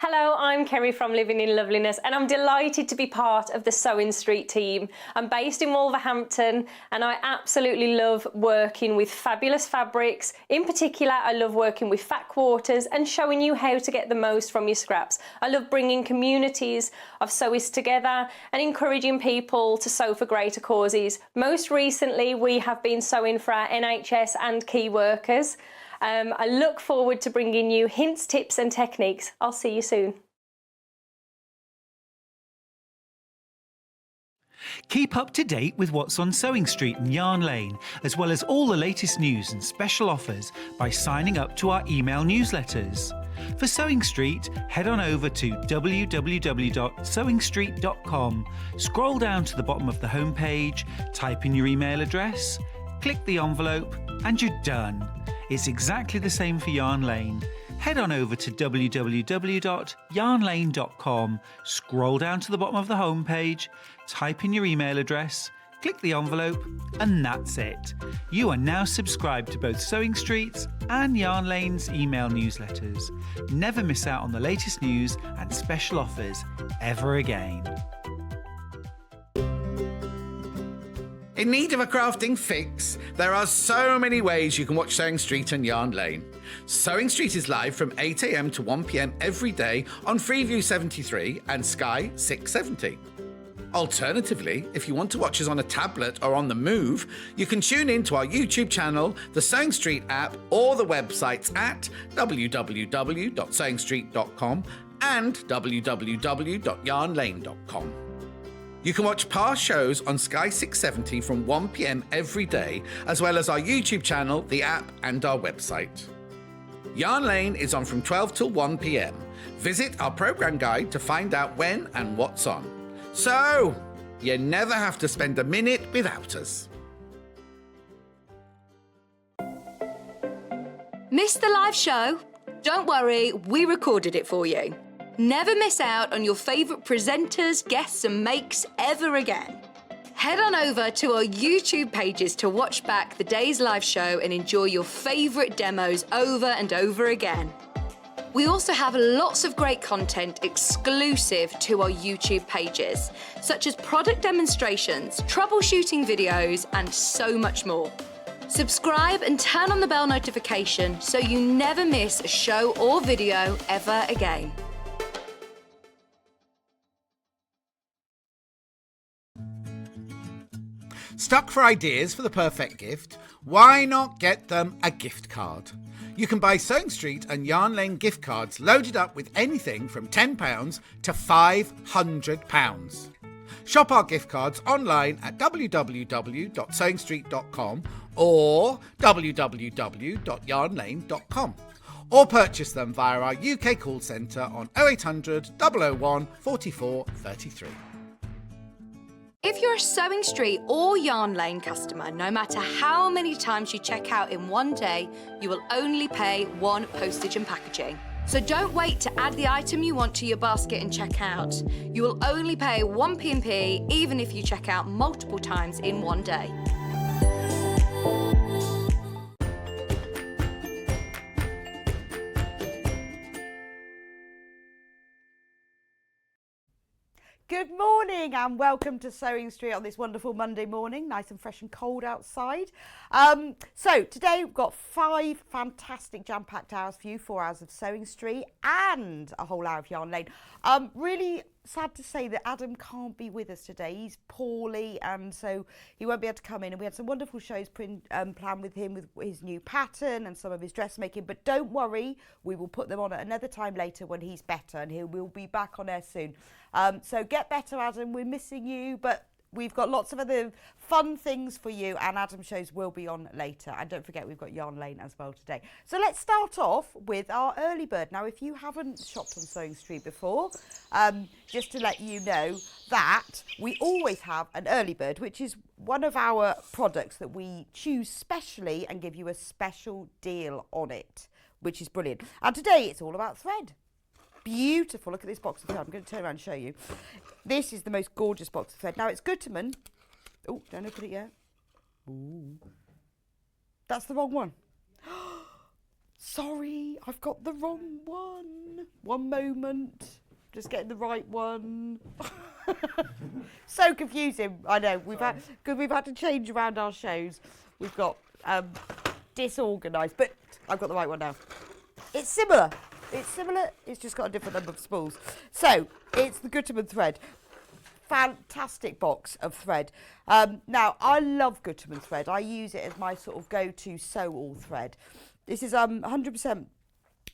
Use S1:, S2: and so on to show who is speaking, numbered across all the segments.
S1: Hello, I'm Kerry from Living in Loveliness and I'm delighted to be part of the Sewing Street team. I'm based in Wolverhampton and I absolutely love working with fabulous fabrics. In particular, I love working with fat quarters and showing you how to get the most from your scraps. I love bringing communities of sewists together and encouraging people to sew for greater causes. Most recently, we have been sewing for our NHS and key workers. I look forward to bringing you hints, tips and techniques. I'll see you soon.
S2: Keep up to date with what's on Sewing Street and Yarn Lane, as well as all the latest news and special offers by signing up to our email newsletters. For Sewing Street, head on over to www.sewingstreet.com, scroll down to the bottom of the homepage, type in your email address, click the envelope, and you're done. It's exactly the same for Yarn Lane. Head on over to www.yarnlane.com, scroll down to the bottom of the homepage, type in your email address, click the envelope, and that's it. You are now subscribed to both Sewing Street's and Yarn Lane's email newsletters. Never miss out on the latest news and special offers ever again.
S3: In need of a crafting fix? There are so many ways you can watch Sewing Street and Yarn Lane. Sewing Street is live from 8 a.m. to 1 p.m. every day on Freeview 73 and Sky 670. Alternatively, if you want to watch us on a tablet or on the move, you can tune in to our YouTube channel, the Sewing Street app, or the websites at www.sewingstreet.com and www.yarnlane.com. You can watch past shows on Sky 670 from 1 p.m. every day, as well as our YouTube channel, the app, and our website. Yarn Lane is on from 12 till 1 p.m. Visit our programme guide to find out when and what's on. So, you never have to spend a minute without us.
S4: Missed the live show? Don't worry, we recorded it for you. Never miss out on your favourite presenters, guests and makes ever again. Head on over to our YouTube pages to watch back the day's live show and enjoy your favourite demos over and over again. We also have lots of great content exclusive to our YouTube pages, such as product demonstrations, troubleshooting videos, and so much more. Subscribe and turn on the bell notification so you never miss a show or video ever again.
S3: Stuck for ideas for the perfect gift? Why not get them a gift card? You can buy Sewing Street and Yarn Lane gift cards loaded up with anything from £10 to £500. Shop our gift cards online at www.sewingstreet.com or www.yarnlane.com, or purchase them via our UK call centre on 0800 001 44 33.
S4: If you're a Sewing Street or Yarn Lane customer, no matter how many times you check out in one day, you will only pay one postage and packaging. So don't wait to add the item you want to your basket and check out. You will only pay one P&P even if you check out multiple times in one day.
S5: Good morning and welcome to Sewing Street on this wonderful Monday morning, nice and fresh and cold outside. So today we've got 5 fantastic jam-packed hours for you, 4 hours of Sewing Street and a whole hour of Yarn Lane. Really sad to say that Adam can't be with us today. He's poorly and so he won't be able to come in, and we had some wonderful shows planned with him with his new pattern and some of his dressmaking, but don't worry, we will put them on at another time later when he's better, and he will be back on air soon. So get better, Adam, we're missing you, but we've got lots of other fun things for you, and Adam's shows will be on later. And don't forget, we've got Yarn Lane as well today. So let's start off with our early bird. Now, if you haven't shopped on Sewing Street before, just to let you know that we always have an early bird, which is one of our products that we choose specially and give you a special deal on it, which is brilliant. And today it's all about thread. Beautiful. Look at this box of thread. I'm going to turn around and show you. This is the most gorgeous box of thread. Now, it's Gooterman. Oh, don't open it yet. Ooh. That's the wrong one. Sorry, I've got the wrong one. One moment. Just getting the right one. So confusing. I know. We've had to change around our shows. We've got disorganised, but I've got the right one now. It's similar. It's just got a different number of spools. So it's the Gutermann thread. Fantastic box of thread. Now I love Gutermann thread. I use it as my sort of go-to sew-all thread. This is 100%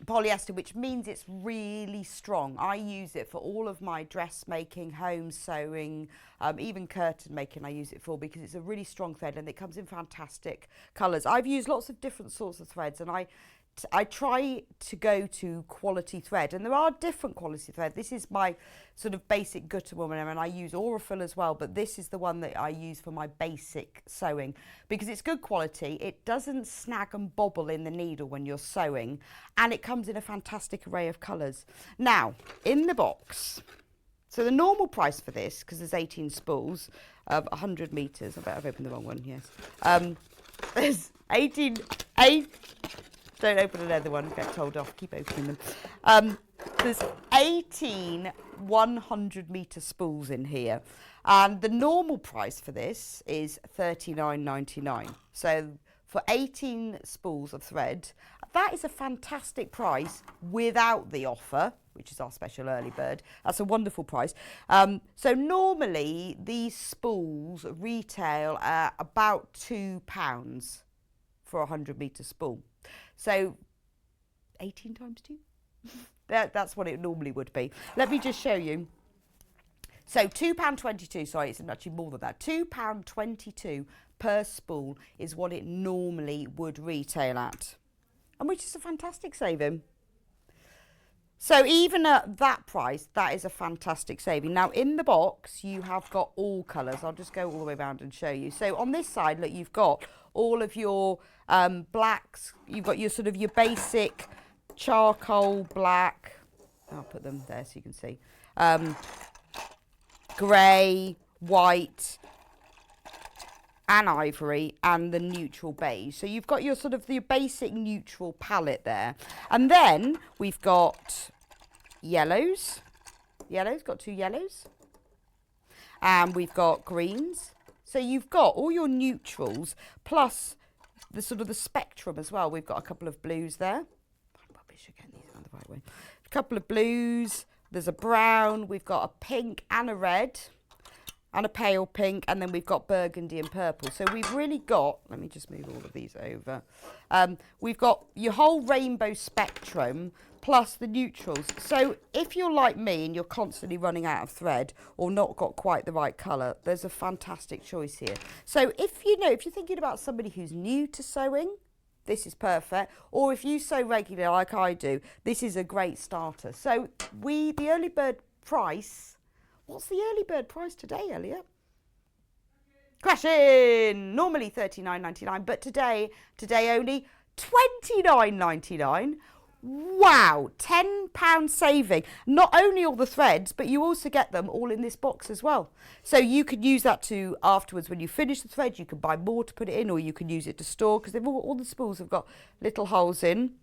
S5: polyester, which means it's really strong. I use it for all of my dressmaking, home sewing, even curtain making I use it for, because it's a really strong thread and it comes in fantastic colours. I've used lots of different sorts of threads, and I try to go to quality thread, and there are different quality thread. This is my sort of basic Gutermann, and I use Aurifil as well, but this is the one that I use for my basic sewing because it's good quality. It doesn't snag and bobble in the needle when you're sewing, and it comes in a fantastic array of colours. Now, in the box, so the normal price for this, because there's 18 spools of 100 metres, I bet I've opened the wrong one, yes. There's 18 don't open another one, get told off, keep opening them. There's 18 100 metre spools in here, and the normal price for this is $39.99. So for 18 spools of thread, that is a fantastic price without the offer, which is our special early bird. That's a wonderful price. So normally these spools retail at about £2 for a 100 metre spool. So 18 times 2? That's what it normally would be. Let me just show you. So £2.22, sorry, it's actually more than that. £2.22 per spool is what it normally would retail at, and which is a fantastic saving. So even at that price, that is a fantastic saving. Now in the box, you have got all colours. I'll just go all the way around and show you. So on this side, look, you've got all of your blacks. You've got your sort of your basic charcoal black. I'll put them there so you can see. Grey, white, and ivory, and the neutral beige. So you've got your sort of the basic neutral palette there. And then we've got yellows. Got 2 yellows. And we've got greens. So you've got all your neutrals plus the sort of the spectrum as well. We've got a couple of blues there. I'm rubbish again, these are the right way. A couple of blues. There's a brown. We've got a pink and a red. And a pale pink, and then we've got burgundy and purple. So we've really got, let me just move all of these over. We've got your whole rainbow spectrum plus the neutrals. So if you're like me and you're constantly running out of thread or not got quite the right colour, there's a fantastic choice here. So if you're thinking about somebody who's new to sewing, this is perfect. Or if you sew regularly like I do, this is a great starter. So the early bird price. What's the early bird price today, Elliot? Crashing! Normally $39.99, but today only $29.99. Wow, £10 saving. Not only all the threads, but you also get them all in this box as well. So you could use that to afterwards when you finish the thread, you can buy more to put it in, or you can use it to store, because all the spools have got little holes in.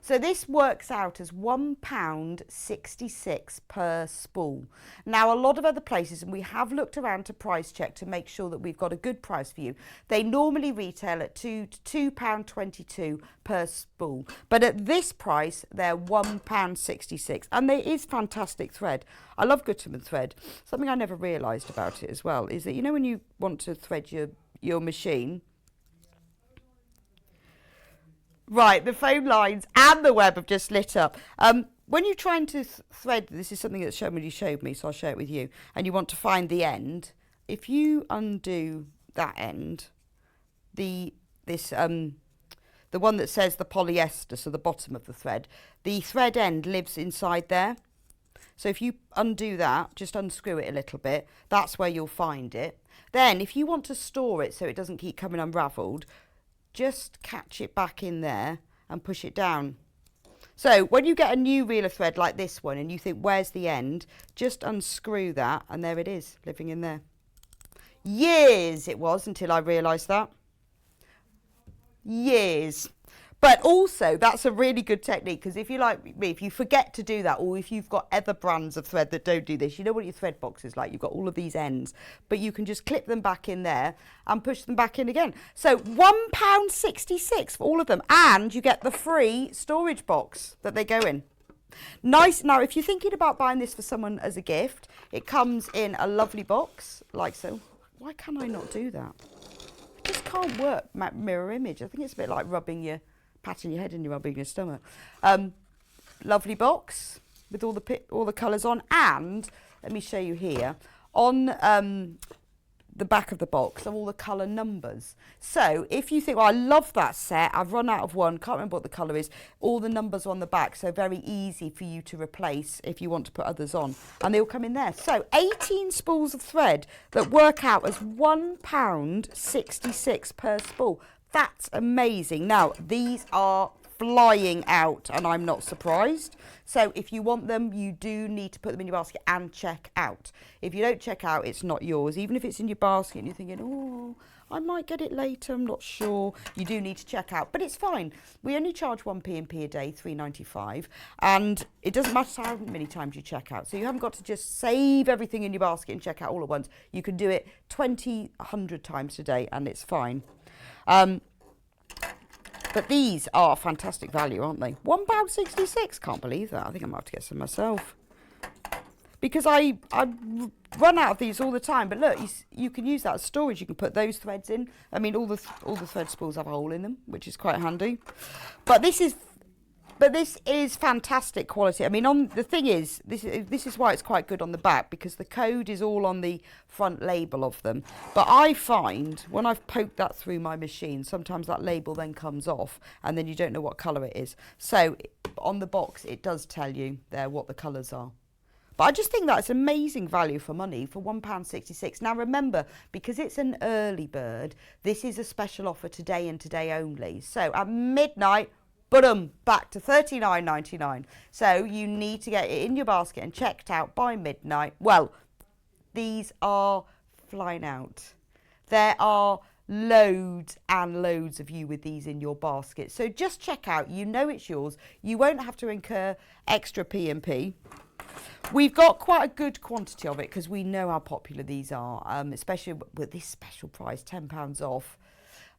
S5: So this works out as £1.66 per spool. Now a lot of other places, and we have looked around to price check to make sure that we've got a good price for you, they normally retail at £2.22 per spool. But at this price, they're £1.66, and there is fantastic thread. I love Gutermann thread. Something I never realised about it as well is that, when you want to thread your machine, right, the phone lines and the web have just lit up. When you're trying to thread, this is something that somebody showed me, so I'll share it with you, and you want to find the end, if you undo that end, the one that says the polyester, so the bottom of the thread end lives inside there. So if you undo that, just unscrew it a little bit, that's where you'll find it. Then if you want to store it so it doesn't keep coming unravelled, just catch it back in there and push it down. So when you get a new reel of thread like this one and you think, where's the end? Just unscrew that and there it is, living in there. Years it was until I realised that. Years. But also, that's a really good technique, because if you like me, if you forget to do that, or if you've got other brands of thread that don't do this, you know what your thread box is like. You've got all of these ends, but you can just clip them back in there and push them back in again. So £1.66 for all of them, and you get the free storage box that they go in. Nice. Now, if you're thinking about buying this for someone as a gift, it comes in a lovely box, like so. Why can I not do that? It just can't work, mirror image. I think it's a bit like patting your head and you're rubbing your stomach. Lovely box with all the colours on, and let me show you here on the back of the box are all the colour numbers. So if you think, well, I love that set, I've run out of one, can't remember what the colour is, all the numbers are on the back, so very easy for you to replace if you want to put others on, and they all come in there. So 18 spools of thread that work out as £1.66 per spool. That's amazing. Now, these are flying out, and I'm not surprised. So if you want them, you do need to put them in your basket and check out. If you don't check out, it's not yours. Even if it's in your basket and you're thinking, oh, I might get it later, I'm not sure, you do need to check out. But it's fine. We only charge 1 P&P a day, £3.95, and it doesn't matter how many times you check out. So you haven't got to just save everything in your basket and check out all at once. You can do it 20, 100 times a day, and it's fine. But these are fantastic value, aren't they? £1.66. Can't believe that. I think I might have to get some myself, because I run out of these all the time. But look, you can use that as storage. You can put those threads in. I mean, all the thread spools have a hole in them, which is quite handy. But this is fantastic quality. I mean, the thing is, this is why it's quite good on the back, because the code is all on the front label of them. But I find when I've poked that through my machine, sometimes that label then comes off, and then you don't know what colour it is. So on the box, it does tell you there what the colours are. But I just think that's amazing value for money for £1.66. Now remember, because it's an early bird, this is a special offer today and today only. So at midnight, boom, back to $39.99. So you need to get it in your basket and checked out by midnight. Well, these are flying out. There are loads and loads of you with these in your basket. So just check out. You know it's yours. You won't have to incur extra P&P. We've got quite a good quantity of it because we know how popular these are, especially with this special price, £10 off.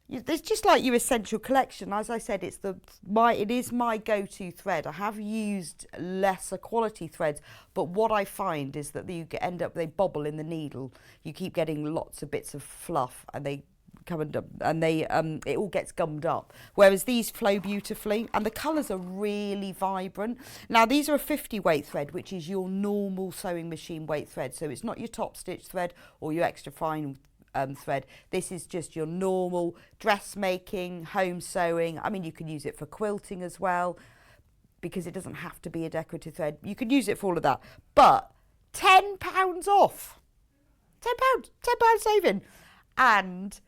S5: It's just like your essential collection. As I said, it is my go-to thread. I have used lesser quality threads, but what I find is that they bobble in the needle. You keep getting lots of bits of fluff, and they come and it all gets gummed up. Whereas these flow beautifully, and the colours are really vibrant. Now these are a 50 weight thread, which is your normal sewing machine weight thread. So it's not your top stitch thread or your extra fine thread. This is just your normal dressmaking, home sewing. I mean, you can use it for quilting as well, because it doesn't have to be a decorative thread. You can use it for all of that. But £10 off. £10 saving. And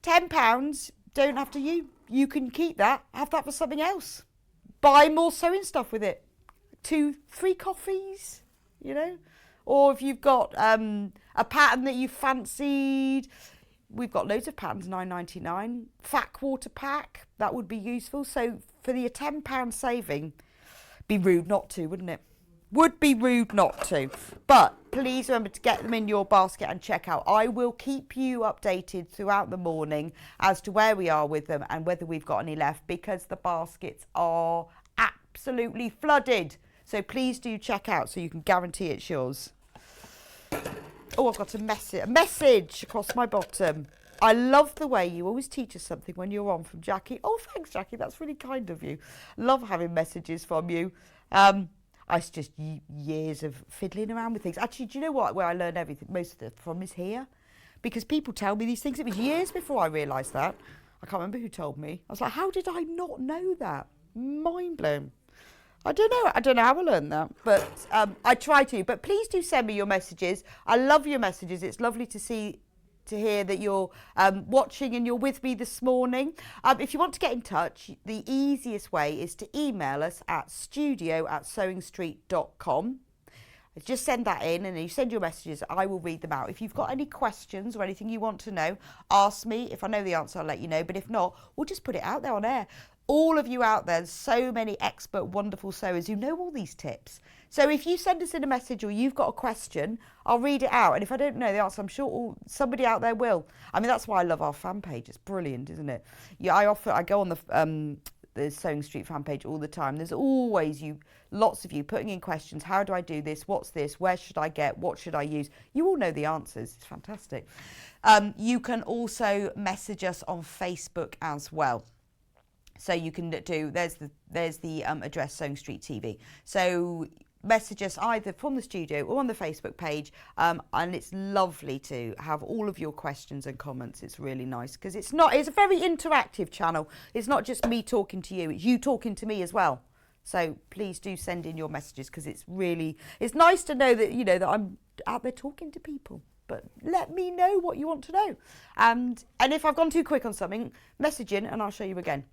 S5: £10 don't have to you can keep that, have that for something else. Buy more sewing stuff with it. 2-3 coffees, you know. Or if you've got a pattern that you fancied, we've got loads of patterns, £9.99. Fat quarter pack, that would be useful. So for the £10 saving, be rude not to, wouldn't it? Would be rude not to. But please remember to get them in your basket and check out. I will keep you updated throughout the morning as to where we are with them and whether we've got any left, because the baskets are absolutely flooded. So please do check out so you can guarantee it's yours. Oh, I've got a message across my bottom. I love the way you always teach us something when you're on, from Jackie. Oh, thanks, Jackie. That's really kind of you. Love having messages from you. It's just years of fiddling around with things. Actually, do you know what? Where I learned everything, most of it from, is here. Because people tell me these things. It was years before I realised that. I can't remember who told me. I was like, how did I not know that? Mind blown. I don't know how I learned that, but I try to. But please do send me your messages. I love your messages. It's lovely to hear that you're watching and you're with me this morning. If you want to get in touch, the easiest way is to email us at studio@sewingstreet.com. Just send that in, and you send your messages. I will read them out. If you've got any questions or anything you want to know, ask me. If I know the answer, I'll let you know. But if not, we'll just put it out there on air. all of you out there, so many expert, wonderful sewers who know all these tips. So if you send us in a message or you've got a question, I'll read it out. And if I don't know the answer, I'm sure somebody out there will. I mean, that's why I love our fan page. It's brilliant, isn't it? Yeah, I go on the Sewing Street fan page all the time. There's always lots of you putting in questions. How do I do this? What's this? Where should I get? What should I use? You all know the answers. It's fantastic. You can also message us on Facebook as well. So you can do, there's the address, Sewing Street TV. So message us either from the studio or on the Facebook page, and it's lovely to have all of your questions and comments. It's really nice because it's a very interactive channel. It's not just me talking to you, it's you talking to me as well. So please do send in your messages because it's nice to know that, that I'm out there talking to people. But let me know what you want to know. And if I've gone too quick on something, message in and I'll show you again.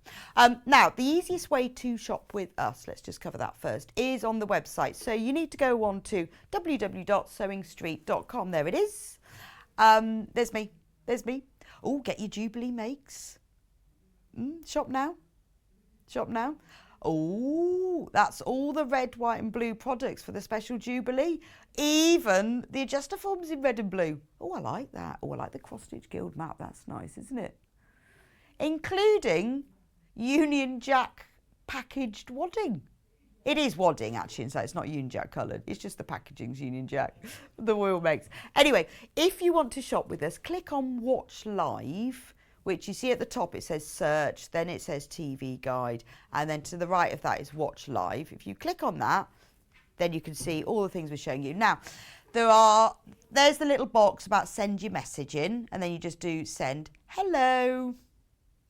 S5: Now, the easiest way to shop with us, let's just cover that first, is on the website. So you need to go on to www.sewingstreet.com. There it is. There's me. Oh, get your Jubilee makes. Shop now. Oh, that's all the red, white and blue products for the special Jubilee. Even the adjuster forms in red and blue. Oh, I like that. Oh, I like the Cross Stitch Guild map. That's nice, isn't it? Including Union Jack packaged wadding. It is wadding, actually, so it's not Union Jack coloured. It's just the packaging's Union Jack, the Will makes. Anyway, if you want to shop with us, click on Watch Live, which you see at the top, it says search, then it says TV guide, and then to the right of that is watch live. If you click on that, then you can see all the things we're showing you. Now, there's the little box about send your message in, and then you just do send. Hello,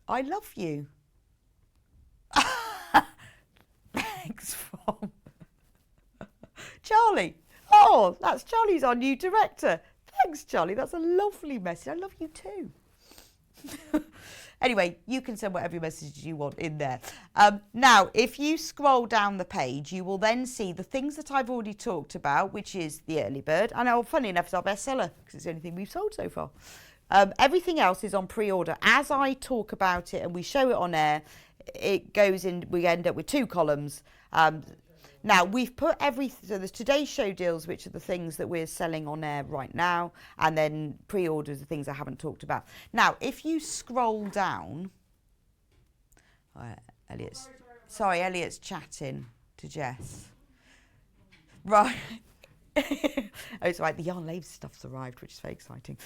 S5: I love you. Thanks from Charlie. Oh, that's Charlie's our new director. Thanks, Charlie. That's a lovely message. I love you too. Anyway, you can send whatever messages you want in there. Now, if you scroll down the page, you will then see the things that I've already talked about, which is the early bird. And funny enough, it's our bestseller because it's the only thing we've sold so far. Everything else is on pre-order. As I talk about it and we show it on air, it goes in. We end up with 2 columns. Now, we've put so there's today's show deals, which are the things that we're selling on air right now, and then pre-orders, the things I haven't talked about. Now, if you scroll down, Elliot's chatting to Jess. Right. Oh, it's right, the Yarn Laves stuff's arrived, which is very exciting.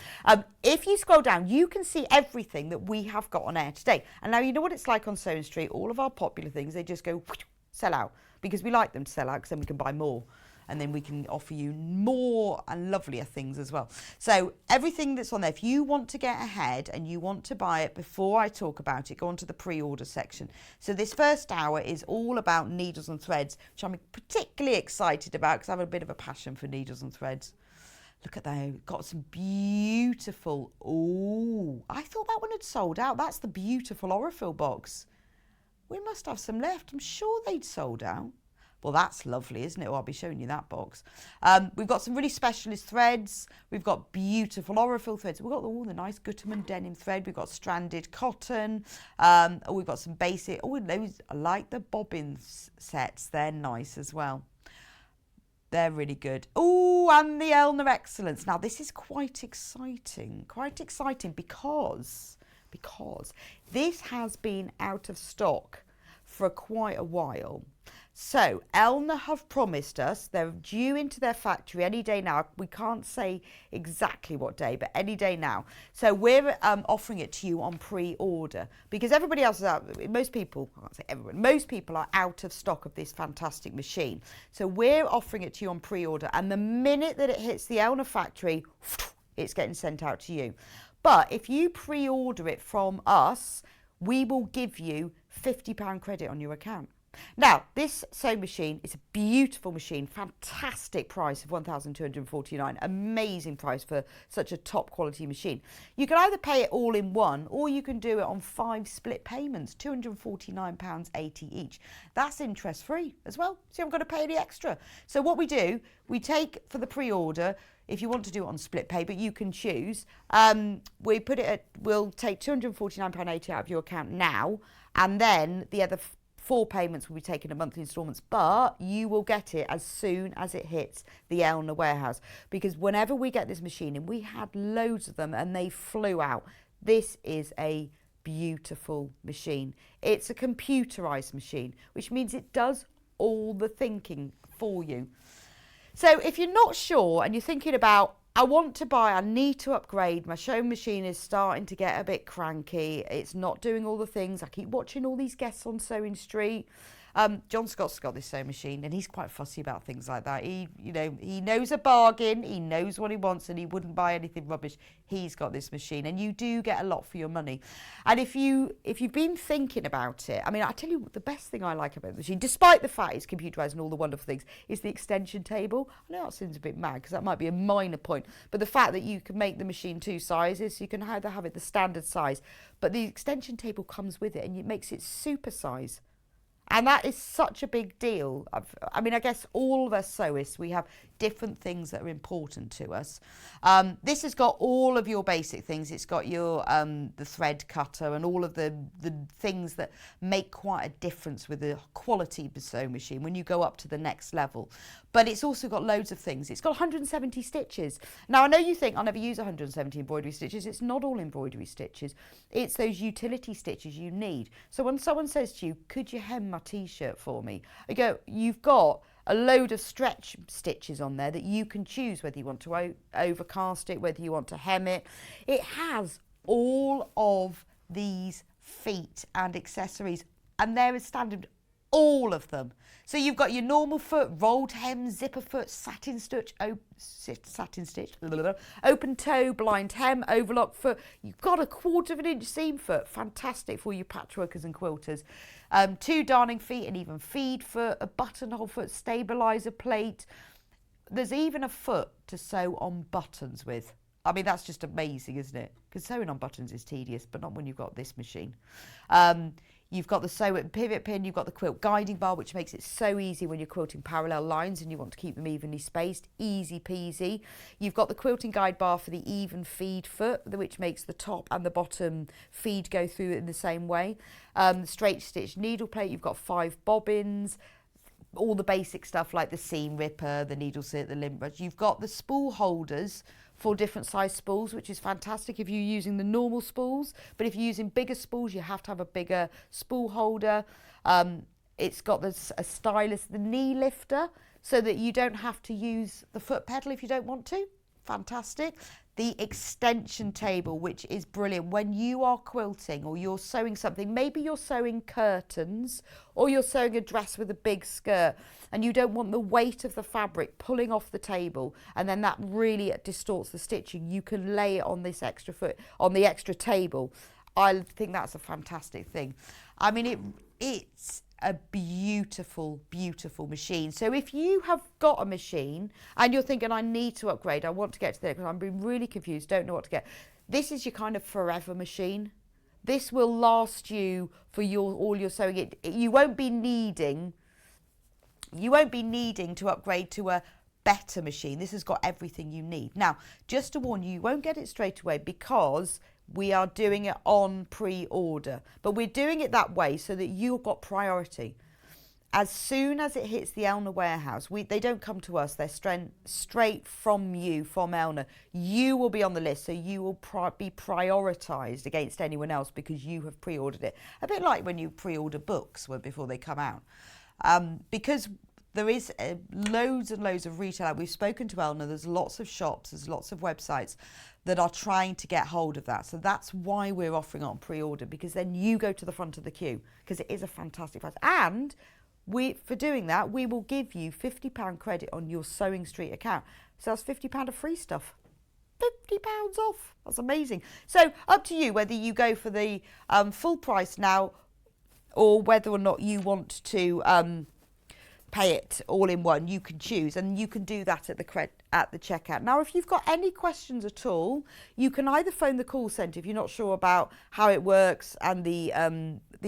S5: If you scroll down, you can see everything that we have got on air today. And now you know what it's like on Sewing Street, all of our popular things, they just go sell out. Because we like them to sell out because then we can buy more and then we can offer you more and lovelier things as well. So everything that's on there, if you want to get ahead and you want to buy it before I talk about it, go on to the pre-order section. So this first hour is all about needles and threads, which I'm particularly excited about because I have a bit of a passion for needles and threads. Look at that, got some beautiful, I thought that one had sold out. That's the beautiful Aurifil box. We must have some left. I'm sure they'd sold out. Well, that's lovely, isn't it? Well, I'll be showing you that box. We've got some really specialist threads. We've got beautiful Aurifil threads. We've got all the nice Gutermann denim thread. We've got stranded cotton. We've got some basic. Those, I like the bobbin sets. They're nice as well. They're really good. Oh, and the Elna Excellence. Now, this is quite exciting. Because this has been out of stock for quite a while. So Elna have promised us they're due into their factory any day now. We can't say exactly what day, but any day now. So we're offering it to you on pre-order because everybody else is out. Most people, I can't say everyone, most people are out of stock of this fantastic machine. So we're offering it to you on pre-order, and the minute that it hits the Elna factory, it's getting sent out to you. But if you pre-order it from us, we will give you £50 credit on your account. Now, this sewing machine is a beautiful machine, fantastic price of £1,249, amazing price for such a top quality machine. You can either pay it all in one or you can do it on 5 split payments, £249.80 each. That's interest free as well, so you haven't got to pay any extra. So what we do, we take for the pre-order if you want to do it on split pay, but you can choose. We'll take £249.80 out of your account now, and then the other 4 payments will be taken in monthly instalments, but you will get it as soon as it hits the Elna warehouse, because whenever we get this machine in, we had loads of them and they flew out. This is a beautiful machine. It's a computerized machine, which means it does all the thinking for you. So if you're not sure and you're thinking about, I need to upgrade, my sewing machine is starting to get a bit cranky, it's not doing all the things, I keep watching all these guests on Sewing Street. John Scott's got this sewing machine and he's quite fussy about things like that. He knows a bargain, he knows what he wants, and he wouldn't buy anything rubbish. He's got this machine, and you do get a lot for your money. And if you've been thinking about it, I mean, I tell you the best thing I like about the machine, despite the fact it's computerized and all the wonderful things, is the extension table. I know that seems a bit mad because that might be a minor point, but the fact that you can make the machine 2 sizes, so you can either have it the standard size, but the extension table comes with it and it makes it super size. And that is such a big deal. I mean, I guess all of us sewists, we have different things that are important to us. This has got all of your basic things. It's got your the thread cutter and all of the things that make quite a difference with the quality of the sewing machine when you go up to the next level. But it's also got loads of things. It's got 170 stitches. Now, I know you think I'll never use 170 embroidery stitches. It's not all embroidery stitches. It's those utility stitches you need. So when someone says to you, could you hem my t-shirt for me? I go, you've got a load of stretch stitches on there that you can choose whether you want to overcast it, whether you want to hem it. It has all of these feet and accessories, and there is standard, all of them. So you've got your normal foot, rolled hem, zipper foot, satin stitch, open toe, blind hem, overlock foot. You've got a 1/4 inch seam foot, fantastic for you patchworkers and quilters. 2 darning feet, and even feed foot, a buttonhole foot, stabilizer plate. There's even a foot to sew on buttons with. I mean, that's just amazing, isn't it? Because sewing on buttons is tedious, but not when you've got this machine. You've got the sew and pivot pin, you've got the quilt guiding bar, which makes it so easy when you're quilting parallel lines and you want to keep them evenly spaced. Easy peasy. You've got the quilting guide bar for the even feed foot, which makes the top and the bottom feed go through in the same way. Straight stitch needle plate, you've got 5 bobbins, all the basic stuff like the seam ripper, the needle set, the lint brush. You've got the spool holders for different size spools, which is fantastic if you're using the normal spools, but if you're using bigger spools, you have to have a bigger spool holder. It's got a stylus, the knee lifter, so that you don't have to use the foot pedal if you don't want to. Fantastic. The extension table, which is brilliant when you are quilting or you're sewing something. Maybe you're sewing curtains or you're sewing a dress with a big skirt and you don't want the weight of the fabric pulling off the table, and then that really distorts the stitching. You can lay it on this extra foot, on the extra table. I think that's a fantastic thing. I mean, it's a beautiful, beautiful machine. So if you have got a machine and you're thinking, I need to upgrade, I want to get to there because I'm being really confused, don't know what to get, this is your kind of forever machine. This will last you for all your sewing. You won't be needing to upgrade to a better machine. This has got everything you need. Now, just to warn you, you won't get it straight away because we are doing it on pre-order, but we're doing it that way so that you've got priority. As soon as it hits the Elna warehouse, they don't come to us, they're straight from you, from Elna. You will be on the list, so you will be prioritised against anyone else because you have pre-ordered it. A bit like when you pre-order books before they come out. Because there is loads and loads of retail. We've spoken to Elna, there's lots of shops, there's lots of websites that are trying to get hold of that. So that's why we're offering it on pre-order, because then you go to the front of the queue, because it is a fantastic price. And for doing that, we will give you £50 credit on your Sewing Street account. So that's £50 of free stuff. £50 off. That's amazing. So up to you whether you go for the full price now or whether or not you want to pay it all in one, you can choose, and you can do that at the checkout. Now, if you've got any questions at all, you can either phone the call centre if you're not sure about how it works and the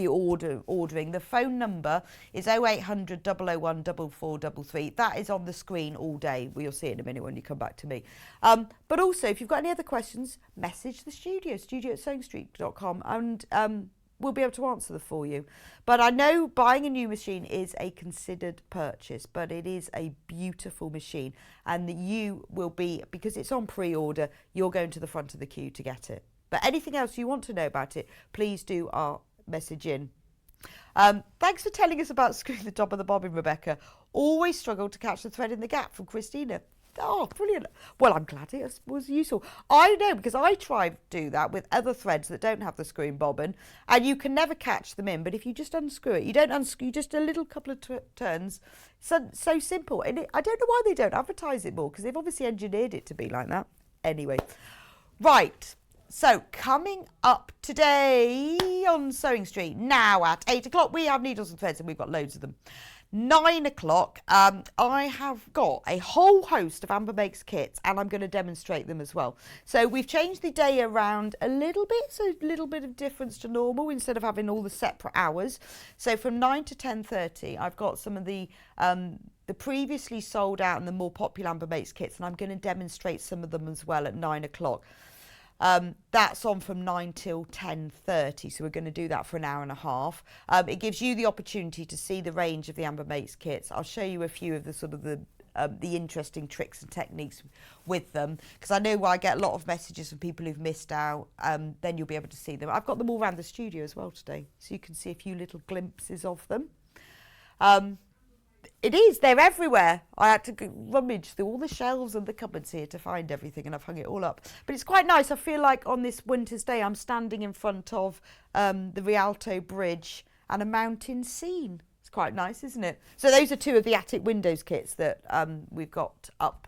S5: ordering. The phone number is 0800 001 4433. That is on the screen all day. We'll see it in a minute when you come back to me. But also, if you've got any other questions, message the studio@sewingstreet.com, and we'll be able to answer them for you. But I know buying a new machine is a considered purchase, but it is a beautiful machine, and you will be, because it's on pre-order, you're going to the front of the queue to get it. But anything else you want to know about it, please do our message in. Thanks for telling us about screwing the top of the bobbin, Rebecca. Always struggled to catch the thread in the gap, from Christina. Oh, brilliant. Well, I'm glad it was useful. I know, because I try to do that with other threads that don't have the screwing bobbin, and you can never catch them in. But if you just unscrew it, you don't unscrew, just a little couple of turns. So simple. And I don't know why they don't advertise it more, because they've obviously engineered it to be like that. Anyway, right. So coming up today on Sewing Street, now at 8 o'clock, we have needles and threads, and we've got loads of them. 9 o'clock, I have got a whole host of Amber Makes kits, and I'm going to demonstrate them as well. So we've changed the day around a little bit, so a little bit of difference to normal instead of having all the separate hours. So from 9 to 10:30, I've got some of the previously sold out and the more popular Amber Makes kits, and I'm going to demonstrate some of them as well at 9 o'clock. That's on from 9 till 10:30, so we're going to do that for an hour and a half. It gives you the opportunity to see the range of the Amber Makes kits. I'll show you a few of the sort of the interesting tricks and techniques with them, because I know I get a lot of messages from people who've missed out. Then you'll be able to see them. I've got them all around the studio as well today, so you can see a few little glimpses of them. They're everywhere. I had to rummage through all the shelves and the cupboards here to find everything, and I've hung it all up. But it's quite nice. I feel like on this winter's day, I'm standing in front of the Rialto Bridge and a mountain scene. It's quite nice, isn't it? So those are two of the attic windows kits that we've got up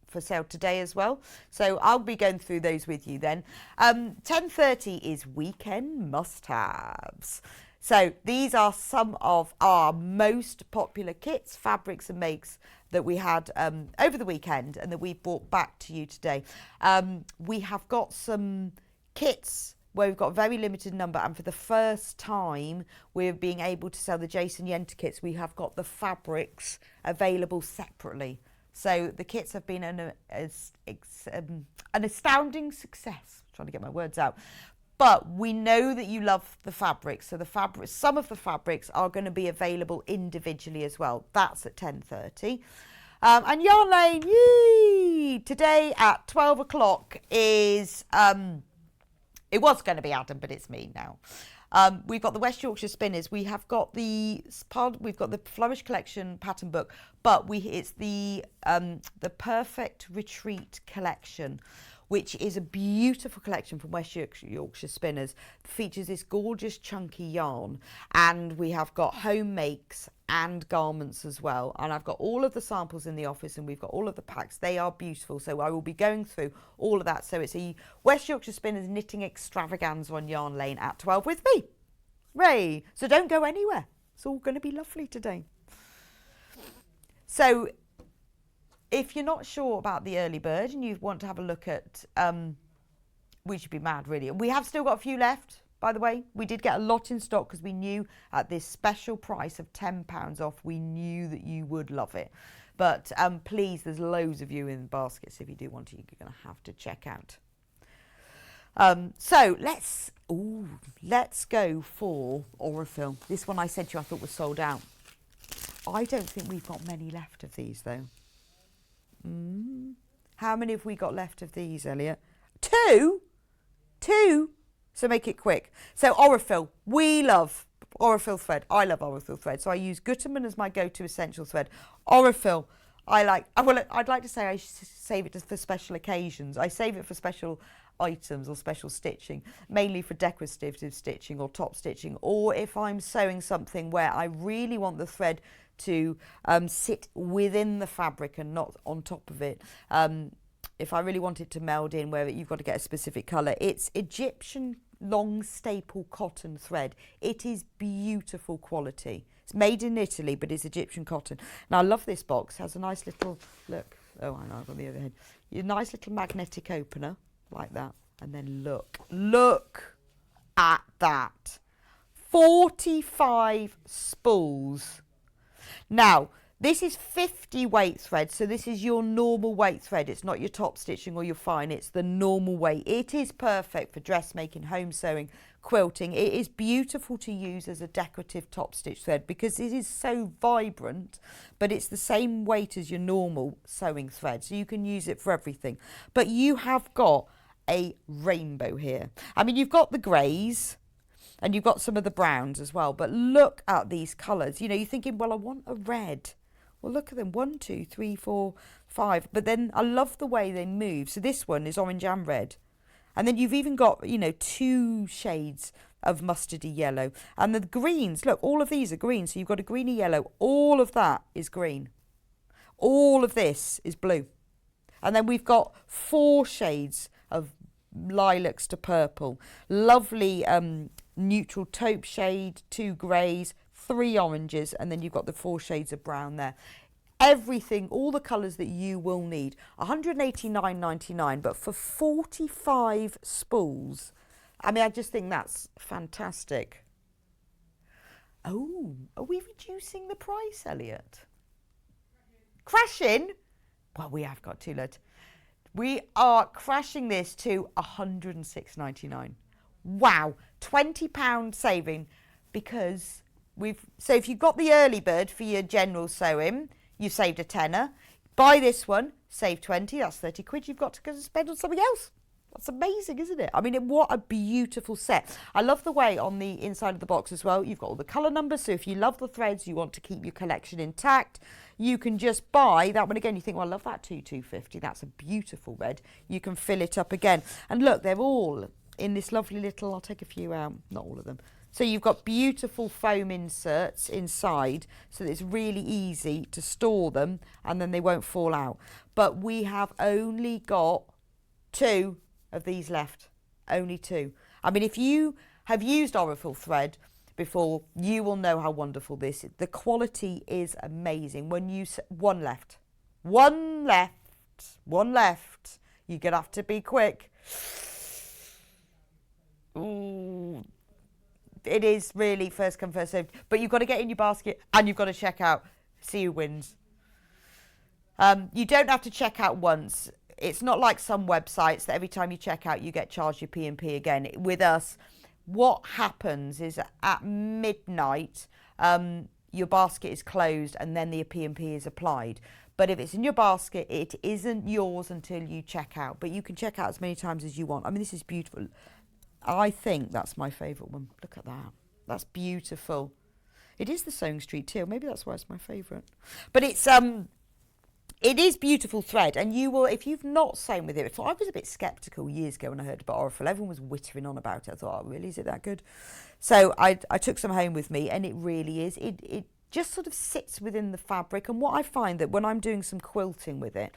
S5: for sale today as well. So I'll be going through those with you then. 10:30 is weekend must-haves. So these are some of our most popular kits, fabrics and makes that we had over the weekend and that we've brought back to you today. We have got some kits where we've got a very limited number, and for the first time we're being able to sell the Jason Yenter kits. We have got the fabrics available separately. So the kits have been an astounding success. I'm trying to get my words out. But we know that you love the fabrics, so some of the fabrics are going to be available individually as well. That's at 10:30. And Yarn Lane, yay! Today at 12 o'clock is, it was going to be Adam, but it's me now. We've got the West Yorkshire Spinners. We've got the Flourish Collection pattern book, but it's the Perfect Retreat collection, which is a beautiful collection from West Yorkshire Spinners. It features this gorgeous chunky yarn, and we have got home makes and garments as well. And I've got all of the samples in the office, and we've got all of the packs. They are beautiful, so I will be going through all of that. So it's a West Yorkshire Spinners knitting extravaganza on Yarn Lane at 12 with me, Ray. So don't go anywhere. It's all going to be lovely today. So if you're not sure about the early bird and you want to have a look at, we should be mad really. We have still got a few left, by the way. We did get a lot in stock because we knew at this special price of £10 off, we knew that you would love it. But please, there's loads of you in baskets. If you do want it, you're going to have to check out. So let's go for Aurifil. This one I said to you I thought was sold out. I don't think we've got many left of these though. How many have we got left of these, Elliot? Two? So make it quick. So Aurifil, we love Aurifil thread. I love Aurifil thread. So I use Gutermann as my go-to essential thread. Aurifil, I'd like to say I save it for special occasions. I save it for special items or special stitching, mainly for decorative stitching or top stitching, or if I'm sewing something where I really want the thread to sit within the fabric and not on top of it. If I really want it to meld in, where you've got to get a specific colour, it's Egyptian long staple cotton thread. It is beautiful quality. It's made in Italy, but it's Egyptian cotton. Now, I love this box. It has a nice little, look. Oh, I know, I've got the overhead. A nice little magnetic opener, like that. And then look at that. 45 spools. Now, this is 50 weight thread, so this is your normal weight thread. It's not your top stitching or your fine, it's the normal weight. It is perfect for dressmaking, home sewing, quilting. It is beautiful to use as a decorative top stitch thread because it is so vibrant, but it's the same weight as your normal sewing thread, so you can use it for everything. But you have got a rainbow here. I mean, you've got the greys, and you've got some of the browns as well, but look at these colours. You know, you're thinking, well, I want a red. Well, look at them, 1, 2, 3, 4, 5. But then I love the way they move. So this one is orange and red. And then you've even got, you know, 2 shades of mustardy yellow. And the greens, look, all of these are green. So you've got a greeny yellow. All of that is green. All of this is blue. And then we've got 4 shades of lilacs to purple. Lovely neutral taupe shade, 2 greys, 3 oranges, and then you've got the 4 shades of brown there. Everything, all the colours that you will need. £189.99, but for 45 spools. I mean, I just think that's fantastic. Oh, are we reducing the price, Elliot? Crashing? Well, we have got to, look. We are crashing this to £106.99. Wow, £20 saving because so if you've got the early bird for your general sewing, you've saved a tenner. Buy this one, save 20, that's 30 quid you've got to go and spend on something else. That's amazing, isn't it? I mean, what a beautiful set. I love the way on the inside of the box as well, you've got all the colour numbers. So if you love the threads, you want to keep your collection intact, you can just buy that one again. You think, well, I love that 250. That's a beautiful red. You can fill it up again. And look, they're all in this lovely little, I'll take a few out, not all of them. So you've got beautiful foam inserts inside, so that it's really easy to store them and then they won't fall out. But we have only got 2 of these left, only 2. I mean, if you have used Oracle thread before, you will know how wonderful this is. The quality is amazing. When you one left, you're gonna have to be quick. Ooh, it is really first come first served, but you've got to get in your basket and you've got to check out, see who wins. You don't have to check out once. It's not like some websites that every time you check out you get charged your P&P again. With us, what happens is at midnight your basket is closed and then the P&P is applied. But if it's in your basket, it isn't yours until you check out. But you can check out as many times as you want. I mean, this is beautiful. I think that's my favourite one. Look at that. That's beautiful. It is the Sewing Street teal. Maybe that's why it's my favourite. But it is beautiful thread, and you will, if you've not sewn with it before. I was a bit sceptical years ago when I heard about Oracle. Everyone was whittering on about it. I thought, oh, really, is it that good? So I took some home with me, and it really is. It just sort of sits within the fabric. And what I find that when I'm doing some quilting with it,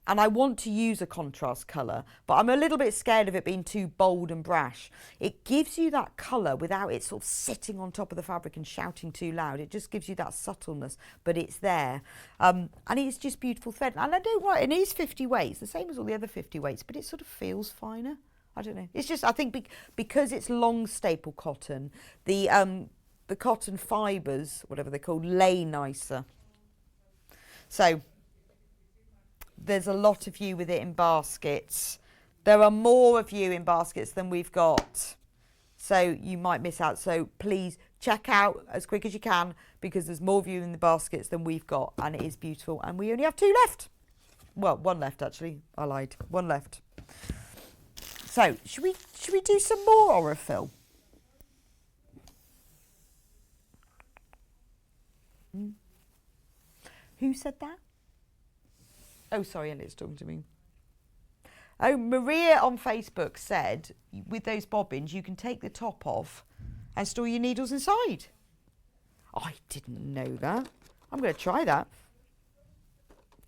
S5: and I want to use a contrast colour, but I'm a little bit scared of it being too bold and brash. It gives you that colour without it sort of sitting on top of the fabric and shouting too loud. It just gives you that subtleness, but it's there. And it's just beautiful thread. And I don't want, it is 50 weights, the same as all the other 50 weights, but it sort of feels finer. I don't know. It's just, I think because it's long staple cotton, the cotton fibres, whatever they're called, lay nicer. So there's a lot of you with it in baskets. There are more of you in baskets than we've got. So you might miss out. So please check out as quick as you can because there's more of you in the baskets than we've got. And it is beautiful. And we only have 2 left. Well, 1 left actually. I lied. 1 left. So should we do some more Orafill? Who said that? Oh, sorry, Elliot's talking to me. Oh, Maria on Facebook said, with those bobbins, you can take the top off and store your needles inside. I didn't know that. I'm going to try that.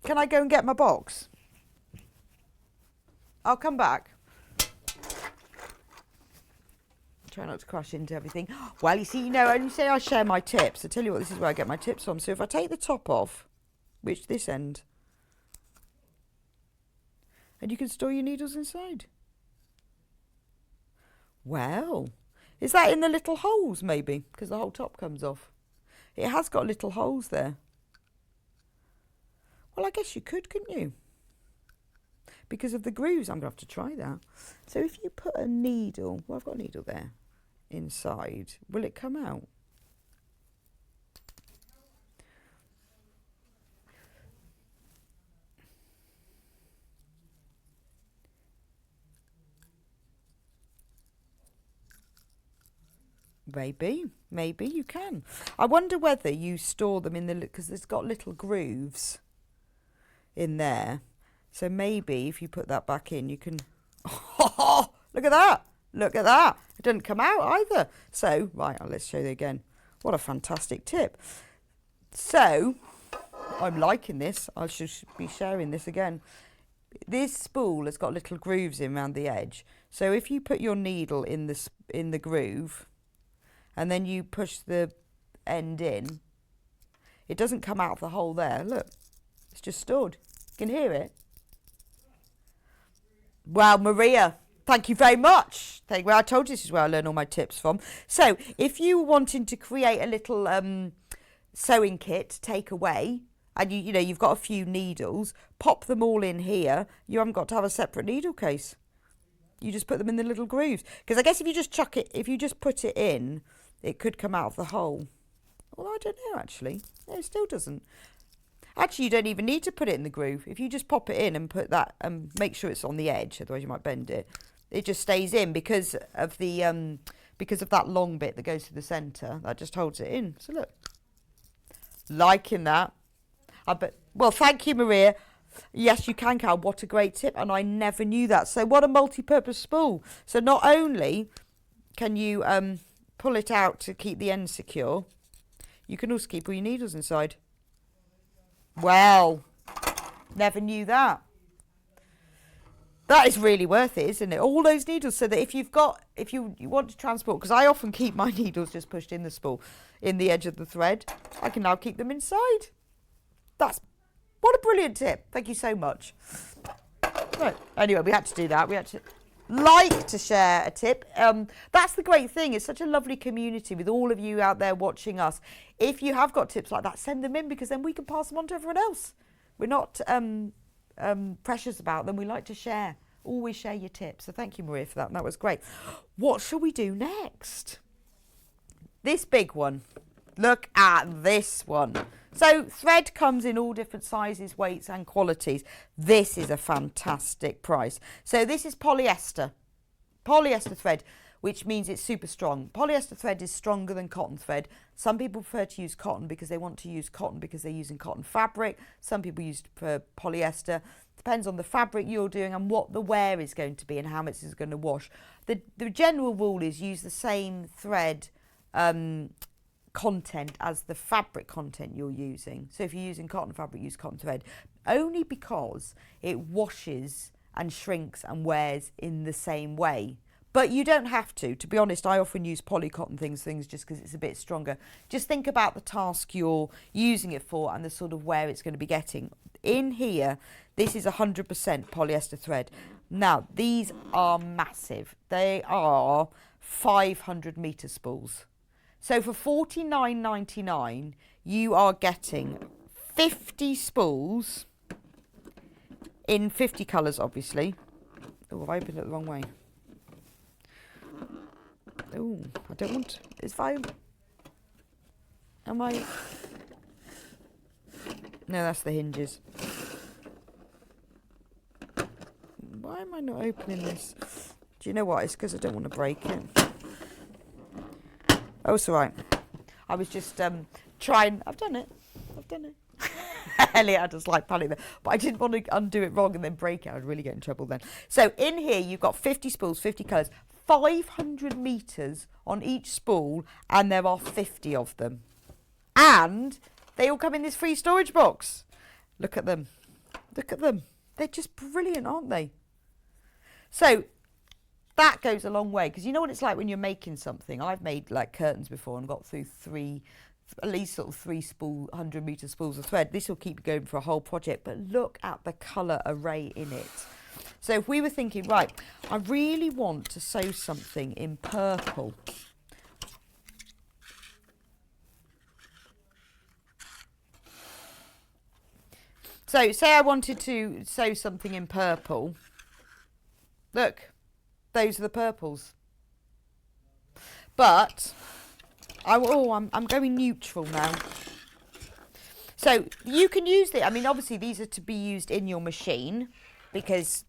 S5: Can I go and get my box? I'll come back. Try not to crash into everything. Well, you see, you know, you say I share my tips. I tell you what, this is where I get my tips from. So if I take the top off, which this end, and you can store your needles inside. Well, is that in the little holes maybe? Because the whole top comes off. It has got little holes there. Well, I guess you could, couldn't you? Because of the grooves, I'm going to have to try that. So if you put a needle, well, I've got a needle there, inside, will it come out? Maybe you can. I wonder whether you store them in the, because there's got little grooves in there. So maybe if you put that back in, you can, oh, look at that. Look at that. It doesn't come out either. So, right, let's show you again. What a fantastic tip. So, I'm liking this. I should be sharing this again. This spool has got little grooves in around the edge. So if you put your needle in the groove, and then you push the end in, it doesn't come out of the hole there. Look, it's just stored. You can hear it. Well, Maria, thank you very much. Well, I told you this is where I learn all my tips from. So if you were wanting to create a little sewing kit to take away, and you know, you've got a few needles, pop them all in here. You haven't got to have a separate needle case. You just put them in the little grooves. Because I guess if you just chuck it, if you just put it in, it could come out of the hole. Well, I don't know, actually. No, it still doesn't. Actually, you don't even need to put it in the groove. If you just pop it in and put that, and make sure it's on the edge, otherwise you might bend it. It just stays in because of the because of that long bit that goes to the centre. That just holds it in. So look, liking that. Well, thank you, Maria. Yes, you can, Cal. What a great tip, and I never knew that. So what a multi-purpose spool. So not only can you pull it out to keep the end secure, you can also keep all your needles inside. Well, never knew that. That is really worth it, isn't it? All those needles, so that if you want to transport, because I often keep my needles just pushed in the spool, in the edge of the thread, I can now keep them inside. What a brilliant tip. Thank you so much. Right. Anyway, we had to do that. We had to like to share a tip. That's the great thing. It's such a lovely community with all of you out there watching us. If you have got tips like that, send them in, because then we can pass them on to everyone else. We're not precious about them. We like to share. Always share your tips. So thank you, Maria, for that. And that was great. What shall we do next? This big one. Look at this one. So thread comes in all different sizes, weights and qualities. This is a fantastic price. So this is polyester thread, which means it's super strong. Polyester thread is stronger than cotton thread. Some people prefer to use cotton because they want to use cotton because they're using cotton fabric. Some people use polyester. Depends on the fabric you're doing and what the wear is going to be and how much it's going to wash. The general rule is use the same thread content as the fabric content you're using. So if you're using cotton fabric, use cotton thread, only because it washes and shrinks and wears in the same way. But you don't have to. To be honest, I often use poly cotton things just because it's a bit stronger. Just think about the task you're using it for and the sort of wear it's going to be getting. In here, this is 100% polyester thread. Now, these are massive. They are 500 metre spools. So for $49.99, you are getting 50 spools in 50 colours, obviously. Oh, I've opened it the wrong way. Oh, I don't want... Am I... No, that's the hinges. Why am I not opening this? Do you know what? It's because I don't want to break it. Oh, it's all right. I was just trying. I've done it. Elliot, I just like panic there. But I didn't want to undo it wrong and then break it. I'd really get in trouble then. So in here, you've got 50 spools, 50 colours, 500 metres on each spool, and there are 50 of them. And they all come in this free storage box. Look at them. Look at them. They're just brilliant, aren't they? So that goes a long way, because you know what it's like when you're making something. I've made like curtains before and got through at least sort of 3 spool 100-meter spools of thread. This will keep going for a whole project, but look at the colour array in it. So if we were thinking, right, I really want to sew something in purple. So say I wanted to sew something in purple. Look, those are the purples. But I'm going neutral now. So you can use it. I mean, obviously these are to be used in your machine because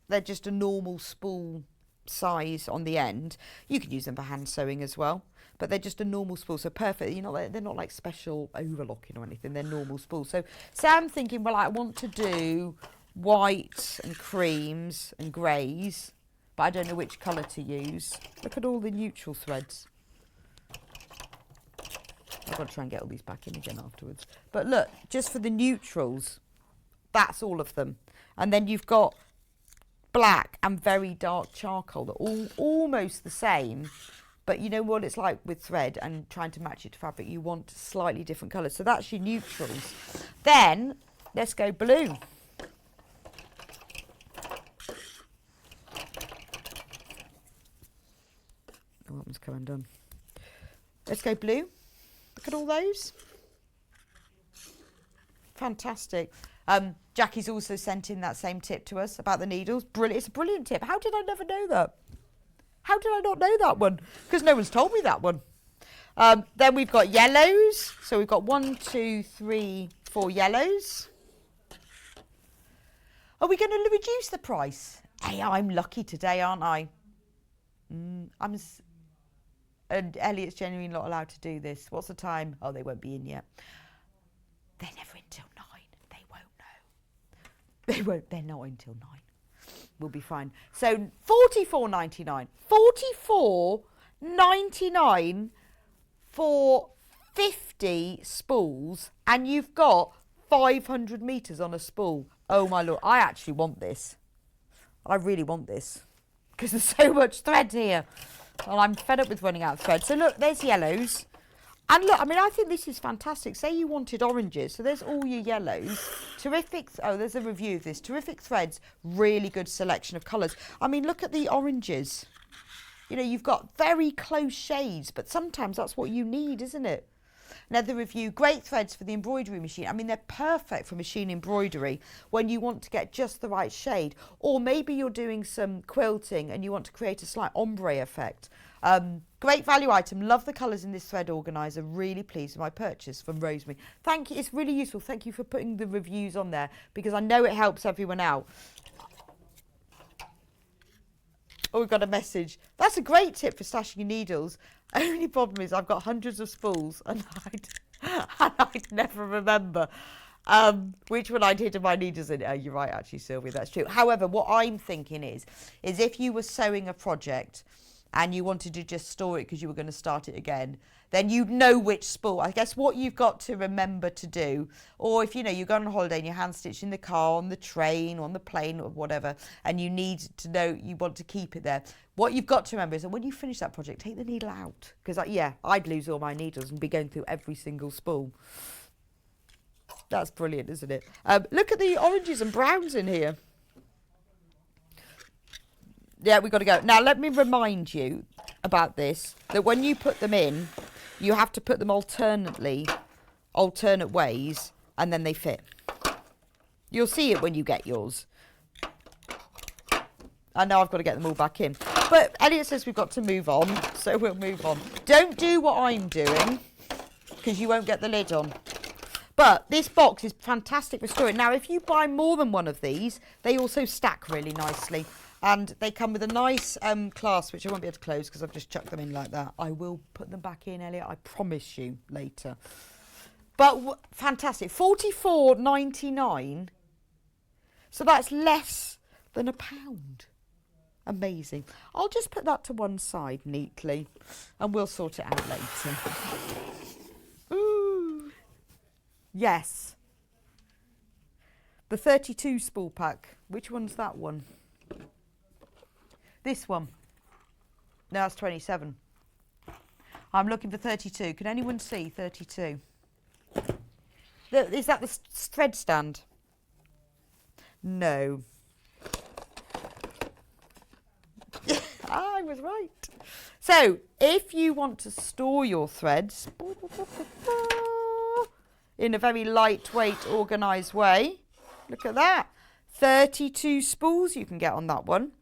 S5: they're just a normal spool size on the end. You can use them for hand sewing as well, but they're just a normal spool, so perfect. You know, they're not like special overlocking or anything. They're normal spools. So I'm thinking, well, I want to do white and creams and greys, but I don't know which colour to use. Look at all the neutral threads. I've got to try and get all these back in again afterwards. But look, just for the neutrals, that's all of them. And then you've got black and very dark charcoal. They're all almost the same. But you know what it's like with thread and trying to match it to fabric. You want slightly different colours. So that's your neutrals. Then let's go blue. Oh, that one's come undone. Let's go blue. Look at all those. Fantastic. Jackie's also sent in that same tip to us about the needles. Brilliant. It's a brilliant tip. How did I never know that? How did I not know that one? Because no one's told me that one. Then we've got yellows. So we've got 1, 2, 3, 4 yellows. Are we going to reduce the price? Hey, I'm lucky today, aren't I? And Elliot's genuinely not allowed to do this. What's the time? Oh, they won't be in yet. They're never until 9. They won't know. They won't. They're not until 9. We'll be fine. So $44.99. $44.99 for 50 spools, and you've got 500 meters on a spool. Oh my lord! I actually want this. I really want this because there's so much thread here. Well, I'm fed up with running out of thread. So look, there's yellows. And look, I mean, I think this is fantastic. Say you wanted oranges. So there's all your yellows. Terrific. Oh, there's a review of this. Terrific threads. Really good selection of colours. I mean, look at the oranges. You know, you've got very close shades, but sometimes that's what you need, isn't it? Another review, great threads for the embroidery machine. I mean, they're perfect for machine embroidery when you want to get just the right shade. Or maybe you're doing some quilting and you want to create a slight ombre effect. Great value item. Love the colours in this thread organiser. Really pleased with my purchase from Rosemary. Thank you. It's really useful. Thank you for putting the reviews on there because I know it helps everyone out. Oh, we've got a message. That's a great tip for stashing your needles. Only problem is I've got hundreds of spools and I'd never remember which one I'd hidden my needles in. Oh, you're right, actually, Sylvia, that's true. However, what I'm thinking is if you were sewing a project and you wanted to just store it because you were going to start it again, then you'd know which spool. I guess what you've got to remember to do, or if, you know, you go on holiday and you're hand stitched in the car, on the train, on the plane or whatever, and you need to know, you want to keep it there. What you've got to remember is that when you finish that project, take the needle out. Because, I'd lose all my needles and be going through every single spool. That's brilliant, isn't it? Look at the oranges and browns in here. Yeah, we've got to go. Now, let me remind you about this, that when you put them in, you have to put them alternate ways, and then they fit. You'll see it when you get yours. I know I've got to get them all back in. But Elliot says we've got to move on, so we'll move on. Don't do what I'm doing, because you won't get the lid on. But this box is fantastic for storing. Now, if you buy more than one of these, they also stack really nicely. And they come with a nice clasp, which I won't be able to close because I've just chucked them in like that. I will put them back in, Elliot. I promise you later. But fantastic. $44.99. So that's less than £1. Amazing. I'll just put that to one side neatly and we'll sort it out later. Ooh. Yes. The 32 spool pack. Which one's that one? This one. No, that's 27. I'm looking for 32. Can anyone see 32? Is that the thread stand? No. I was right. So, if you want to store your threads in a very lightweight, organised way, look at that. 32 spools you can get on that one.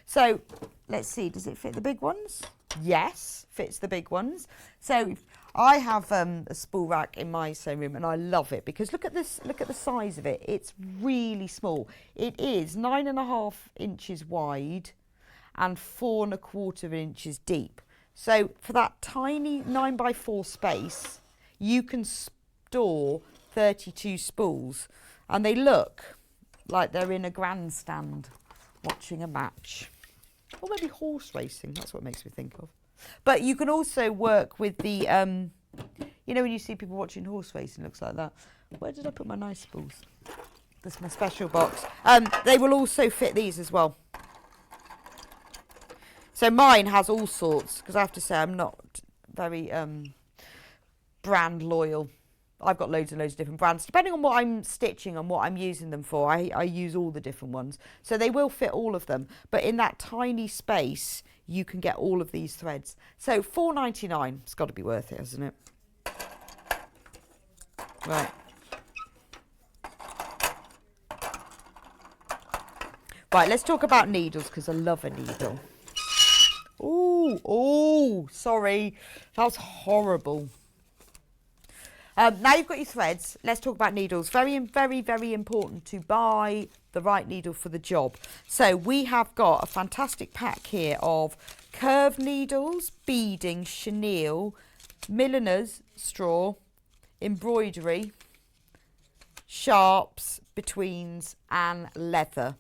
S5: So, let's see, does it fit the big ones? Yes, fits the big ones. So, I have a spool rack in my sewing room and I love it because look at this, look at the size of it. It's really small. It is 9.5 inches wide and 4.25 inches deep. So for that tiny 9x4 space, you can store 32 spools and they look like they're in a grandstand watching a match. Or maybe horse racing, that's what it makes me think of. But you can also work with the, you know when you see people watching horse racing, it looks like that. Where did I put my nice spools? That's my special box. They will also fit these as well. So mine has all sorts, because I have to say I'm not very brand loyal. I've got loads and loads of different brands. Depending on what I'm stitching and what I'm using them for, I use all the different ones. So they will fit all of them. But in that tiny space, you can get all of these threads. So $4.99, it's got to be worth it, hasn't it? Right. Right, let's talk about needles, because I love a needle. Oh, sorry. That was horrible. Now you've got your threads, let's talk about needles. Very, very, very important to buy the right needle for the job. So we have got a fantastic pack here of curved needles, beading, chenille, milliner's straw, embroidery, sharps, betweens and leather.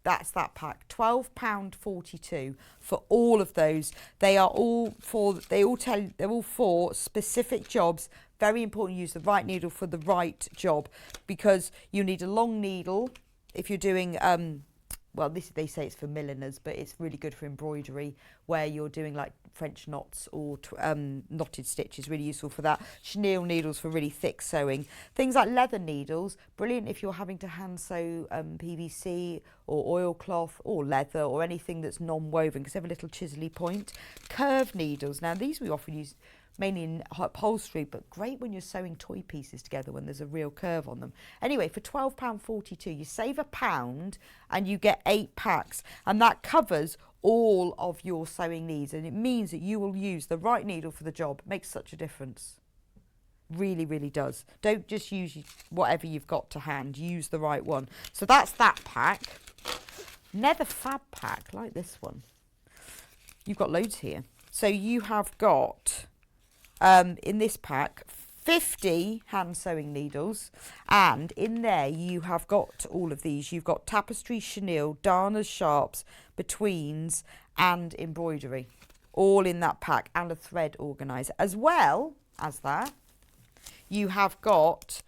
S5: That's that pack, £12.42 for all of those. They're all for specific jobs. Very important to use the right needle for the right job because you need a long needle if you're doing, well, they say it's for milliners, but it's really good for embroidery where you're doing like French knots or knotted stitches, really useful for that. Chenille needles for really thick sewing. Things like leather needles, brilliant if you're having to hand sew PVC or oilcloth or leather or anything that's non-woven because they have a little chisely point. Curved needles, now these we often use mainly in upholstery, but great when you're sewing toy pieces together when there's a real curve on them. Anyway, for £12.42, you save £1 and you get 8 packs, and that covers all of your sewing needs, and it means that you will use the right needle for the job. It makes such a difference. Really, really does. Don't just use whatever you've got to hand. Use the right one. So that's that pack. Nether fab pack, like this one. You've got loads here. So you have got... in this pack 50 hand sewing needles, and in there you have got all of these. You've got tapestry, chenille, darners, sharps, betweens and embroidery all in that pack, and a thread organizer. As well as that, you have got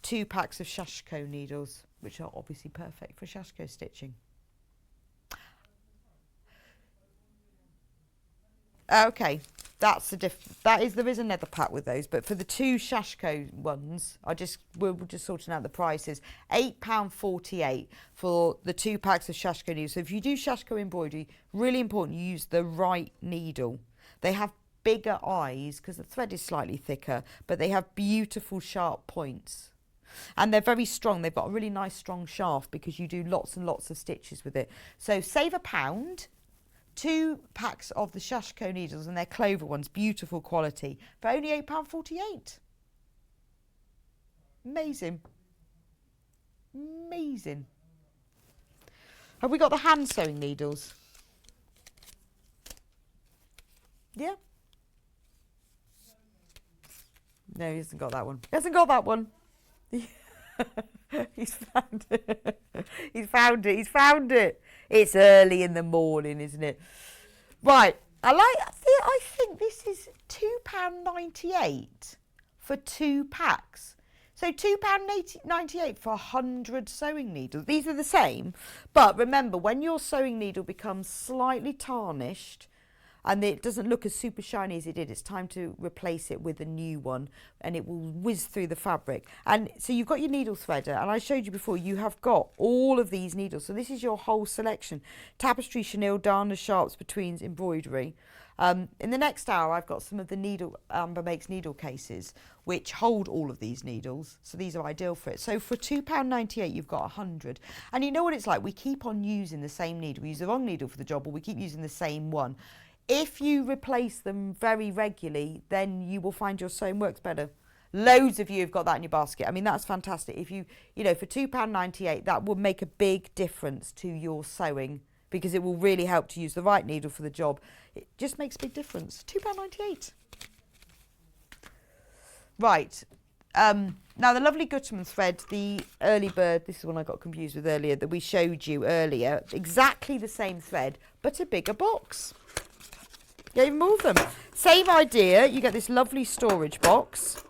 S5: 2 packs of shashko needles, which are obviously perfect for shashko stitching. Okay, there is another pack with those, but for the 2 shashko ones, we're just sorting out the prices. £8.48 for the 2 packs of shashko needles. So if you do shashko embroidery, really important you use the right needle. They have bigger eyes because the thread is slightly thicker, but they have beautiful sharp points. And they're very strong. They've got a really nice strong shaft because you do lots and lots of stitches with it. So save £1. 2 packs of the shashko needles, and they're clover ones, beautiful quality, for only £8.48. Amazing. Amazing. Have we got the hand sewing needles? Yeah? No, he hasn't got that one. He hasn't got that one. He's found it. He's found it. He's found it. It's early in the morning, isn't it? Right. I think this is £2.98 for 2 packs. So £2.98 for 100 sewing needles. These are the same, but remember, when your sewing needle becomes slightly tarnished and it doesn't look as super shiny as it did, it's time to replace it with a new one, and it will whiz through the fabric. And so you've got your needle threader, and I showed you before, you have got all of these needles. So this is your whole selection: tapestry, chenille, darners, sharps, betweens, embroidery. In the next hour, I've got some of the needle Amber Makes needle cases, which hold all of these needles. So these are ideal for it. So for £2.98, you've got 100. And you know what it's like? We keep on using the same needle. We use the wrong needle for the job, or we keep using the same one. If you replace them very regularly, then you will find your sewing works better. Loads of you have got that in your basket. I mean, that's fantastic. If you know, for £2.98, that will make a big difference to your sewing, because it will really help to use the right needle for the job. It just makes a big difference. £2.98. Right. Now, the lovely Gutterman thread, the early bird, this is one I got confused with earlier, that we showed you earlier. Exactly the same thread, but a bigger box. Yeah, even more of them. Same idea. You get this lovely storage box.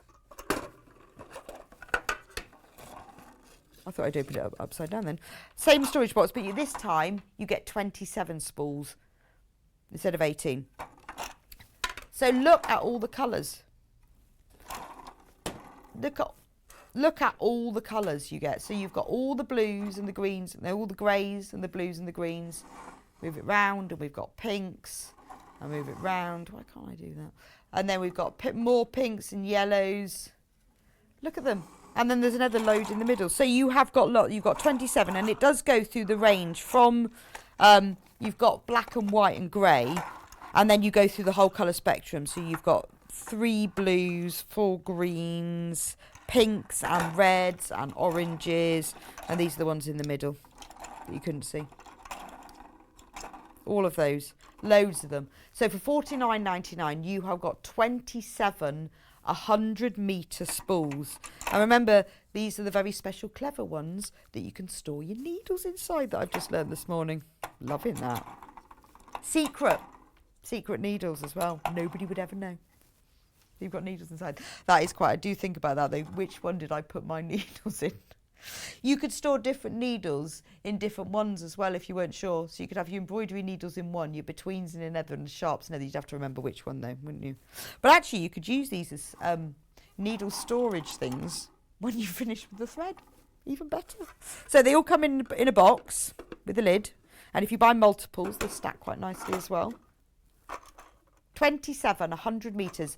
S5: I thought I'd open it up upside down then. Same storage box, but this time you get 27 spools instead of 18. So look at all the colours. Look at all the colours you get. So you've got all the blues and the greens, and all the greys and the blues and the greens. Move it round, and we've got pinks. I move it round. Why can't I do that? And then we've got more pinks and yellows. Look at them. And then there's another load in the middle. So you have got you've got 27, and it does go through the range from you've got black and white and grey, and then you go through the whole colour spectrum. So you've got 3 blues, 4 greens, pinks and reds and oranges, and these are the ones in the middle that you couldn't see. All of those, loads of them. So for £49.99, you have got 27 100-metre spools. And remember, these are the very special clever ones that you can store your needles inside that I've just learned this morning. Loving that. Secret needles as well. Nobody would ever know you've got needles inside. That is quite, I do think about that though. Which one did I put my needles in? You could store different needles in different ones as well if you weren't sure. So you could have your embroidery needles in one, your betweens in another, and the sharps in another. You'd have to remember which one though, wouldn't you? But actually you could use these as needle storage things when you finish with the thread. Even better. So they all come in a box with a lid. And if you buy multiples, they stack quite nicely as well. 27, 100 metres.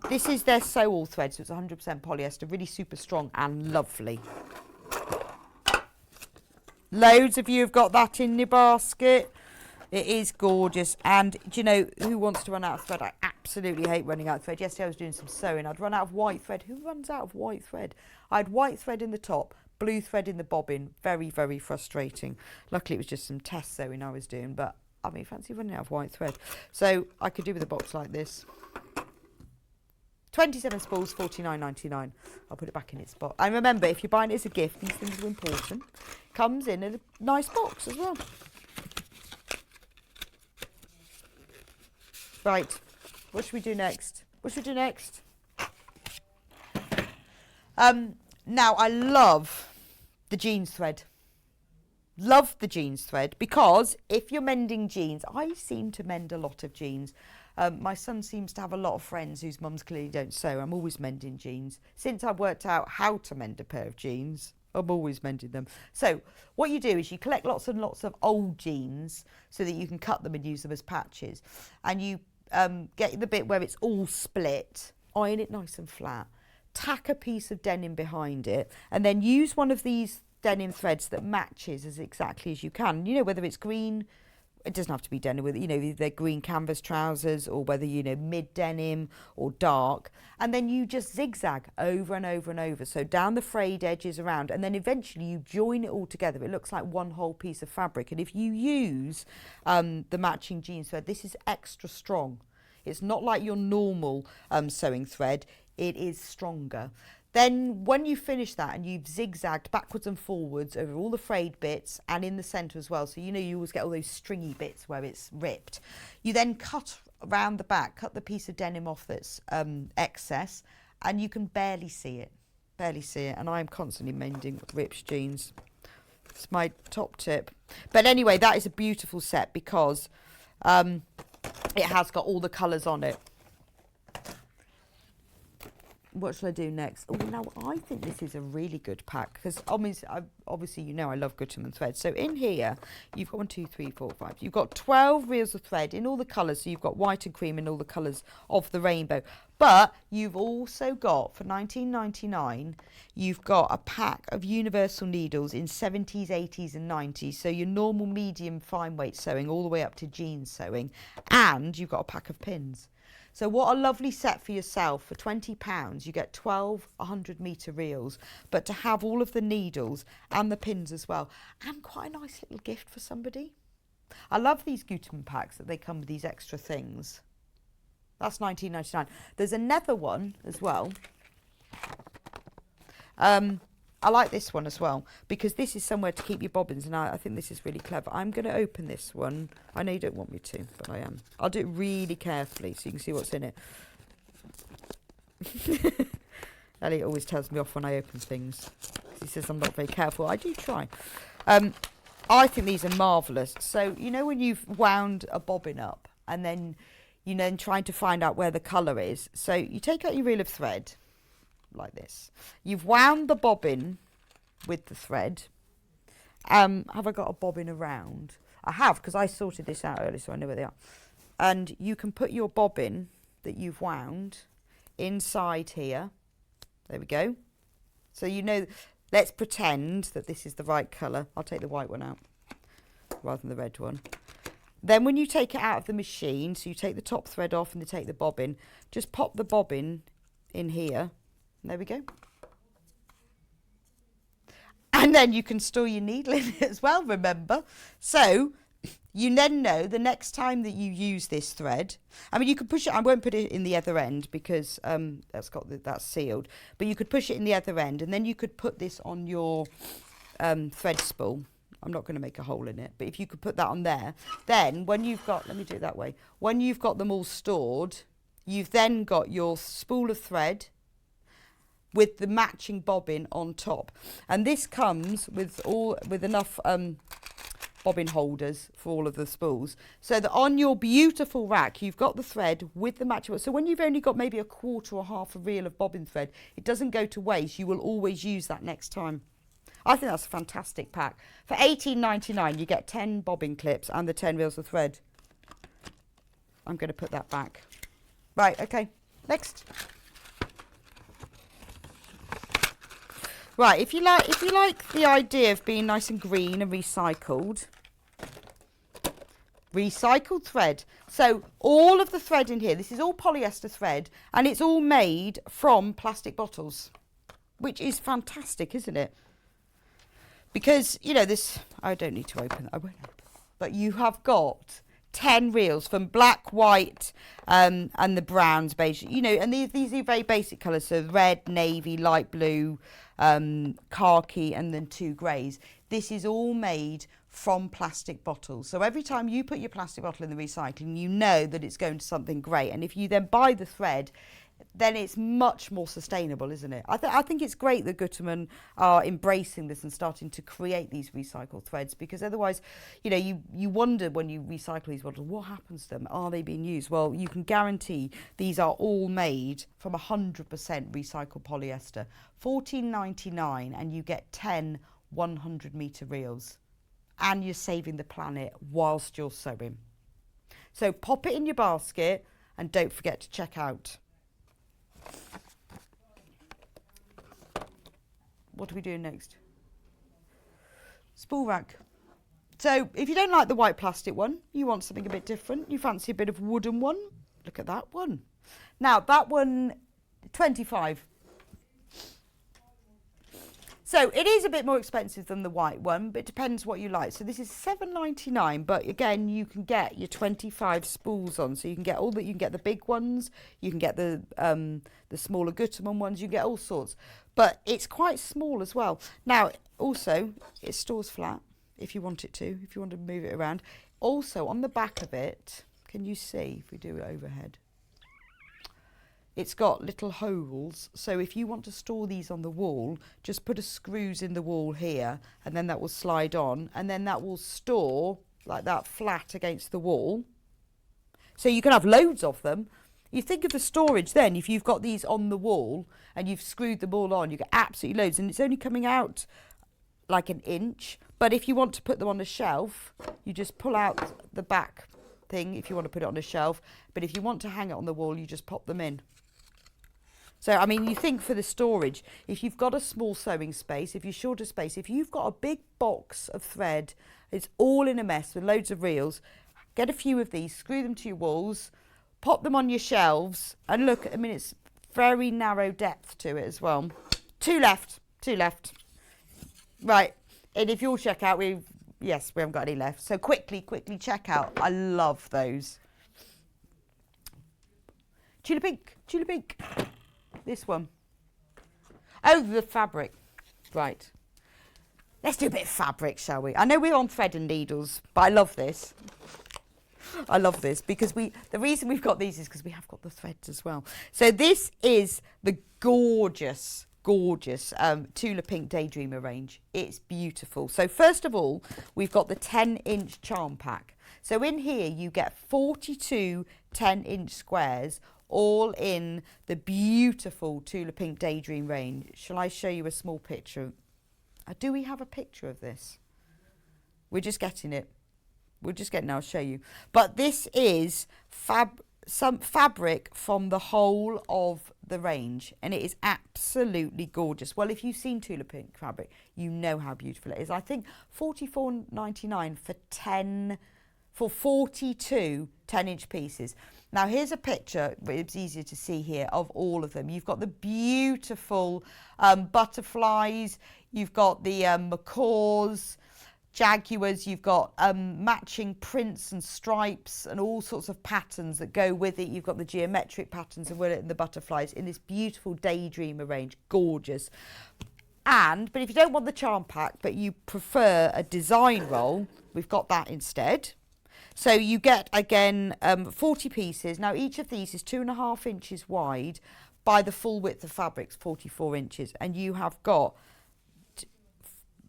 S5: This is their sew all thread, so it's 100% polyester, really super strong and lovely. Loads of you have got that in your basket. It is gorgeous. And do you know who wants to run out of thread? I absolutely hate running out of thread. Yesterday I was doing some sewing. I'd run out of white thread. Who runs out of white thread? I had white thread in the top, blue thread in the bobbin. Very, very frustrating. Luckily it was just some test sewing I was doing, but I mean, fancy running out of white thread. So I could do with a box like this. 27 spools, £49.99. I'll put it back in its spot. And remember, if you're buying it as a gift, these things are important. Comes in a nice box as well. Right, what should we do next? Now, I love the jeans thread. Love the jeans thread, because if you're mending jeans, I seem to mend a lot of jeans. My son seems to have a lot of friends whose mums clearly don't sew. I'm always mending jeans. Since I've worked out how to mend a pair of jeans, I'm always mending them. So what you do is you collect lots and lots of old jeans so that you can cut them and use them as patches. And you get the bit where it's all split, iron it nice and flat, tack a piece of denim behind it, and then use one of these denim threads that matches as exactly as you can. You know, whether it's green, it doesn't have to be denim, with, you know, they're green canvas trousers, or whether, you know, mid denim or dark, and then you just zigzag over and over and over, so down the frayed edges around, and then eventually you join it all together. It looks like one whole piece of fabric. And if you use the matching jeans thread, this is extra strong. It's not like your normal sewing thread. It is stronger. Then when you finish that and you've zigzagged backwards and forwards over all the frayed bits and in the centre as well, so you know you always get all those stringy bits where it's ripped, you then cut around the back, cut the piece of denim off that's excess, and you can barely see it. barely see it, and I'm constantly mending rips jeans. It's my top tip. But anyway, that is a beautiful set because it has got all the colours on it. What shall I do next? Oh, now I think this is a really good pack because obviously you know I love Gutermann thread. So in here you've got 1, 2, 3, 4, 5. You've got 12 reels of thread in all the colours. So you've got white and cream in all the colours of the rainbow. But you've also got, for £19.99, you've got a pack of universal needles in 70s, 80s and 90s. So your normal medium fine weight sewing all the way up to jeans sewing. And you've got a pack of pins. So what a lovely set for yourself. For £20, you get 12 100-metre reels, but to have all of the needles and the pins as well. And quite a nice little gift for somebody. I love these Gutermann packs that they come with these extra things. That's £19.99. There's another one as well. I like this one as well because this is somewhere to keep your bobbins, and I think this is really clever. I'm going to open this one. I know you don't want me to, but I am. I'll do it really carefully so you can see what's in it. Elliot always tells me off when I open things. He says I'm not very careful. I do try. I think these are marvellous. So, you know when you've wound a bobbin up and then you're then trying to find out where the colour is. So you take out your reel of thread like this. You've wound the bobbin with the thread. Have I got a bobbin around? I have, because I sorted this out earlier, so I know where they are. And you can put your bobbin that you've wound inside here. There we go. So you know, let's pretend that this is the right colour. I'll take the white one out rather than the red one. Then when you take it out of the machine, so you take the top thread off and you take the bobbin, just pop the bobbin in here. There we go. And then you can store your needle in it as well, remember? So you then know the next time that you use this thread, I mean, you could push it, I won't put it in the other end because that's sealed, but you could push it in the other end and then you could put this on your thread spool. I'm not going to make a hole in it, but if you could put that on there, then when you've got, let me do it that way, when you've got them all stored, you've then got your spool of thread with the matching bobbin on top. And this comes with enough bobbin holders for all of the spools, so that on your beautiful rack you've got the thread with the matching. So when you've only got maybe a quarter or half a reel of bobbin thread, it doesn't go to waste. You will always use that next time. I think that's a fantastic pack. For £18.99 you get 10 bobbin clips and the 10 reels of thread. I'm going to put that back. Right, okay, next. Right, if you like the idea of being nice and green and recycled thread. So all of the thread in here, this is all polyester thread, and it's all made from plastic bottles, which is fantastic, isn't it? Because, you know, this, I don't need to open it, I won't open it. But you have got 10 reels from black, white, and the browns, beige, you know, and these are very basic colours, so red, navy, light blue, khaki, and then 2 greys. This is all made from plastic bottles. So every time you put your plastic bottle in the recycling, you know that it's going to something great. And if you then buy the thread, then it's much more sustainable, isn't it? I think it's great that Gutermann are embracing this and starting to create these recycled threads, because otherwise, you know, you wonder when you recycle these bottles, what happens to them? Are they being used? Well, you can guarantee these are all made from 100% recycled polyester. £14.99 and you get 10 100-metre reels, and you're saving the planet whilst you're sewing. So pop it in your basket and don't forget to check out. What are we doing next? Spool rack. So if you don't like the white plastic one, you want something a bit different, you fancy a bit of wooden one, look at that one. Now that one, 25. So it is a bit more expensive than the white one, but it depends what you like. So this is £7.99, but again, you can get your 25 spools on. So you can get all that. You can get the big ones, you can get the smaller Gutermann ones, you get all sorts. But it's quite small as well. Now, also, it stores flat if you want it to, if you want to move it around. Also, on the back of it, can you see if we do it overhead? it's got little holes. So if you want to store these on the wall, just put a screws in the wall here, and then that will slide on, and then that will store like that flat against the wall. So you can have loads of them. You think of the storage then, if you've got these on the wall and you've screwed them all on, you get absolutely loads, and it's only coming out like an inch. But if you want to put them on a shelf, you just pull out the back thing if you want to put it on a shelf. But if you want to hang it on the wall, you just pop them in. So, I mean, you think for the storage, if you've got a small sewing space, if you're short of space, if you've got a big box of thread, it's all in a mess with loads of reels, get a few of these, screw them to your walls, pop them on your shelves, and look, I mean, it's very narrow depth to it as well. Two left. Right, and if you'll check out, we haven't got any left. So quickly check out. I love those. Tulip pink. This one. Oh, the fabric. Right. Let's do a bit of fabric, shall we? I know we're on thread and needles, but I love this. I love this because the reason we've got these is because we have got the threads as well. So this is the gorgeous Tula Pink Daydreamer range. It's beautiful. So first of all, we've got the 10-inch charm pack. So in here you get 42 10-inch squares, all in the beautiful Tula Pink Daydream range. Shall I show you a small picture? Do we have a picture of this? We're just getting it. I'll show you. But this is some fabric from the whole of the range, and it is absolutely gorgeous. Well, if you've seen Tula Pink fabric, you know how beautiful it is. I think $44.99 for 42 10-inch pieces. Now here's a picture, it's easier to see here, of all of them. You've got the beautiful butterflies, you've got the macaws, jaguars, you've got matching prints and stripes and all sorts of patterns that go with it. You've got the geometric patterns and the butterflies in this beautiful Daydreamer range. Gorgeous. But if you don't want the charm pack, but you prefer a design roll, we've got that instead. So you get, again, 40 pieces. Now, each of these is 2.5 inches wide by the full width of fabric's 44 inches. And you have got,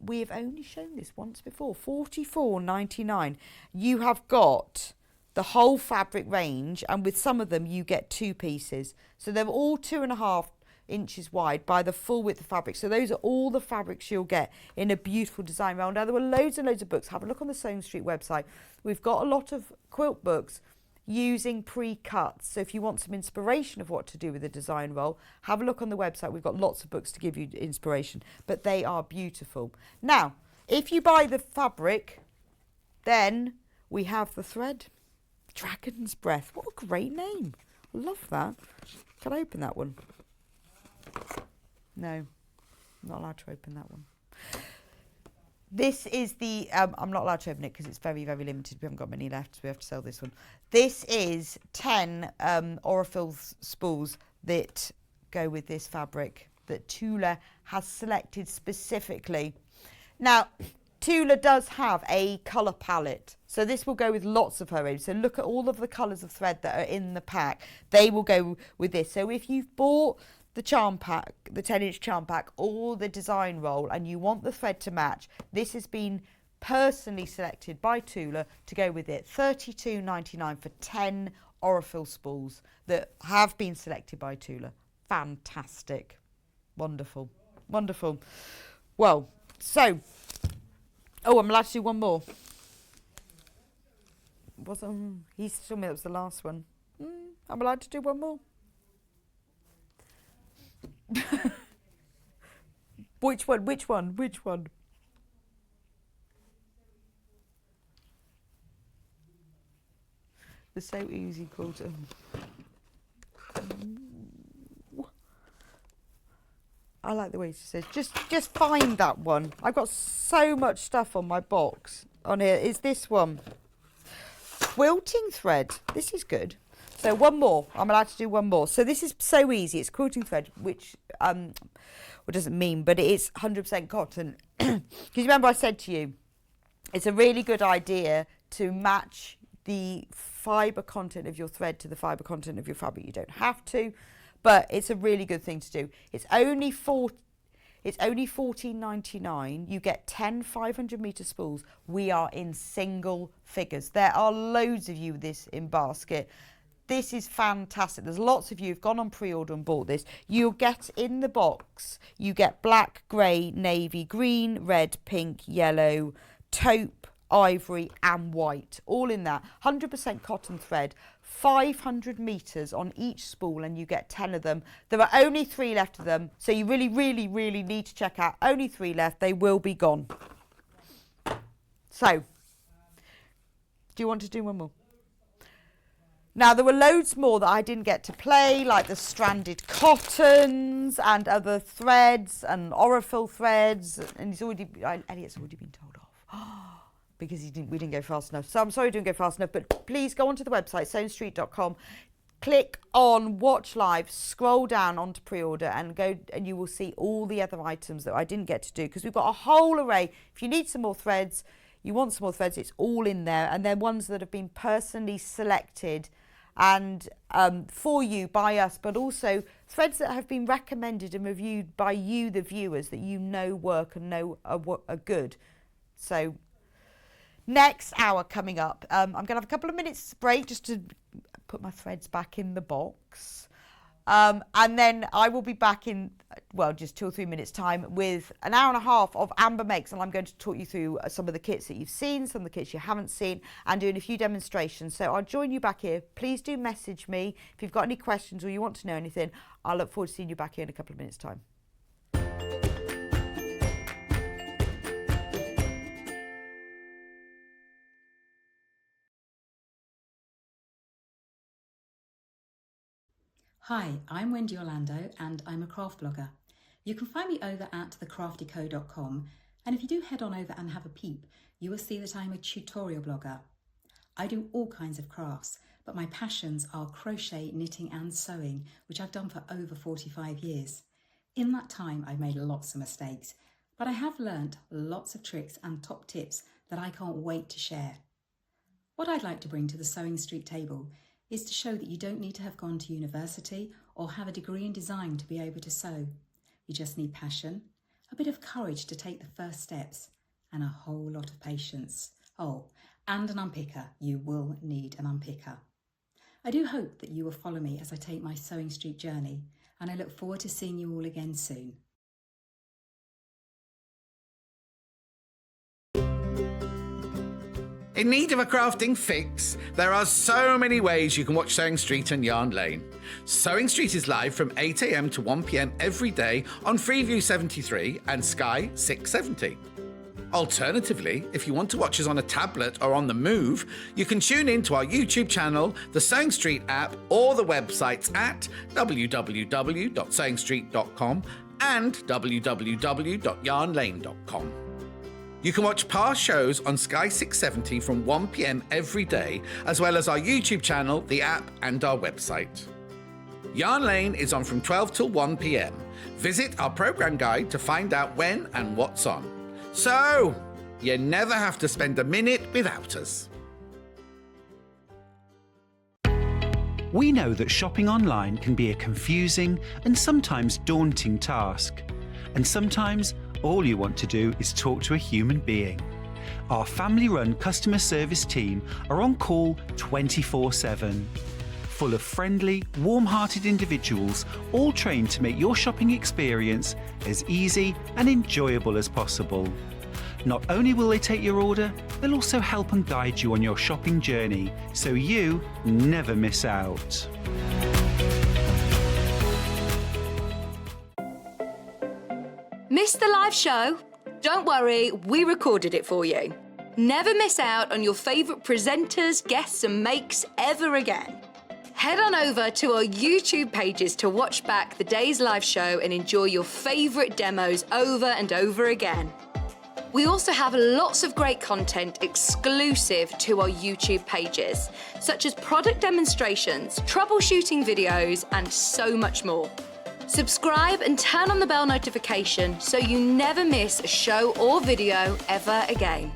S5: we have only shown this once before, $44.99. You have got the whole fabric range, and with some of them you get 2 pieces. So they're all 2.5 inches wide by the full width of fabric. So those are all the fabrics you'll get in a beautiful design roll. Now, there were loads and loads of books. Have a look on the Sewing Street website. We've got a lot of quilt books using pre-cuts. So if you want some inspiration of what to do with a design roll, have a look on the website. We've got lots of books to give you inspiration, but they are beautiful. Now, if you buy the fabric, then we have the thread. Dragon's Breath. What a great name. I love that. Can I open that one? No, I'm not allowed to open that one. This is the, I'm not allowed to open it because it's very, very limited. We haven't got many left, so we have to sell this one. This is 10 Aurifil spools that go with this fabric that Tula has selected specifically. Now, Tula does have a colour palette, so this will go with lots of her range. So look at all of the colours of thread that are in the pack. They will go with this. So if you've bought the charm pack, the 10-inch charm pack, or the design roll, and you want the thread to match, this has been personally selected by Tula to go with it. $32.99 for 10 Aurifil spools that have been selected by Tula. Fantastic. Wonderful. Wonderful. Well, so, oh, I'm allowed to do one more. He's told me that was the last one. I'm allowed to do one more. Which one? The So Easy quilter. I like the way she says, just find that one. I've got so much stuff on my box on here. Is this one? Quilting thread. This is good. So one more. I'm allowed to do one more. So this is So Easy. It's quilting thread, which what does it mean? But it is 100% cotton. Because remember I said to you, it's a really good idea to match the fibre content of your thread to the fibre content of your fabric. You don't have to, but it's a really good thing to do. It's only $14.99. You get 10 500-metre spools. We are in single figures. There are loads of you with this in basket. This is fantastic. There's lots of you who've gone on pre-order and bought this. You'll get in the box, you get black, grey, navy, green, red, pink, yellow, taupe, ivory and white, all in that. 100% cotton thread, 500 metres on each spool, and you get 10 of them. There are only 3 left of them, so you really, really, really need to check out. Only 3 left. They will be gone. So, do you want to do one more? Now, there were loads more that I didn't get to play, like the stranded cottons and other threads and Orifil threads. And Elliot's already been told off because we didn't go fast enough. So I'm sorry we didn't go fast enough, but please go onto the website, sewingstreet.com, click on Watch Live, scroll down onto pre-order and you will see all the other items that I didn't get to do, because we've got a whole array. If you need some more threads, you want some more threads, it's all in there. And they're ones that have been personally selected and for you by us, but also threads that have been recommended and reviewed by you, the viewers, that you know work and know are good. So next hour coming up, I'm going to have a couple of minutes break just to put my threads back in the box. And then I will be back in, well, just 2 or 3 minutes time with an hour and a half of Amber Makes, and I'm going to talk you through some of the kits that you've seen, some of the kits you haven't seen, and doing a few demonstrations. So I'll join you back here. Please do message me if you've got any questions or you want to know anything. I look forward to seeing you back here in a couple of minutes time.
S6: Hi, I'm Wendy Orlando and I'm a craft blogger. You can find me over at thecraftyco.com, and if you do head on over and have a peep, you will see that I'm a tutorial blogger. I do all kinds of crafts, but my passions are crochet, knitting and sewing, which I've done for over 45 years. In that time I've made lots of mistakes, but I have learnt lots of tricks and top tips that I can't wait to share. What I'd like to bring to the Sewing Street table is to show that you don't need to have gone to university or have a degree in design to be able to sew. You just need passion, a bit of courage to take the first steps, and a whole lot of patience. Oh, and an unpicker. You will need an unpicker. I do hope that you will follow me as I take my Sewing Street journey, and I look forward to seeing you all again soon.
S3: In need of a crafting fix? There are so many ways you can watch Sewing Street and Yarn Lane. Sewing Street is live from 8 AM to 1 PM every day on Freeview 73 and Sky 670. Alternatively, if you want to watch us on a tablet or on the move, you can tune in to our YouTube channel, the Sewing Street app, or the websites at www.sewingstreet.com and www.yarnlane.com. You can watch past shows on Sky 670 from 1 PM every day, as well as our YouTube channel, the app, and our website. Yarn Lane is on from 12 till 1 PM. Visit our programme guide to find out when and what's on. So, you never have to spend a minute without us.
S2: We know that shopping online can be a confusing and sometimes daunting task. And sometimes all you want to do is talk to a human being. Our family-run customer service team are on call 24/7. Full of friendly, warm-hearted individuals, all trained to make your shopping experience as easy and enjoyable as possible. Not only will they take your order, they'll also help and guide you on your shopping journey, so you never miss out.
S4: Missed the live show? Don't worry, we recorded it for you. Never miss out on your favourite presenters, guests and makes ever again. Head on over to our YouTube pages to watch back the day's live show and enjoy your favourite demos over and over again. We also have lots of great content exclusive to our YouTube pages, such as product demonstrations, troubleshooting videos, and so much more. Subscribe and turn on the bell notification so you never miss a show or video ever again.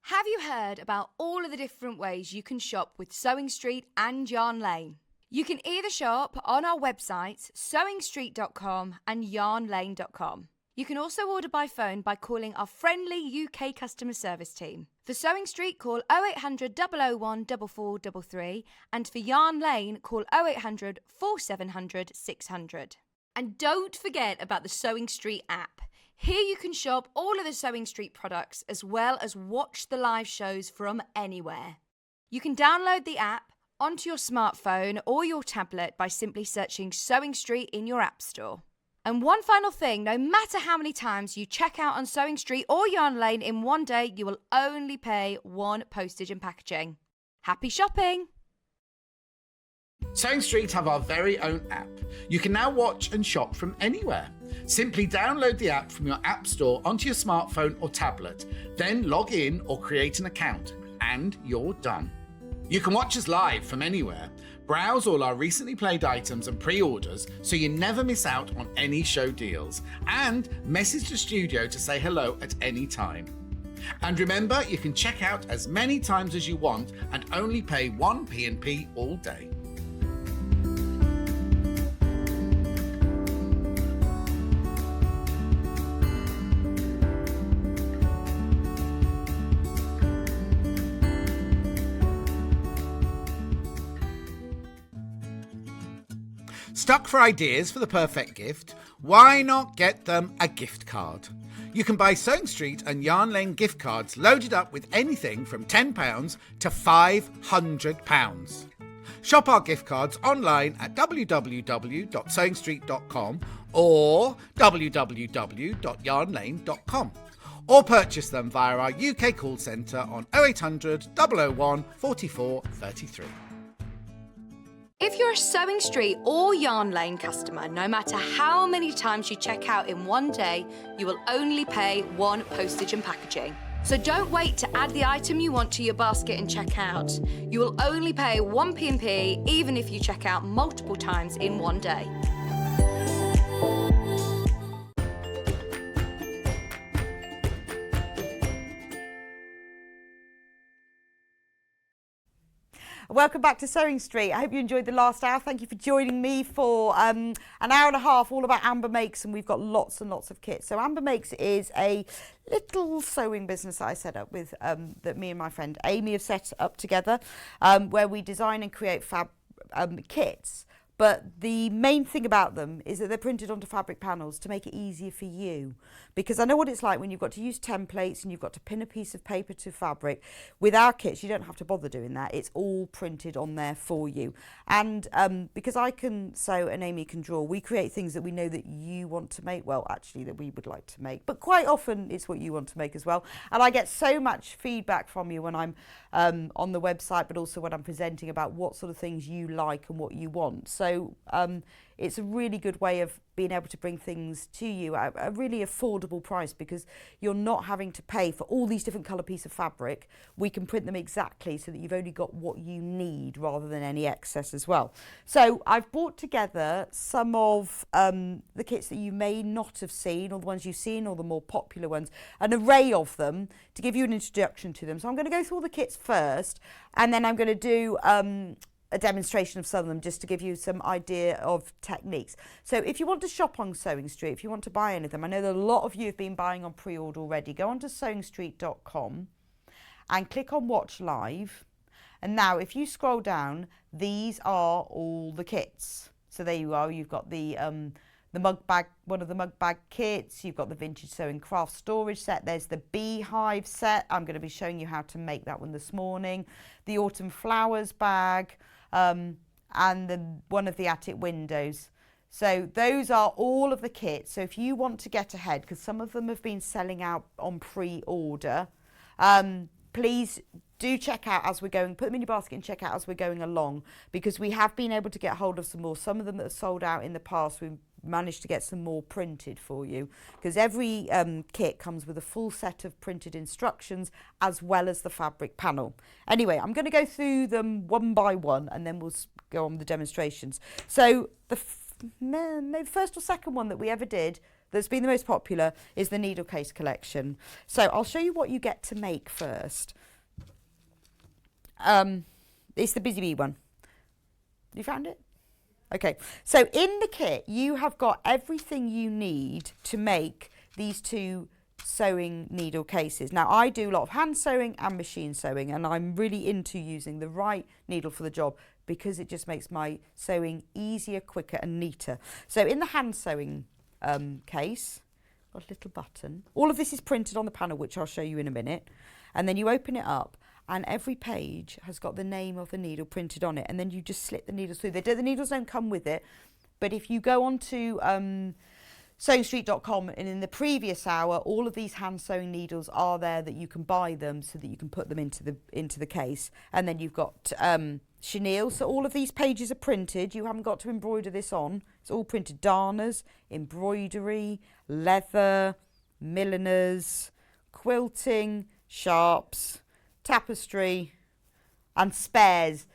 S5: Have
S4: you heard about all of the different ways you can shop with Sewing Street and Yarn Lane? You can either shop on our websites, sewingstreet.com and yarnlane.com. You can also order by phone by calling our friendly UK customer service team. For Sewing Street, call 0800 001 4433, and for Yarn Lane, call 0800 4700 600. And don't forget about the Sewing Street app. Here you can shop all of the Sewing Street products as well as watch the live shows from anywhere. You can download the app onto your smartphone or your tablet by simply searching Sewing Street in your app store. And one final thing, no matter how many times you check out on Sewing Street or Yarn Lane in one day, you will only pay one postage and packaging. Happy shopping!
S3: Sewing Street have our very own app. You can now watch and shop from anywhere. Simply download the app from your app store onto your smartphone or tablet, then log in or create an account, and you're done. You can watch us live from anywhere, browse all our recently played items and pre-orders so you never miss out on any show deals, and message the studio to say hello at any time. And remember, you can check out as many times as you want and only pay one P&P all day. Stuck for ideas for the perfect gift? Why not get them a gift card? You can buy Sewing Street and Yarn Lane gift cards loaded up with anything from £10 to £500. Shop our gift cards online at www.sewingstreet.com or www.yarnlane.com, or purchase them via our UK call centre on 0800 001 44 33.
S4: If you're a Sewing Street or Yarn Lane customer, no matter how many times you check out in one day, you will only pay one postage and packaging. So don't wait to add the item you want to your basket and check out. You will only pay one P&P even if you check out multiple times in one day.
S5: Welcome back to Sewing Street. I hope you enjoyed the last hour. Thank you for joining me for an hour and a half all about Amber Makes, and we've got lots and lots of kits. So Amber Makes is a little sewing business that I set up with that me and my friend Amy have set up together, where we design and create kits. But the main thing about them is that they're printed onto fabric panels to make it easier for you. Because I know what it's like when you've got to use templates and you've got to pin a piece of paper to fabric. With our kits, you don't have to bother doing that. It's all printed on there for you. And because I can sew and Amy can draw, we create things that we know that you want to make. Well, actually, that we would like to make. But quite often, it's what you want to make as well. And I get so much feedback from you when I'm on the website, but also when I'm presenting about what sort of things you like and what you want. So it's a really good way of being able to bring things to you at a really affordable price, because you're not having to pay for all these different colour pieces of fabric. We can print them exactly so that you've only got what you need rather than any excess as well. So I've brought together some of the kits that you may not have seen, or the ones you've seen, or the more popular ones, an array of them to give you an introduction to them. So I'm going to go through all the kits first, and then I'm going to do a demonstration of some of them just to give you some idea of techniques. So if you want to shop on Sewing Street, if you want to buy any of them, I know that a lot of you have been buying on pre-order already, go on to sewingstreet.com and click on Watch Live. And now if you scroll down, these are all the kits. So there you are, you've got the mug bag, one of the mug bag kits, you've got the vintage sewing craft storage set, there's the beehive set, I'm going to be showing you how to make that one this morning, the autumn flowers bag, and one of the attic windows. So those are all of the kits. So if you want to get ahead, because some of them have been selling out on pre-order, please do check out as we're going, put them in your basket and check out as we're going along, because we have been able to get hold of some more. Some of them that have sold out in the past, we've managed to get some more printed for you, because every kit comes with a full set of printed instructions as well as the fabric panel. Anyway, I'm going to go through them one by one and then we'll go on with the demonstrations. So the maybe first or second one that we ever did that's been the most popular is the needle case collection. So I'll show you what you get to make first. it's the Busy Bee one. You found it? Okay, so in the kit, you have got everything you need to make these 2 sewing needle cases. Now, I do a lot of hand sewing and machine sewing, and I'm really into using the right needle for the job because it just makes my sewing easier, quicker and neater. So in the hand sewing case, got a little button. All of this is printed on the panel, which I'll show you in a minute. And then you open it up, and every page has got the name of the needle printed on it, and then you just slip the needles through. The needles don't come with it, but if you go on to sewingstreet.com, and in the previous hour, all of these hand sewing needles are there that you can buy them so that you can put them into the case. And then you've got chenille, so all of these pages are printed. You haven't got to embroider this on. It's all printed. Darners, embroidery, leather, milliners, quilting, sharps, tapestry and spares,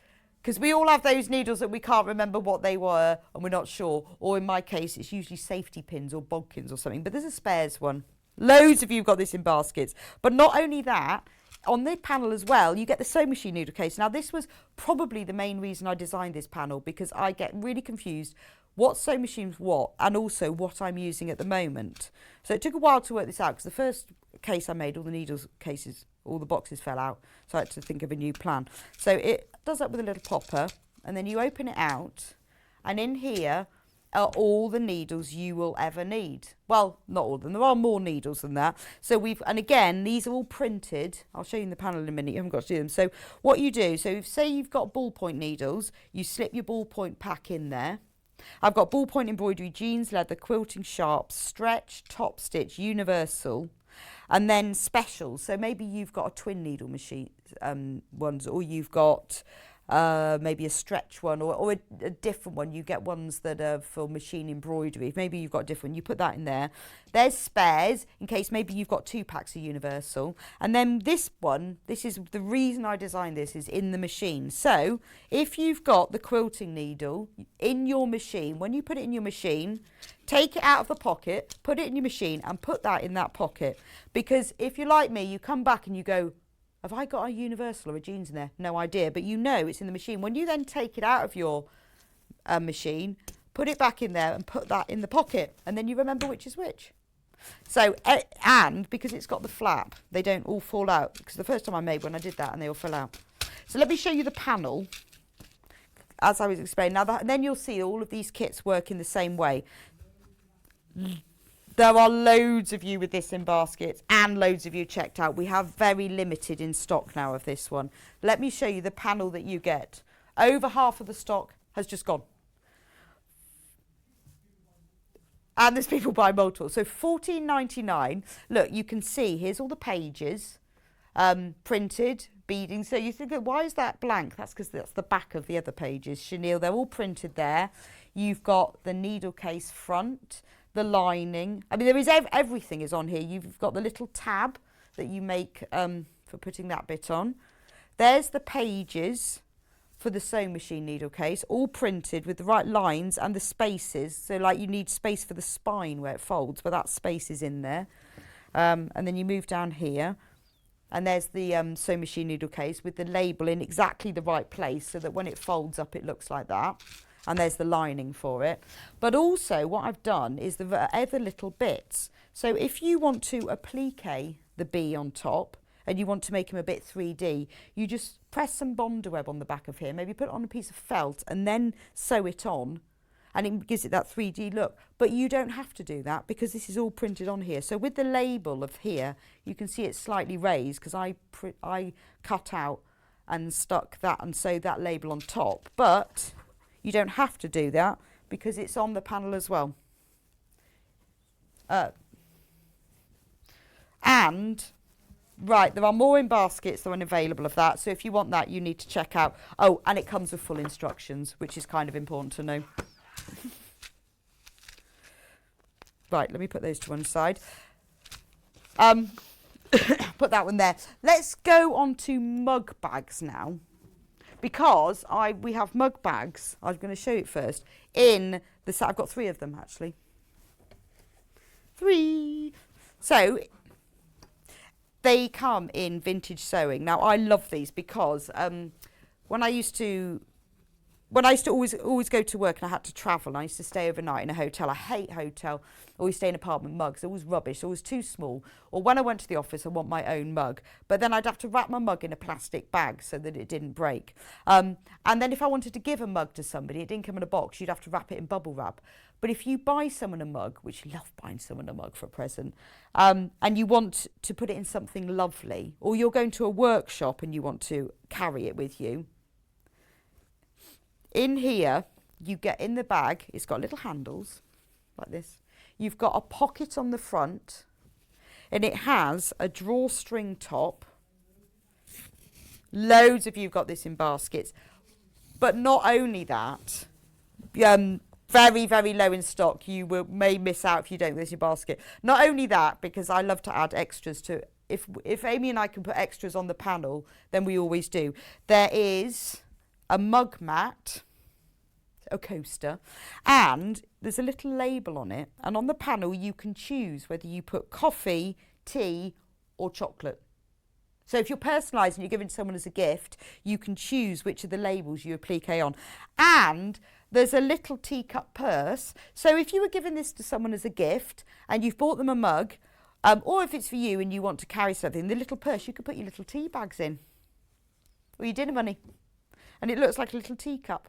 S5: because we all have those needles that we can't remember what they were and we're not sure, or in my case it's usually safety pins or bodkins or something, but there's a spares one. Loads of you got this in baskets. But not only that, on the panel as well you get the sewing machine needle case. Now this was probably the main reason I designed this panel, because I get really confused what sewing machine's what and also what I'm using at the moment. So it took a while to work this out, because the first case I made, all the needles cases, all the boxes fell out, so I had to think of a new plan. So it does that with a little popper, and then you open it out, and in here are all the needles you will ever need. Well, not all of them, there are more needles than that. So and again, these are all printed. I'll show you in the panel in a minute, you haven't got to do them. So what you do, so say you've got ballpoint needles, you slip your ballpoint pack in there. I've got ballpoint embroidery, jeans, leather, quilting, sharps, stretch, top stitch, universal, and then specials. So maybe you've got a twin needle machine ones, or you've got maybe a stretch one, or a different one. You get ones that are for machine embroidery. Maybe you've got a different, you put that in there. There's spares in case maybe you've got 2 packs of universal. And then this one, this is the reason I designed this, is in the machine. So if you've got the quilting needle in your machine, when you put it in your machine, take it out of the pocket, put it in your machine and put that in that pocket. Because if you're like me, you come back and you go, have I got a universal or a jeans in there? No idea, but you know it's in the machine. When you then take it out of your machine, put it back in there and put that in the pocket, and then you remember which is which. So, and because it's got the flap, they don't all fall out, because the first time I made one I did that and they all fell out. So let me show you the panel as I was explaining. Now then you'll see all of these kits work in the same way. There are loads of you with this in baskets and loads of you checked out. We have very limited in stock now of this one. Let me show you the panel that you get. Over half of the stock has just gone. And there's people buying multiple. So $14.99. Look, you can see, here's all the pages, printed, beading. So you think, why is that blank? That's because that's the back of the other pages. Chenille, they're all printed there. You've got the needle case front, the lining. I mean, there is everything is on here. You've got the little tab that you make for putting that bit on. There's the pages for the sewing machine needle case, all printed with the right lines and the spaces. So like you need space for the spine where it folds, but that space is in there. And then you move down here and there's the sewing machine needle case with the label in exactly the right place so that when it folds up, it looks like that. And there's the lining for it. But also what I've done is the other little bits. So if you want to applique the bee on top and you want to make him a bit 3D, you just press some Bondaweb on the back of here, maybe put it on a piece of felt and then sew it on, and it gives it that 3D look. But you don't have to do that because this is all printed on here. So with the label of here, you can see it's slightly raised because I cut out and stuck that and sewed that label on top. But you don't have to do that because it's on the panel as well. And, right, there are more in baskets that are available of that. So if you want that, you need to check out. Oh, and it comes with full instructions, which is kind of important to know. Right, let me put those to one side. Put that one there. Let's go on to mug bags now. Because we have mug bags, I'm going to show it first, in the set. I've got 3 of them actually. 3. So they come in vintage sewing. Now, I love these because when I used to always go to work and I had to travel, and I used to stay overnight in a hotel. I hate hotel. I always stay in apartment mugs. They're always rubbish. They're always too small. Or when I went to the office, I want my own mug. But then I'd have to wrap my mug in a plastic bag so that it didn't break. And then if I wanted to give a mug to somebody, it didn't come in a box. You'd have to wrap it in bubble wrap. But if you buy someone a mug, which you love buying someone a mug for a present, and you want to put it in something lovely, or you're going to a workshop and you want to carry it with you, in here, you get in the bag, it's got little handles like this. You've got a pocket on the front, and it has a drawstring top. Loads of you got this in baskets. But not only that, very, very low in stock. You may miss out if you don't get this in your basket. Not only that, because I love to add extras to it. If Amy and I can put extras on the panel, then we always do. There is a mug mat, a coaster, and there's a little label on it, and on the panel you can choose whether you put coffee, tea or chocolate. So if you're personalising and you're giving it to someone as a gift, you can choose which of the labels you applique on. And there's a little teacup purse, so if you were giving this to someone as a gift and you've bought them a mug, or if it's for you and you want to carry something, the little purse, you could put your little tea bags in or your dinner money, and it looks like a little teacup.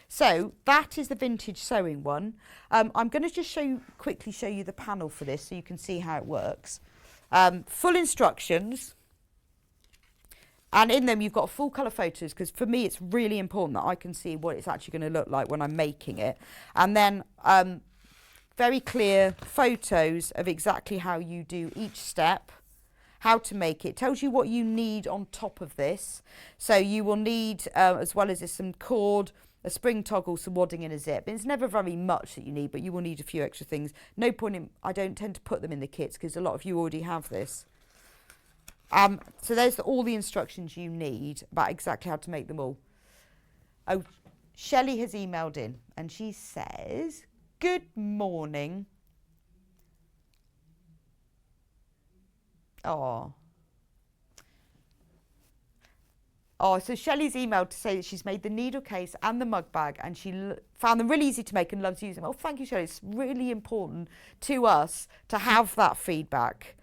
S5: So that is the vintage sewing one. I'm going to just quickly show you the panel for this so you can see how it works. Full instructions, and in them you've got full colour photos, because for me it's really important that I can see what it's actually going to look like when I'm making it. And then very clear photos of exactly how you do each step, how to make it. It tells you what you need on top of this. So you will need, as well as this, some cord, a spring toggle, some wadding and a zip. It's never very much that you need, but you will need a few extra things. No point in, I don't tend to put them in the kits because a lot of you already have this. So there's all the instructions you need about exactly how to make them all. Oh, Shelley has emailed in and she says, good morning. Oh, so Shelley's emailed to say that she's made the needle case and the mug bag, and she found them really easy to make and loves using them. Oh, thank you, Shelley. It's really important to us to have that feedback,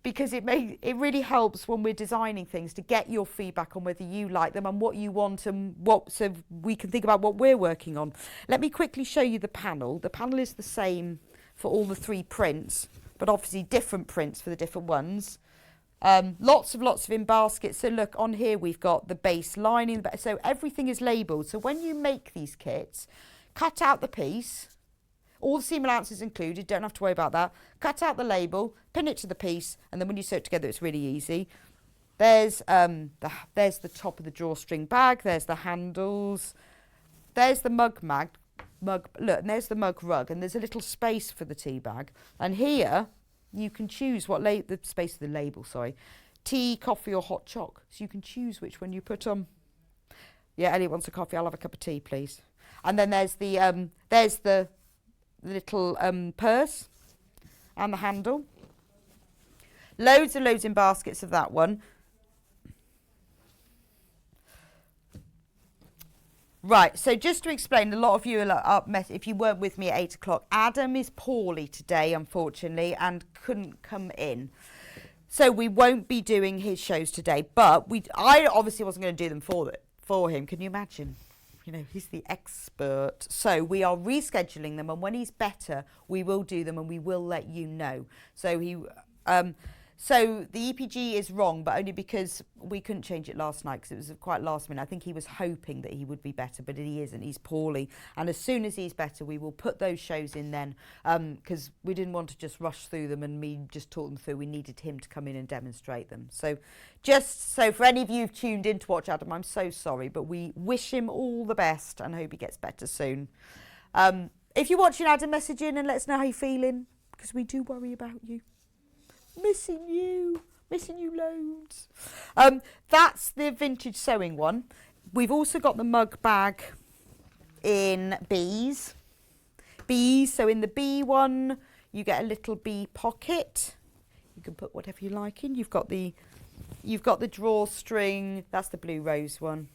S5: because it really helps when we're designing things to get your feedback on whether you like them and what you want, and so we can think about what we're working on. Let me quickly show you the panel. The panel is the same for all the 3 prints, but obviously different prints for the different ones. Lots of in baskets. So look, on here we've got the base lining, so everything is labelled. So when you make these kits, cut out the piece, all the seam allowances included, don't have to worry about that. Cut out the label, pin it to the piece, and then when you sew it together it's really easy. There's the top of the drawstring bag, there's the handles, there's the mug, look, and there's the mug rug, and there's a little space for the tea bag. And here you can choose what the space of the label, tea, coffee or hot choc. So you can choose which one you put on. Yeah, Elliot wants a coffee. I'll have a cup of tea, please. And then there's the little purse and the handle. Loads and loads in baskets of that one. Right, so just to explain, a lot of you are if you weren't with me at 8 o'clock, Adam is poorly today, unfortunately, and couldn't come in. So we won't be doing his shows today, but I obviously wasn't going to do them for him. Can you imagine? You know, he's the expert. So we are rescheduling them, and when he's better, we will do them and we will let you know. So the EPG is wrong, but only because we couldn't change it last night because it was quite last minute. I think he was hoping that he would be better, but he isn't. He's poorly. And as soon as he's better, we will put those shows in then, because we didn't want to just rush through them and me just talk them through. We needed him to come in and demonstrate them. So just so for any of you who've tuned in to watch Adam, I'm so sorry, but we wish him all the best and hope he gets better soon. If you're watching, Adam, message in and let us know how you're feeling, because we do worry about you. Missing you loads. That's the vintage sewing one. We've also got the mug bag in bees. So in the bee one, you get a little bee pocket. You can put whatever you like in. You've got the drawstring. That's the blue rose one.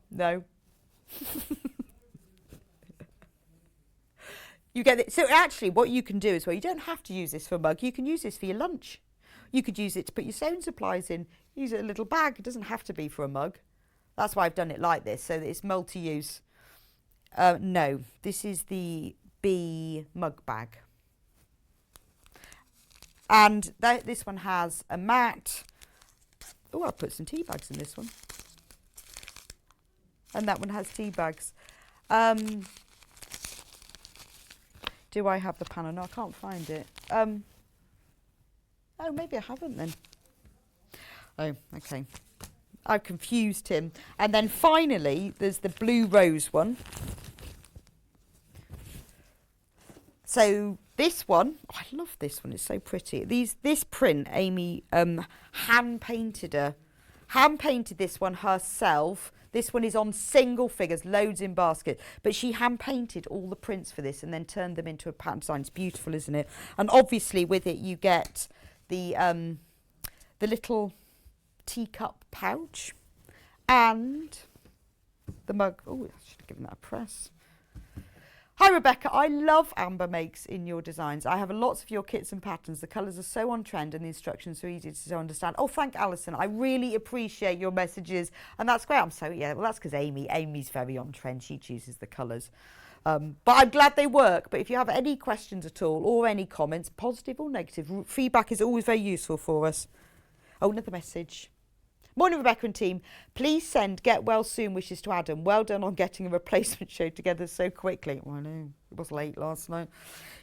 S5: No. You get it. So actually what you can do is, well, you don't have to use this for a mug. You can use this for your lunch. You could use it to put your sewing supplies in. Use it in a little bag. It doesn't have to be for a mug. That's why I've done it like this, so that it's multi-use. No, this is the bee mug bag. And this one has a mat. Oh, I'll put some tea bags in this one. And that one has tea bags. Do I have the panel? No, I can't find it. Oh, maybe I haven't then. Oh, okay. I've confused him. And then finally, there's the blue rose one. So this one, oh, I love this one. It's so pretty. This print, Amy hand painted this one herself. This one is on single figures, loads in basket. But she hand painted all the prints for this and then turned them into a pattern design. It's beautiful, isn't it? And obviously with it, you get the little teacup pouch and the mug. Oh, I should have given that a press. Hi Rebecca, I love Amber makes in your designs. I have lots of your kits and patterns. The colours are so on trend and the instructions are easy to understand. Oh, thank Alison. I really appreciate your messages. And that's great. Well, that's because Amy's very on trend. She chooses the colours. But I'm glad they work. But if you have any questions at all or any comments, positive or negative, feedback is always very useful for us. Oh, another message. Morning, Rebecca and team. Please send get well soon wishes to Adam. Well done on getting a replacement show together so quickly. Oh, I know. It was late last night.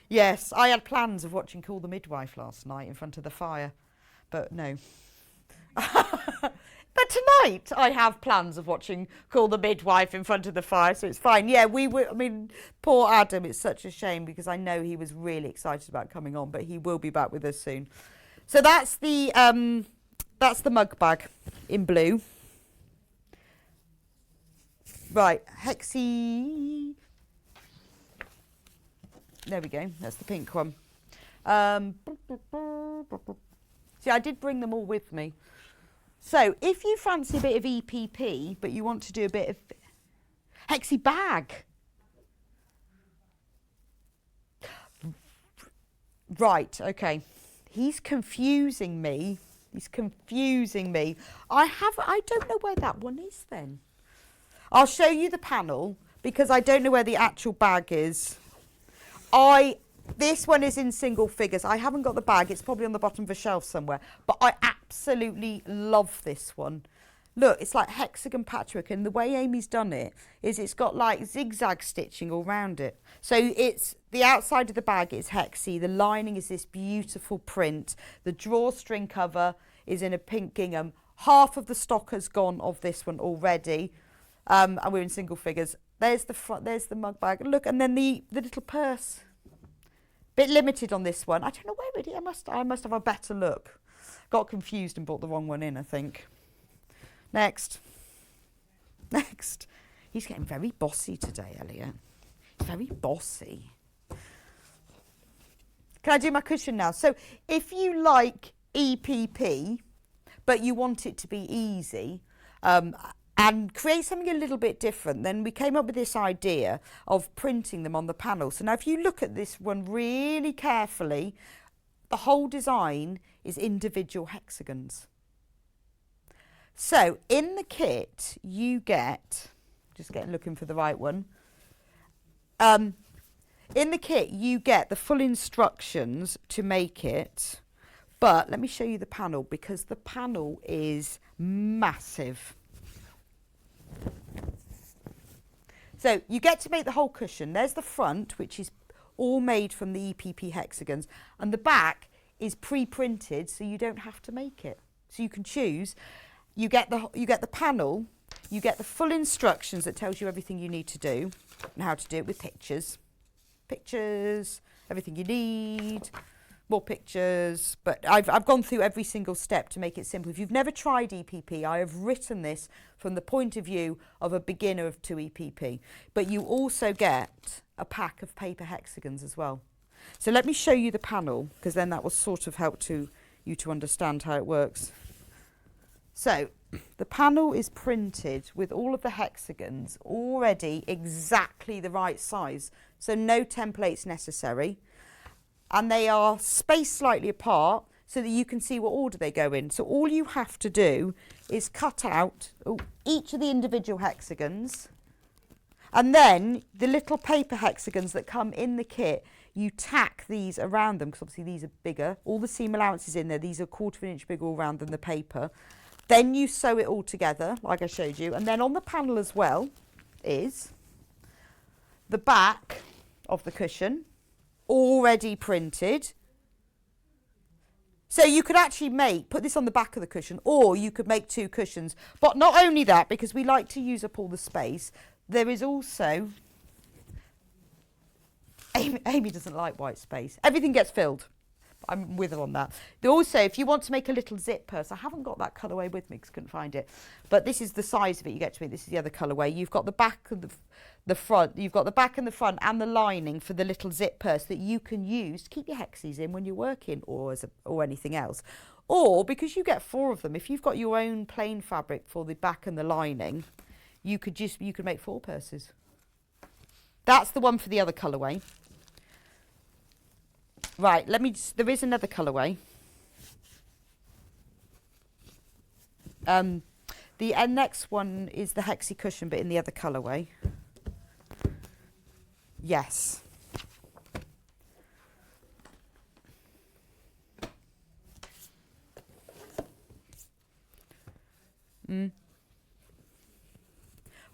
S5: Yes, I had plans of watching Call the Midwife last night in front of the fire. But no. But tonight I have plans of watching Call the Midwife in front of the fire, so it's fine. Yeah, poor Adam, it's such a shame because I know he was really excited about coming on, but he will be back with us soon. So that's the mug bag in blue. Right, Hexie. There we go, that's the pink one. See, I did bring them all with me. So if you fancy a bit of EPP, but you want to do a bit of Hexie bag. Right, okay. He's confusing me. I don't know where that one is then. I'll show you the panel because I don't know where the actual bag is. This one is in single figures. I haven't got the bag. It's probably on the bottom of a shelf somewhere. But I absolutely love this one. Look, it's like hexagon patchwork. And the way Amy's done it is it's got like zigzag stitching all around it. So it's the outside of the bag is hexy. The lining is this beautiful print. The drawstring cover is in a pink gingham. Half of the stock has gone of this one already. And we're in single figures. There's the front, there's the mug bag. Look, and then the little purse. Bit limited on this one. I don't know where it is. I must have a better look. Got confused and bought the wrong one in, I think. Next. He's getting very bossy today, Elliot. He's very bossy. Can I do my cushion now? So if you like EPP, but you want it to be easy, and create something a little bit different, then we came up with this idea of printing them on the panel. So now if you look at this one really carefully, the whole design is individual hexagons. So in the kit, you get, looking for the right one. In the kit, you get the full instructions to make it. But let me show you the panel because the panel is massive. So you get to make the whole cushion. There's the front, which is all made from the EPP hexagons. And the back is pre-printed, so you don't have to make it. So you can choose. You get the panel, you get the full instructions that tells you everything you need to do and how to do it with pictures. Pictures, everything you need, more pictures. But I've gone through every single step to make it simple. If you've never tried EPP, I have written this from the point of view of a beginner to EPP. But you also get a pack of paper hexagons as well. So let me show you the panel, because then that will sort of help you to understand how it works. So the panel is printed with all of the hexagons already exactly the right size, so no templates necessary, and they are spaced slightly apart so that you can see what order they go in. So all you have to do is cut out each of the individual hexagons, and then the little paper hexagons that come in the kit, you tack these around them, because obviously these are bigger. All the seam allowances in there, these are 1/4 of an inch bigger all round than the paper. Then you sew it all together, like I showed you. And then on the panel as well is the back of the cushion, already printed. So you could actually put this on the back of the cushion, or you could make 2 cushions. But not only that, because we like to use up all the space, there is also, Amy doesn't like white space. Everything gets filled. I'm with her on that. Also, if you want to make a little zip purse, I haven't got that colourway with me because I couldn't find it. But this is the size of it you get to me. This is the other colourway. You've got the back and the front. You've got the back and the front and the lining for the little zip purse that you can use to keep your hexies in when you're working, or anything else. Or because you get 4 of them, if you've got your own plain fabric for the back and the lining, you could make 4 purses. That's the one for the other colourway. Right, there is another colourway. The next one is the hexie cushion, but in the other colourway. Yes. Oh,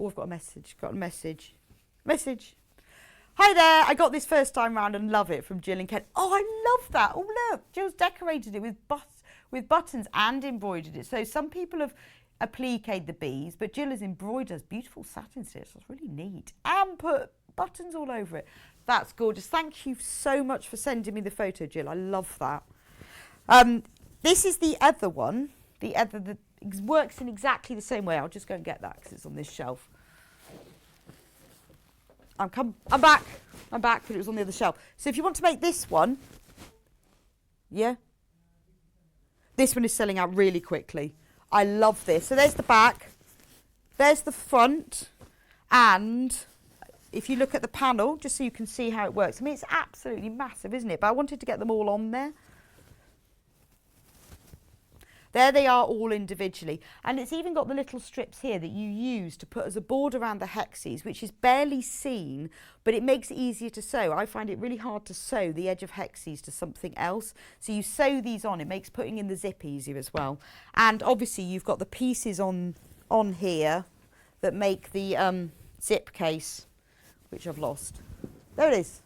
S5: I've got a message. Message. Hi there, I got this first time round and love it, from Jill and Ken. Oh, I love that. Oh, look, Jill's decorated it with buttons and embroidered it. So some people have appliqued the bees, but Jill has embroidered beautiful satin stitches. That's really neat. And put buttons all over it. That's gorgeous. Thank you so much for sending me the photo, Jill. I love that. This is the other one. The other that works in exactly the same way. I'll just go and get that because it's on this shelf. I'm back, but it was on the other shelf. So if you want to make this one, yeah, this one is selling out really quickly. I love this. So there's the back, there's the front, and if you look at the panel, just so you can see how it works. I mean, it's absolutely massive, isn't it? But I wanted to get them all on there. There they are all individually. And it's even got the little strips here that you use to put as a border around the hexies, which is barely seen, but it makes it easier to sew. I find it really hard to sew the edge of hexies to something else. So you sew these on, it makes putting in the zip easier as well. And obviously you've got the pieces on here that make the zip case, which I've lost. There it is.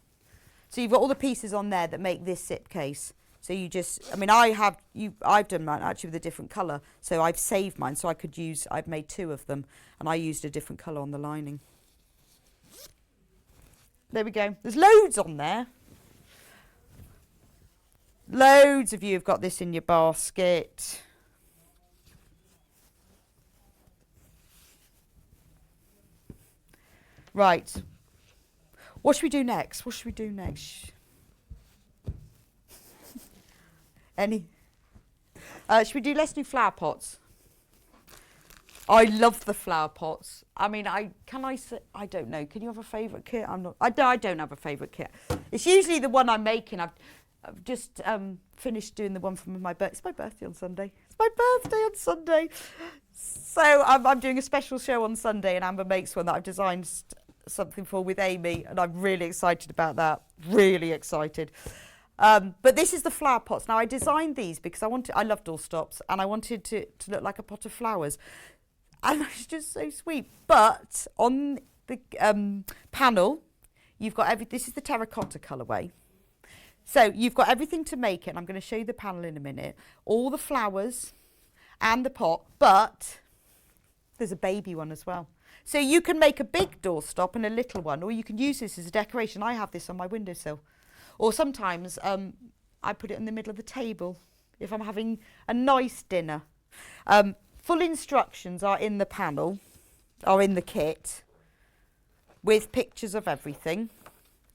S5: So you've got all the pieces on there that make this zip case. So you just, I mean, I've done mine actually with a different colour. So I've saved mine so I've made 2 of them, and I used a different colour on the lining. There we go. There's loads on there. Loads of you have got this in your basket. Right. What should we do next? Should we do, let's do flower pots. I love the flower pots. I mean, I don't know. Can you have a favourite kit? I don't have a favourite kit. It's usually the one I'm making. I've just finished doing the one from my birthday. It's my birthday on Sunday. So I'm doing a special show on Sunday, and Amber makes one that I've designed something for with Amy, and I'm really excited about that. Really excited. But this is the flower pots. Now I designed these because I love doorstops, and I wanted to look like a pot of flowers, and it's just so sweet. But on the panel, you've got this is the terracotta colourway. So you've got everything to make it, and I'm going to show you the panel in a minute. All the flowers and the pot, but there's a baby one as well. So you can make a big doorstop and a little one, or you can use this as a decoration. I have this on my windowsill. Or sometimes I put it in the middle of the table if I'm having a nice dinner. Full instructions are in the panel, are in the kit, with pictures of everything.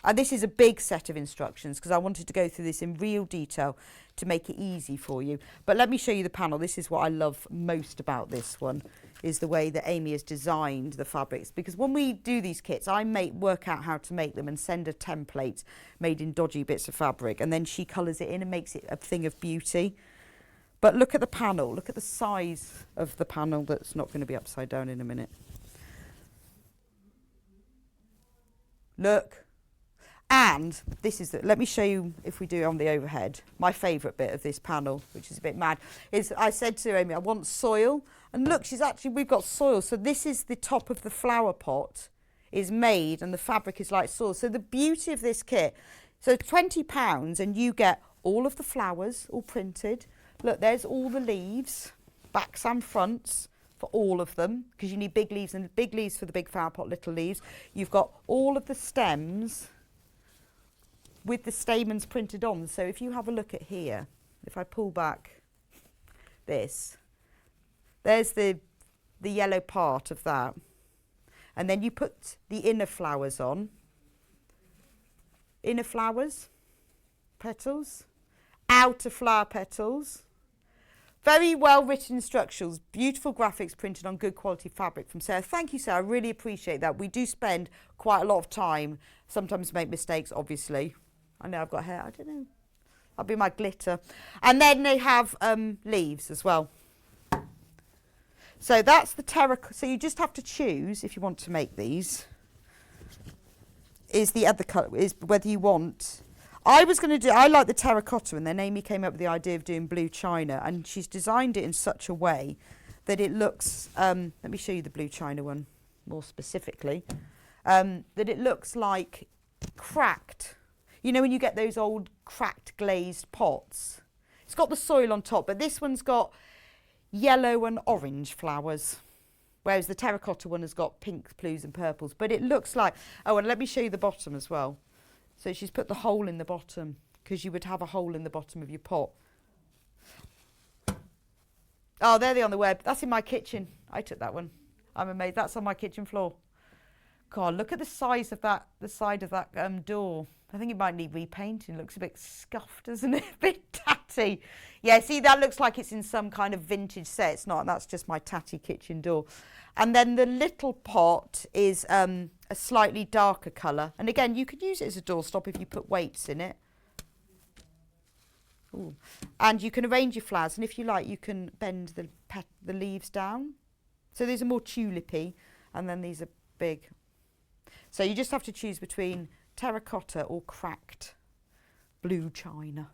S5: And this is a big set of instructions because I wanted to go through this in real detail to make it easy for you. But let me show you the panel. This is what I love most about this one, is the way that Amy has designed the fabrics. Because when we do these kits, I work out how to make them and send a template made in dodgy bits of fabric. And then she colours it in and makes it a thing of beauty. But look at the panel. Look at the size of the panel that's not going to be upside down in a minute. Look. And this is, let me show you, if we do it on the overhead, my favourite bit of this panel, which is a bit mad, is I said to Amy, I want soil. And look, we've got soil. So this is the top of the flower pot is made and the fabric is like soil. So the beauty of this kit, so £20 and you get all of the flowers all printed. Look, there's all the leaves, backs and fronts for all of them, because you need big leaves and big leaves for the big flower pot, little leaves. You've got all of the stems with the stamens printed on. So if you have a look at here, if I pull back this, there's the yellow part of that. And then you put the inner flowers on. Inner flowers, petals, outer flower petals. Very well written instructions, beautiful graphics printed on good quality fabric from Sarah. Thank you, Sarah, I really appreciate that. We do spend quite a lot of time, sometimes make mistakes, obviously. I know I've got hair, I don't know. That'll be my glitter. And then they have leaves as well. So that's the terracotta. So you just have to choose, if you want to make these, is the other colour, is whether you want. I like the terracotta, and then Amy came up with the idea of doing blue china, and she's designed it in such a way that it looks, let me show you the blue china one more specifically, that it looks like cracked. You know when you get those old cracked glazed pots? It's got the soil on top, but this one's got yellow and orange flowers, whereas the terracotta one has got pinks, blues and purples. But it looks like, oh, and let me show you the bottom as well. So she's put the hole in the bottom, because you would have a hole in the bottom of your pot. Oh, there they are on the web. That's in my kitchen. I took that one. I'm amazed. That's on my kitchen floor. God, look at the size of that, the side of that door. I think it might need repainting. It looks a bit scuffed, doesn't it? A bit tatty. Yeah, see, that looks like it's in some kind of vintage set. It's not. That's just my tatty kitchen door. And then the little pot is a slightly darker colour. And again, you could use it as a doorstop if you put weights in it. Ooh. And you can arrange your flowers. And if you like, you can bend the leaves down. So these are more tulipy. And then these are big. So you just have to choose between terracotta or cracked blue china.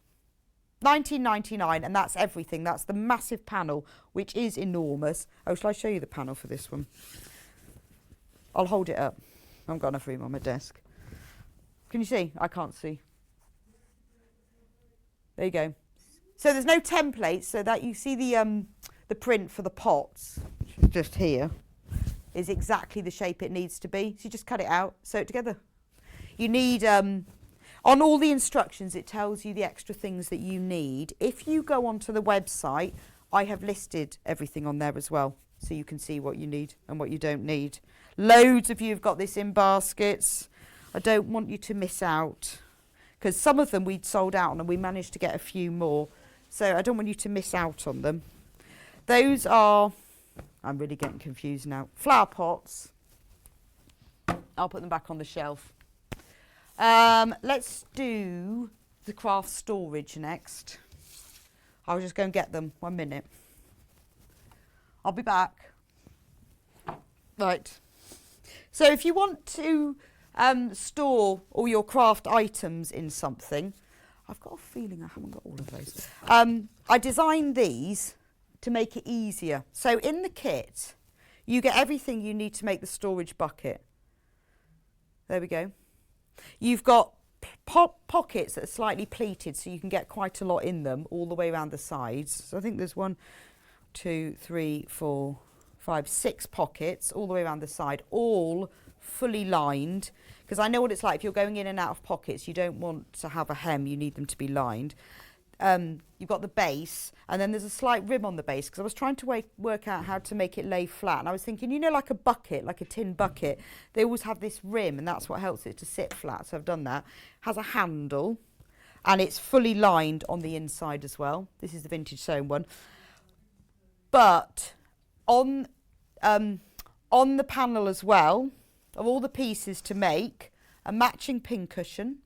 S5: £19.99, and that's everything. That's the massive panel, which is enormous. Oh, shall I show you the panel for this one? I'll hold it up. I haven't got enough room on my desk. Can you see? I can't see. There you go. So there's no templates, so that you see the print for the pots, which is just here, is exactly the shape it needs to be. So you just cut it out, sew it together. You need, on all the instructions, it tells you the extra things that you need. If you go onto the website, I have listed everything on there as well, so you can see what you need and what you don't need. Loads of you have got this in baskets. I don't want you to miss out, because some of them we'd sold out on and we managed to get a few more. So I don't want you to miss out on them. Those are, I'm really getting confused now, flower pots. I'll put them back on the shelf. Let's do the craft storage next. I'll just go and get them. 1 minute. I'll be back. Right. So if you want to store all your craft items in something, I've got a feeling I haven't got all of those. I designed these to make it easier. So in the kit, you get everything you need to make the storage bucket. There we go. You've got pockets that are slightly pleated, so you can get quite a lot in them all the way around the sides. So I think there's 1, 2, 3, 4, 5, 6 pockets all the way around the side, all fully lined, because I know what it's like. If you're going in and out of pockets, you don't want to have a hem, you need them to be lined. you've got the base, and then there's a slight rim on the base, because I was trying to work out how to make it lay flat, and I was thinking, you know, like a bucket, like a tin bucket, they always have this rim, and that's what helps it to sit flat. So I've done that. Has a handle, and it's fully lined on the inside as well. This is the vintage sewn one. But on the panel as well, of all the pieces to make, a matching pincushion,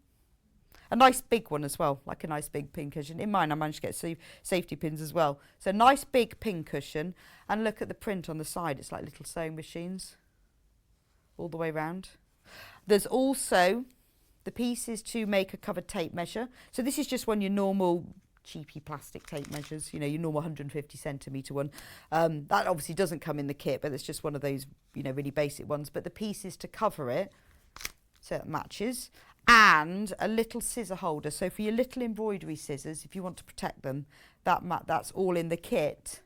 S5: a nice big one as well, like a nice big pincushion. In mine, I managed to get safety pins as well. So nice big pincushion, and look at the print on the side. It's like little sewing machines all the way around. There's also the pieces to make a covered tape measure. So this is just one your normal cheapy plastic tape measures, you know, your normal 150 centimetre one. That obviously doesn't come in the kit, but it's just one of those, you know, really basic ones. But the pieces to cover it, so it matches, and a little scissor holder. So for your little embroidery scissors, if you want to protect them, that's all in the kit.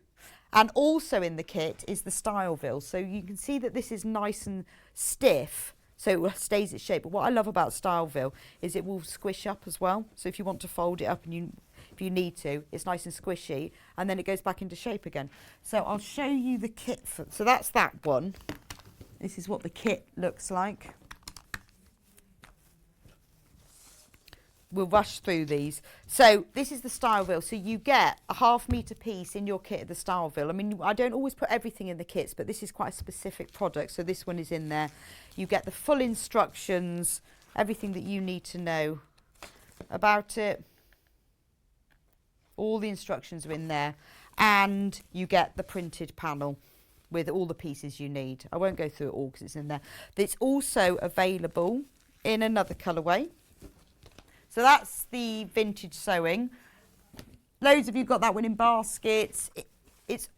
S5: And also in the kit is the Styleville. So you can see that this is nice and stiff, so it stays its shape. But what I love about Styleville is it will squish up as well. So if you want to fold it up and if you need to, it's nice and squishy, and then it goes back into shape again. So I'll show you the kit. So that's that one. This is what the kit looks like. We'll rush through these. So this is the Styleville. So you get a 1/2 metre piece in your kit of the Styleville. I mean, I don't always put everything in the kits, but this is quite a specific product. So this one is in there. You get the full instructions, everything that you need to know about it. All the instructions are in there. And you get the printed panel with all the pieces you need. I won't go through it all because it's in there. It's also available in another colourway. So that's the vintage sewing. Loads of you got that one in baskets. It's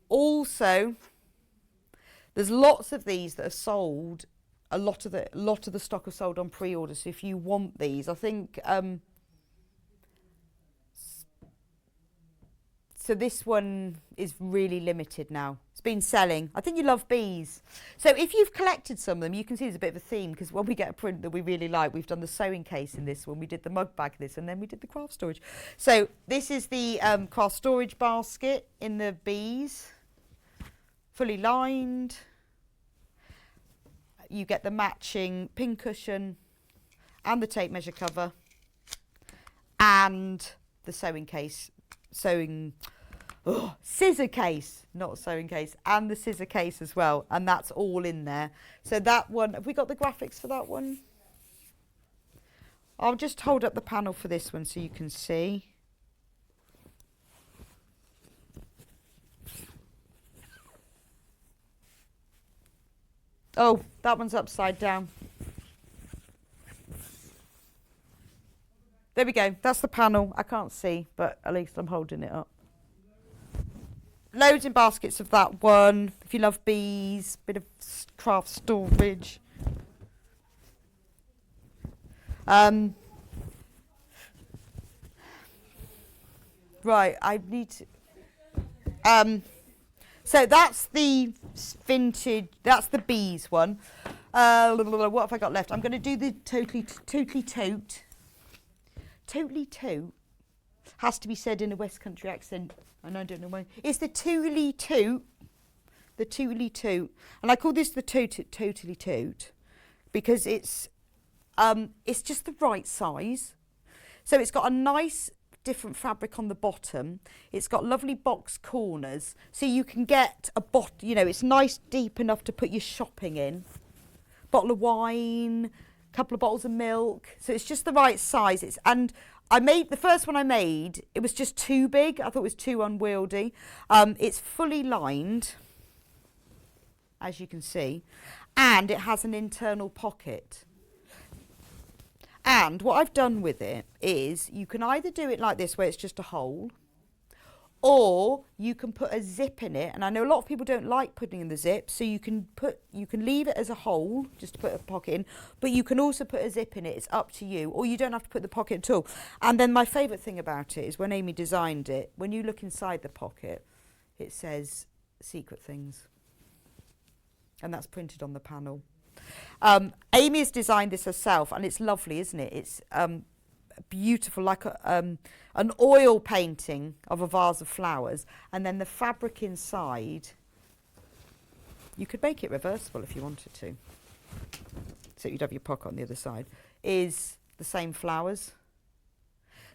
S5: also, there's lots of these that are sold. A lot of the stock are sold on pre-order. So if you want these, I think. So this one is really limited now. It's been selling. I think you love bees. So if you've collected some of them, you can see there's a bit of a theme, because when we get a print that we really like, we've done the sewing case in this one, we did the mug bag in this, and then we did the craft storage. So this is the craft storage basket in the bees, fully lined. You get the matching pincushion and the tape measure cover and the sewing case. Scissor case, not sewing case, and the scissor case as well, and that's all in there. So that one, have we got the graphics for that one? I'll just hold up the panel for this one so you can see. Oh, that one's upside down. There we go. That's the panel. I can't see, but at least I'm holding it up. Loads in baskets of that one. If you love bees, bit of craft storage. Right, I need to. So that's the vintage. That's the bees one. What have I got left? I'm going to do the totally tote. Totally tote has to be said in a West Country accent, and I don't know why. It's the totally tote, and I call this the totally tote because it's just the right size. So it's got a nice different fabric on the bottom. It's got lovely box corners, so you can get a you know, it's nice deep enough to put your shopping in. Bottle of wine. Couple of bottles of milk, so it's just the right size. And I made the first one I made, it was just too big. I thought it was too unwieldy. It's fully lined, as you can see, and it has an internal pocket. And what I've done with it is you can either do it like this, where it's just a hole, or you can put a zip in it. And I know a lot of people don't like putting in the zip, so you can leave it as a hole, just to put a pocket in, but you can also put a zip in it. It's up to you, or you don't have to put the pocket at all. And then my favourite thing about it is when Amy designed it, when you look inside the pocket, it says secret things. And that's printed on the panel. Amy has designed this herself, and it's lovely, isn't it? It's beautiful, like an oil painting of a vase of flowers, and then the fabric inside, you could make it reversible if you wanted to, so you'd have your pocket on the other side, is the same flowers.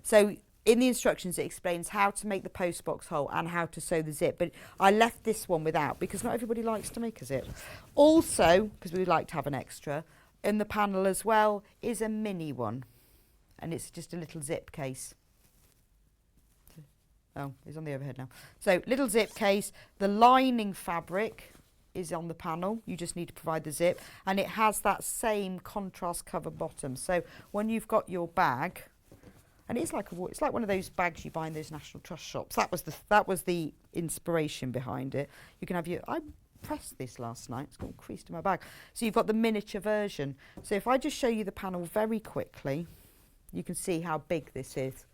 S5: So in the instructions it explains how to make the postbox hole and how to sew the zip, but I left this one without because not everybody likes to make a zip. Also, because we like to have an extra, in the panel as well is a mini one, and it's just a little zip case. Oh, it's on the overhead now. So little zip case, the lining fabric is on the panel, you just need to provide the zip, and it has that same contrast cover bottom. So when you've got your bag, and it's like one of those bags you buy in those National Trust shops. That was the inspiration behind it. You can have your, I pressed this last night, it's got creased in my bag. So you've got the miniature version. So if I just show you the panel very quickly, you can see how big this is.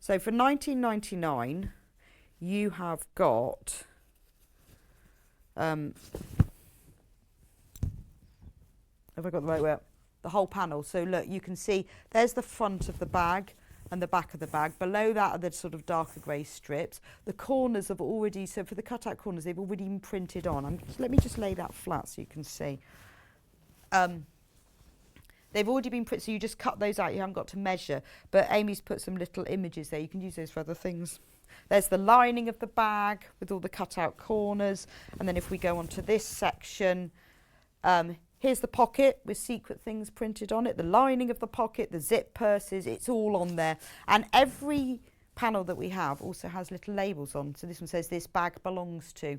S5: So for £19.99, you have got have I got the right way up? The whole panel. So look, you can see there's the front of the bag and the back of the bag. Below that are the sort of darker grey strips. The corners have already, so for the cut-out corners, they've already been printed on. Let me just lay that flat so you can see. They've already been printed, so you just cut those out. You haven't got to measure. But Amy's put some little images there. You can use those for other things. There's the lining of the bag with all the cut-out corners. And then if we go on to this section, here's the pocket with secret things printed on it, the lining of the pocket, the zip purses, it's all on there. And every panel that we have also has little labels on. So this one says this bag belongs to.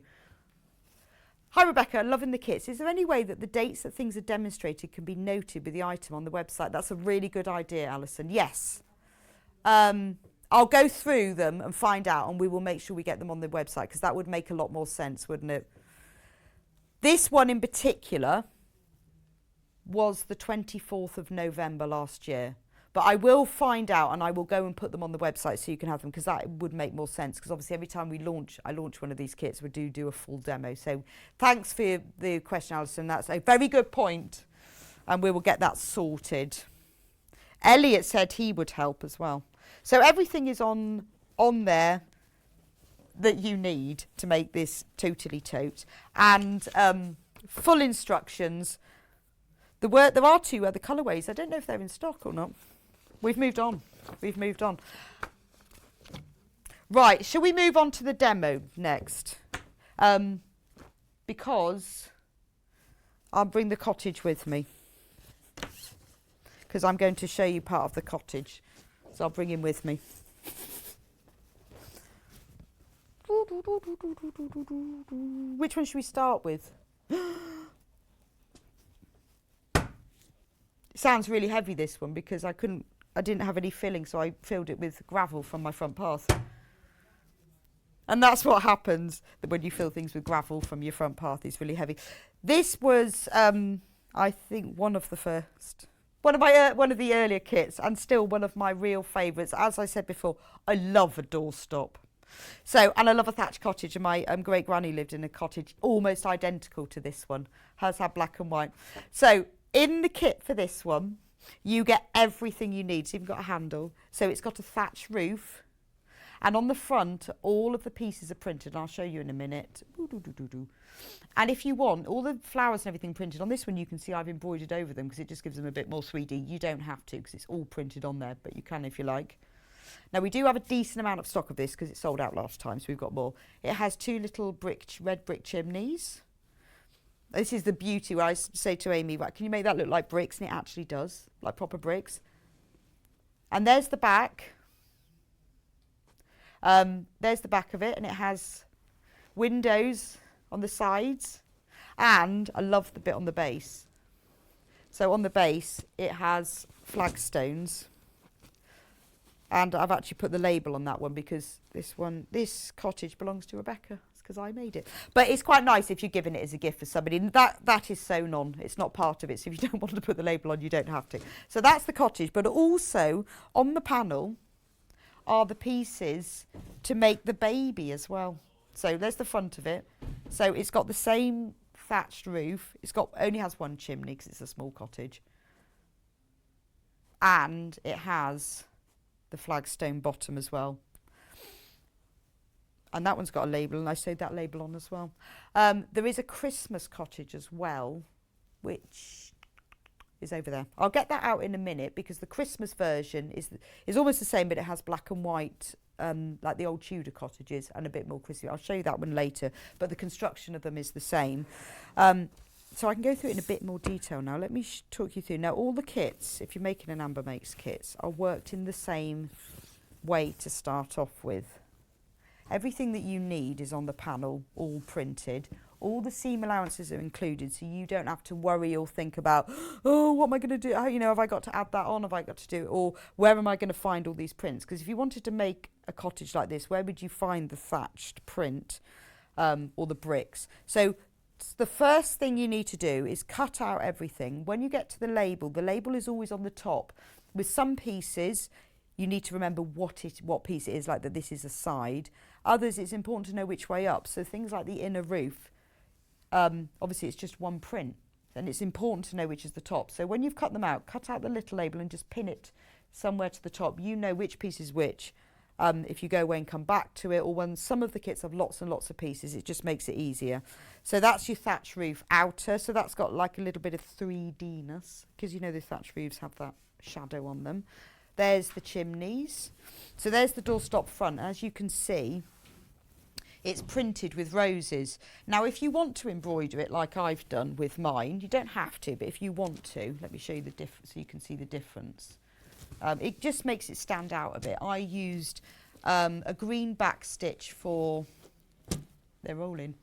S5: Hi Rebecca, loving the kits. Is there any way that the dates that things are demonstrated can be noted with the item on the website? That's a really good idea, Alison. Yes. I'll go through them and find out, and we will make sure we get them on the website, because that would make a lot more sense, wouldn't it? This one in particular was the 24th of November last year. But I will find out, and I will go and put them on the website so you can have them, because that would make more sense, because obviously every time I launch one of these kits, we do a full demo. So thanks for the question, Alison. That's a very good point, and we will get that sorted. Elliot said he would help as well. So everything is on there that you need to make this totally tote, and full instructions. There are two other colourways. I don't know if they're in stock or not. We've moved on. Right, shall we move on to the demo next? Because I'll bring the cottage with me, because I'm going to show you part of the cottage. So I'll bring him with me. Which one should we start with? It sounds really heavy, this one, because I didn't have any filling, so I filled it with gravel from my front path. And that's what happens when you fill things with gravel from your front path. It's really heavy. This was, I think, one of the earlier kits, and still one of my real favourites. As I said before, I love a doorstop. So, and I love a thatched cottage, and my great granny lived in a cottage almost identical to this one. Hers had black and white. So in the kit for this one, you get everything you need. So you've got a handle. So it's got a thatched roof. And on the front, all of the pieces are printed. And I'll show you in a minute. And if you want, all the flowers and everything printed. On this one, you can see I've embroidered over them because it just gives them a bit more 3D. You don't have to, because it's all printed on there, but you can if you like. Now, we do have a decent amount of stock of this because it sold out last time, so we've got more. It has two little red brick chimneys. This is the beauty where I say to Amy, right, can you make that look like bricks? And it actually does, like proper bricks. And there's the back. There's the back of it, and it has windows on the sides. And I love the bit on the base. So on the base, it has flagstones. And I've actually put the label on that one because this cottage belongs to Rebecca. It's because I made it. But it's quite nice if you're giving it as a gift for somebody. And that is sewn on. It's not part of it. So if you don't want to put the label on, you don't have to. So that's the cottage. But also on the panel are the pieces to make the baby as well. So there's the front of it. So it's got the same thatched roof. Only has one chimney because it's a small cottage. And it has the flagstone bottom as well. And that one's got a label, and I sewed that label on as well. There is a Christmas cottage as well, which is over there. I'll get that out in a minute, because the Christmas version is almost the same, but it has black and white, like the old Tudor cottages, and a bit more crispy. I'll show you that one later, but the construction of them is the same. So I can go through it in a bit more detail now. Let me talk you through. Now, all the kits, if you're making an Amber Makes kits, are worked in the same way to start off with. Everything that you need is on the panel, all printed. All the seam allowances are included, so you don't have to worry or think about, oh, what am I going to do? How, you know, have I got to add that on? Have I got to do it? Or where am I going to find all these prints? Because if you wanted to make a cottage like this, where would you find the thatched print or the bricks? So the first thing you need to do is cut out everything. When you get to the label is always on the top. With some pieces, you need to remember what piece it is, like that this is a side. Others, it's important to know which way up. So things like the inner roof, obviously it's just one print, and it's important to know which is the top. So when you've cut them out, cut out the little label and just pin it somewhere to the top. You know which piece is which. If you go away and come back to it, or when some of the kits have lots and lots of pieces, it just makes it easier. So that's your thatch roof outer. So that's got like a little bit of 3D-ness, because you know the thatch roofs have that shadow on them. There's the chimneys. So there's the doorstop front. As you can see, it's printed with roses. Now, if you want to embroider it like I've done with mine, you don't have to, but if you want to, let me show you the difference so you can see the difference. It just makes it stand out a bit. I used a green back stitch for, they're rolling,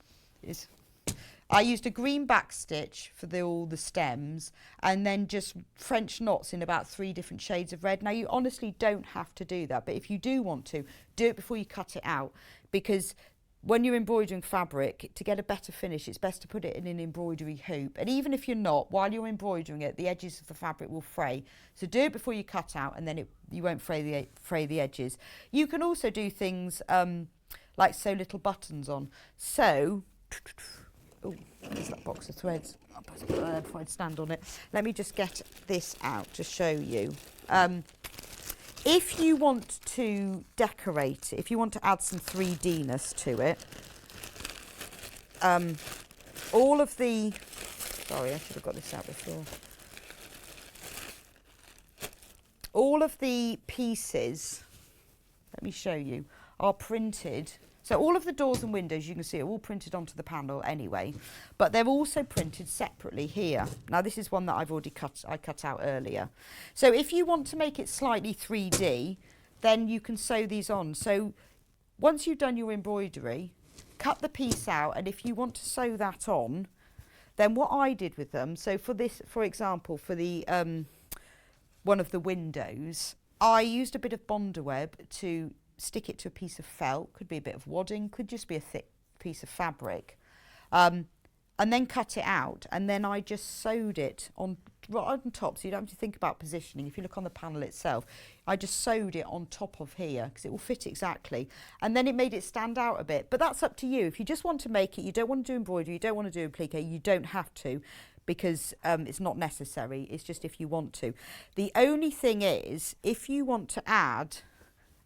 S5: I used a green back stitch for all the stems, and then just French knots in about 3 different shades of red. Now, you honestly don't have to do that, but if you do want to, do it before you cut it out, because when you're embroidering fabric, to get a better finish, it's best to put it in an embroidery hoop. And even if you're not, while you're embroidering it, the edges of the fabric will fray. So do it before you cut out, and then you won't fray the edges. You can also do things like sew little buttons on. So, oh, there's that box of threads. I'll put it there before I stand on it. Let me just get this out to show you. If you want to decorate, if you want to add some 3D-ness to it, all of the, sorry, I should have got this out before. All of the pieces, let me show you, are printed. So all of the doors and windows, you can see, are all printed onto the panel anyway, but they're also printed separately here. Now, this is one that I've already cut out earlier. So if you want to make it slightly 3D, then you can sew these on. So once you've done your embroidery, cut the piece out, and if you want to sew that on, then what I did with them, so for this, for example, for the one of the windows, I used a bit of Bondaweb to stick it to a piece of felt, could be a bit of wadding, could just be a thick piece of fabric, and then cut it out, and then I just sewed it on right on top, so you don't have to think about positioning. If you look on the panel itself, I just sewed it on top of here because it will fit exactly, and then it made it stand out a bit. But that's up to you. If you just want to make it, you don't want to do embroidery, you don't want to do applique, you don't have to, because it's not necessary. It's just if you want to. The only thing is, if you want to add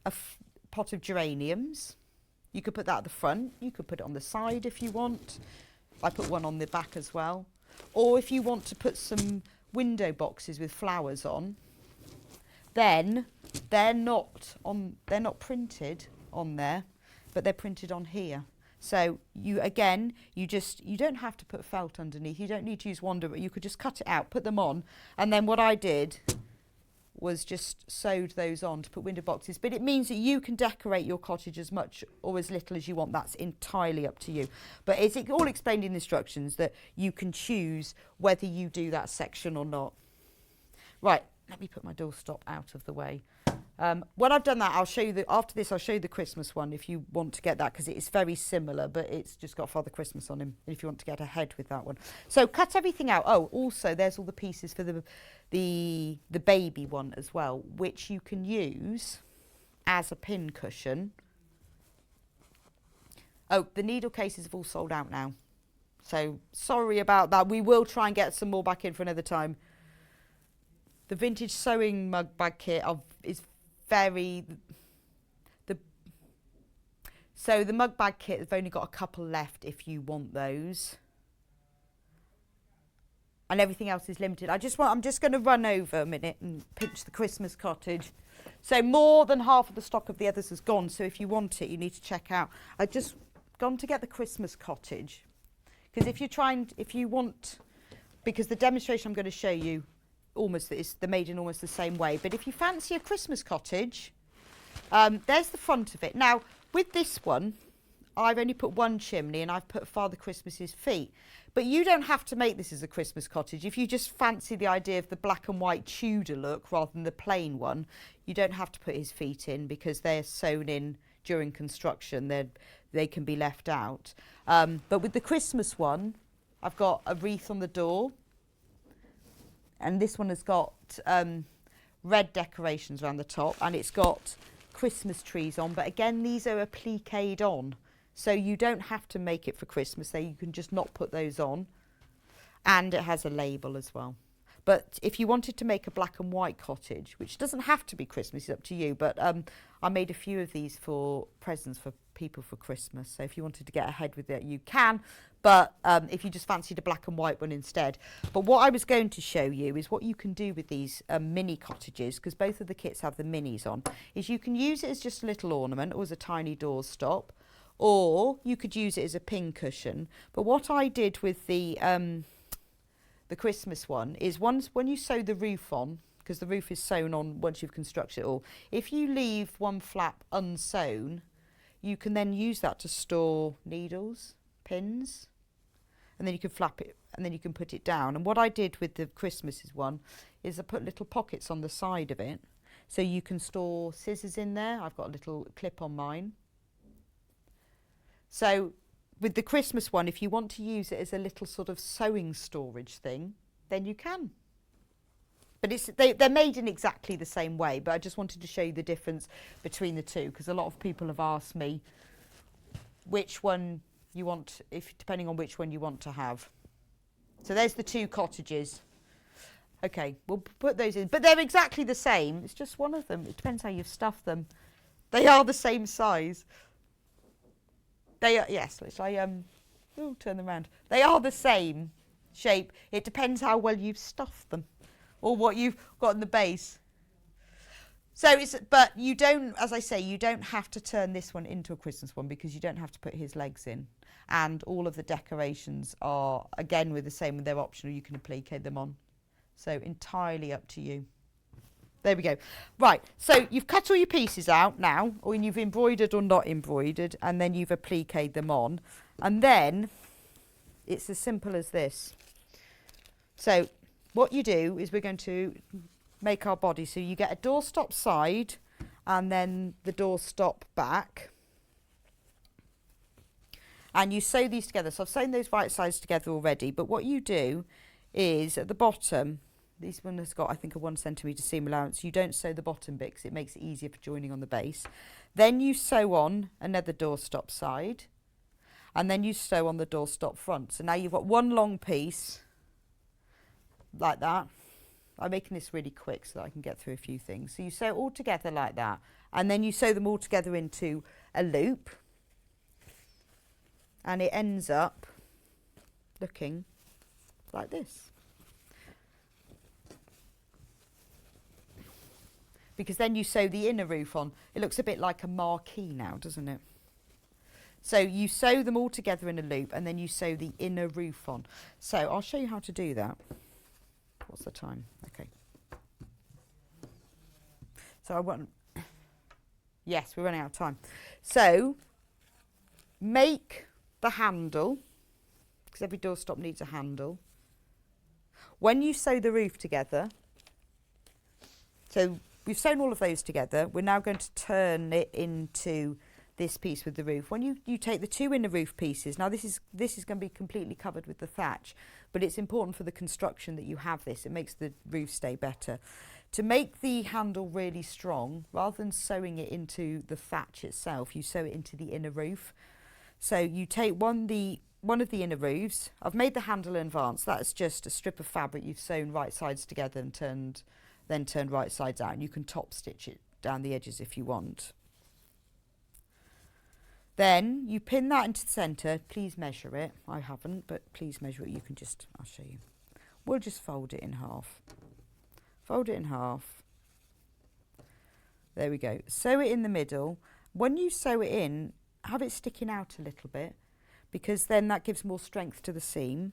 S5: a pot of geraniums, you could put that at the front, you could put it on the side if you want. I put one on the back as well. Or if you want to put some window boxes with flowers on, then they're not printed on there, but they're printed on here. So you don't have to put felt underneath, you don't need to use Wonder, but you could just cut it out, put them on, and then what I did was just sewed those on to put window boxes. But it means that you can decorate your cottage as much or as little as you want. That's entirely up to you. But it's all explained in the instructions that you can choose whether you do that section or not. Right, let me put my doorstop out of the way. When I've done that, I'll show you after this I'll show you the Christmas one if you want to get that, because it's very similar, but it's just got Father Christmas on him if you want to get ahead with that one. So cut everything out. Oh, also there's all the pieces for the baby one as well, which you can use as a pin cushion. Oh, the needle cases have all sold out now, so sorry about that. We will try and get some more back in for another time. The vintage sewing mug bag kit is very, so the mug bag kit, they've only got a couple left if you want those. And everything else is limited. I'm just going to run over a minute and pinch the Christmas cottage. So more than half of the stock of the others has gone. So if you want it, you need to check out. I've just gone to get the Christmas cottage. Because if you want, because the demonstration I'm going to show you, they're made in almost the same way. But if you fancy a Christmas cottage, there's the front of it. Now, with this one, I've only put one chimney and I've put Father Christmas's feet. But you don't have to make this as a Christmas cottage. If you just fancy the idea of the black and white Tudor look rather than the plain one, you don't have to put his feet in because they're sewn in during construction. They can be left out. But with the Christmas one, I've got a wreath on the door. And this one has got red decorations around the top. And it's got Christmas trees on. But again, these are appliqued on. So you don't have to make it for Christmas. So you can just not put those on. And it has a label as well. But if you wanted to make a black and white cottage, which doesn't have to be Christmas, it's up to you. But I made a few of these for presents for people for Christmas. So if you wanted to get ahead with it, you can. But if you just fancied a black and white one instead. But what I was going to show you is what you can do with these mini cottages, because both of the kits have the minis on, is you can use it as just a little ornament or as a tiny doorstop. Or you could use it as a pin cushion. But what I did with the Christmas one is when you sew the roof on, because the roof is sewn on once you've constructed it all, if you leave one flap unsewn, you can then use that to store needles, pins, and then you can flap it and then you can put it down. And what I did with the Christmas one is I put little pockets on the side of it so you can store scissors in there. I've got a little clip on mine. So with the Christmas one, if you want to use it as a little sort of sewing storage thing, then you can. But they're made in exactly the same way, but I just wanted to show you the difference between the two, because a lot of people have asked me which one you want, depending on which one you want to have. So there's the two cottages. Okay, we'll put those in, but they're exactly the same. It's just one of them. It depends how you've stuffed them. They are the same size. They are, yes, which I turn them around. They are the same shape. It depends how well you've stuffed them or what you've got in the base. So but you don't, as I say, you don't have to turn this one into a Christmas one because you don't have to put his legs in. And all of the decorations are, again, with the same, they're optional. You can applique them on. So entirely up to you. There we go. Right, so you've cut all your pieces out now, or you've embroidered or not embroidered, and then you've appliqued them on. And then it's as simple as this. So what you do is we're going to make our body. So you get a doorstop side and then the doorstop back. And you sew these together. So I've sewn those right sides together already, but what you do is at the bottom, this one has got, I think, a 1 centimetre seam allowance. You don't sew the bottom bit because it makes it easier for joining on the base. Then you sew on another doorstop side. And then you sew on the doorstop front. So now you've got one long piece, like that. I'm making this really quick so that I can get through a few things. So you sew all together like that. And then you sew them all together into a loop. And it ends up looking like this. Because then you sew the inner roof on. It looks a bit like a marquee now, doesn't it? So you sew them all together in a loop and then you sew the inner roof on. So I'll show you how to do that. What's the time? Okay. So I want... Yes, we're running out of time. So make the handle, because every doorstop needs a handle. When you sew the roof together, so we've sewn all of those together. We're now going to turn it into this piece with the roof. When you take the two inner roof pieces, now this is going to be completely covered with the thatch, but it's important for the construction that you have this. It makes the roof stay better. To make the handle really strong, rather than sewing it into the thatch itself, you sew it into the inner roof. So you take one of the inner roofs. I've made the handle in advance. That's just a strip of fabric you've sewn right sides together and turned right sides out, and you can top stitch it down the edges if you want. Then you pin that into the centre. Please measure it. I haven't, but please measure it. You can just, I'll show you. We'll just fold it in half. Fold it in half. There we go. Sew it in the middle. When you sew it in, have it sticking out a little bit, because then that gives more strength to the seam.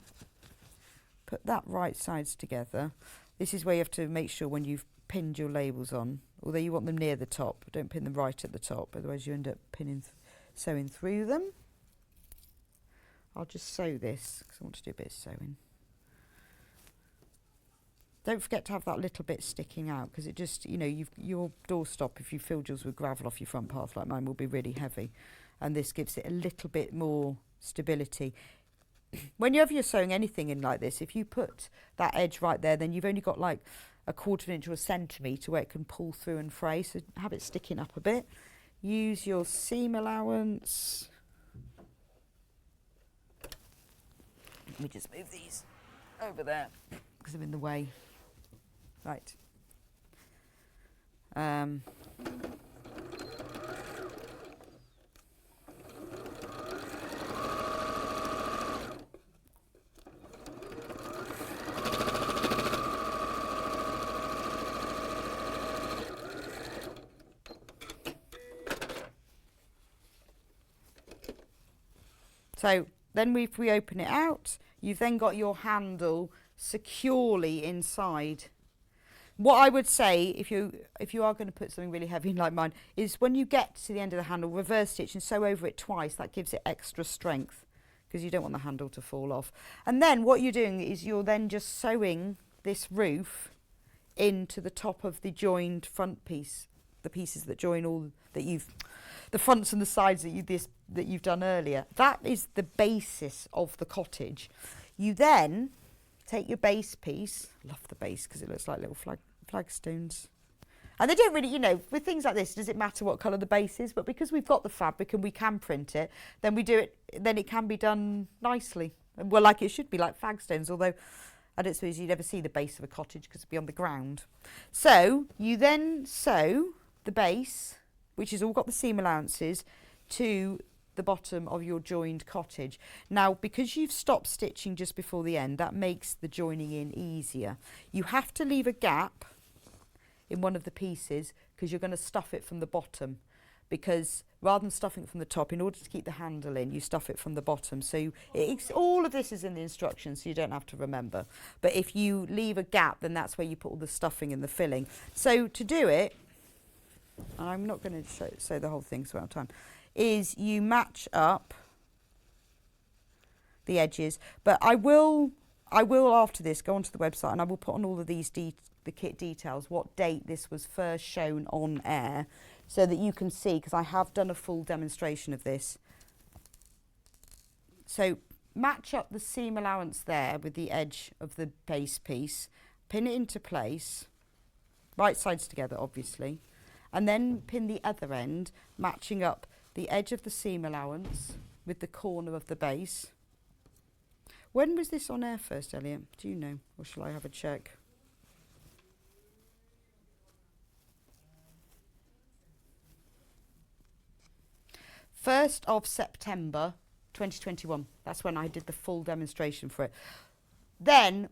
S5: Put that right sides together. This is where you have to make sure when you've pinned your labels on, although you want them near the top, don't pin them right at the top, otherwise you end up sewing through them. I'll just sew this because I want to do a bit of sewing. Don't forget to have that little bit sticking out, because it just, you know, your doorstop, if you filled yours with gravel off your front path like mine, will be really heavy, and this gives it a little bit more stability. Whenever you're sewing anything in like this, if you put that edge right there, then you've only got like a quarter of an inch or a centimetre where it can pull through and fray, so have it sticking up a bit. Use your seam allowance. Let me just move these over there because I'm in the way. Right. So then if we open it out, you've then got your handle securely inside. What I would say, if you are going to put something really heavy in like mine, is when you get to the end of the handle, reverse stitch and sew over it twice. That gives it extra strength, because you don't want the handle to fall off. And then what you're doing is you're then just sewing this roof into the top of the joined front piece, the pieces that join all that the fronts and the sides that you've done earlier. That is the basis of the cottage. You then take your base piece. I love the base because it looks like little flagstones. And they don't really, you know, with things like this, does it matter what colour the base is? But because we've got the fabric and we can print it, then we do it. Then it can be done nicely. Well, like it should be, like flagstones. Although I don't suppose you'd ever see the base of a cottage because it'd be on the ground. So you then sew the base, which has all got the seam allowances, to the bottom of your joined cottage. Now, because you've stopped stitching just before the end, that makes the joining in easier. You have to leave a gap in one of the pieces because you're going to stuff it from the bottom, because rather than stuffing it from the top, in order to keep the handle in, you stuff it from the bottom. So all of this is in the instructions, so you don't have to remember. But if you leave a gap, then that's where you put all the stuffing and the filling. So to do it, and I'm not going to show the whole thing so I don't have time, is you match up the edges. But I will after this go onto the website and I will put on all of these the kit details, what date this was first shown on air, so that you can see, because I have done a full demonstration of this. So match up the seam allowance there with the edge of the base piece, pin it into place, right sides together obviously, and then pin the other end, matching up the edge of the seam allowance with the corner of the base. When was this on air first, Elliot? Do you know? Or shall I have a check? First of September 2021. That's when I did the full demonstration for it. Then,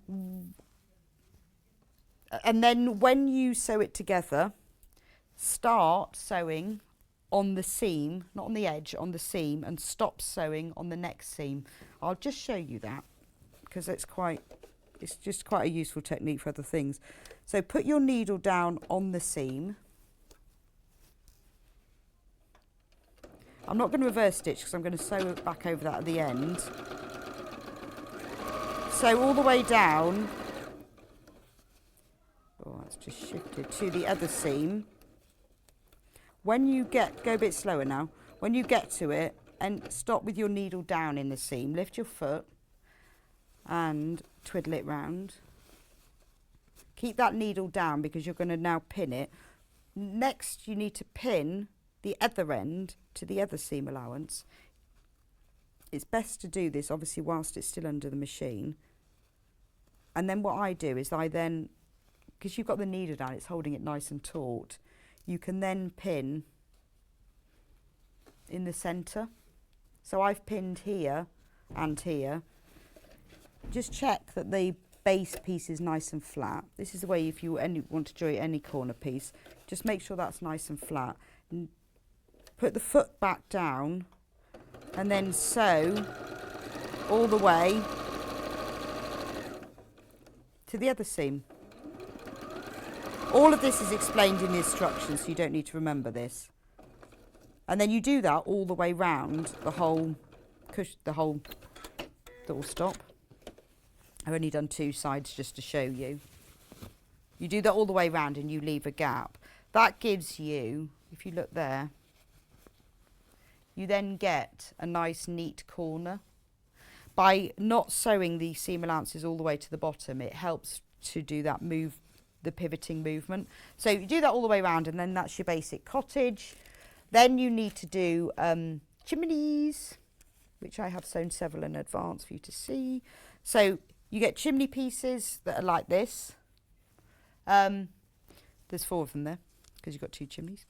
S5: and then when you sew it together, start sewing on the seam, not on the edge, on the seam, and stop sewing on the next seam. I'll just show you that because it's just quite a useful technique for other things. So put your needle down on the seam. I'm not going to reverse stitch because I'm going to sew it back over that at the end. Sew all the way down. Oh, that's just shifted to the other seam. When you go a bit slower now, when you get to it, and stop with your needle down in the seam, lift your foot and twiddle it round. Keep that needle down because you're going to now pin it. Next, you need to pin the other end to the other seam allowance. It's best to do this, obviously, whilst it's still under the machine. And then what I do is because you've got the needle down, it's holding it nice and taut. you can then pin in the centre. So I've pinned here and here. Just check that the base piece is nice and flat. This is the way if you want to join any corner piece, just make sure that's nice and flat. And put the foot back down and then sew all the way to the other seam. All of this is explained in the instructions, so you don't need to remember this. And then you do that all the way round the whole door stop. I've only done 2 sides just to show you. You do that all the way round and you leave a gap. That gives you, if you look there, you then get a nice neat corner. By not sewing the seam allowances all the way to the bottom, it helps to do that move, the pivoting movement. So you do that all the way around and then that's your basic cottage. Then you need to do chimneys, which I have sewn several in advance for you to see. So you get chimney pieces that are like this. There's 4 of them there because you've got 2 chimneys.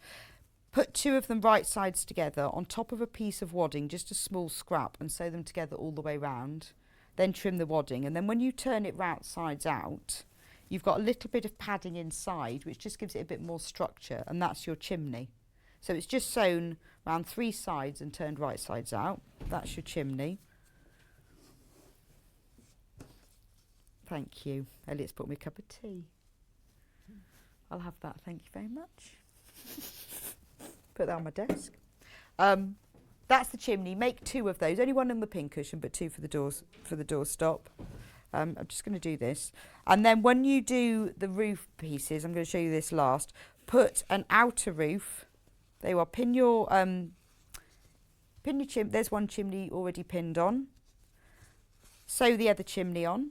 S5: Put 2 of them right sides together on top of a piece of wadding, just a small scrap, and sew them together all the way round. Then trim the wadding, and then when you turn it right sides out, you've got a little bit of padding inside, which just gives it a bit more structure, and that's your chimney. So it's just sewn around 3 sides and turned right sides out. That's your chimney. Thank you. Elliot's brought me a cup of tea. I'll have that, thank you very much. Put that on my desk. That's the chimney. Make 2 of those. Only 1 on the pincushion, but 2 for the doors, for the doorstop. I'm just going to do this. And then when you do the roof pieces, I'm going to show you this last. Put an outer roof. There you are. Pin your chimney. There's 1 chimney already pinned on. Sew the other chimney on.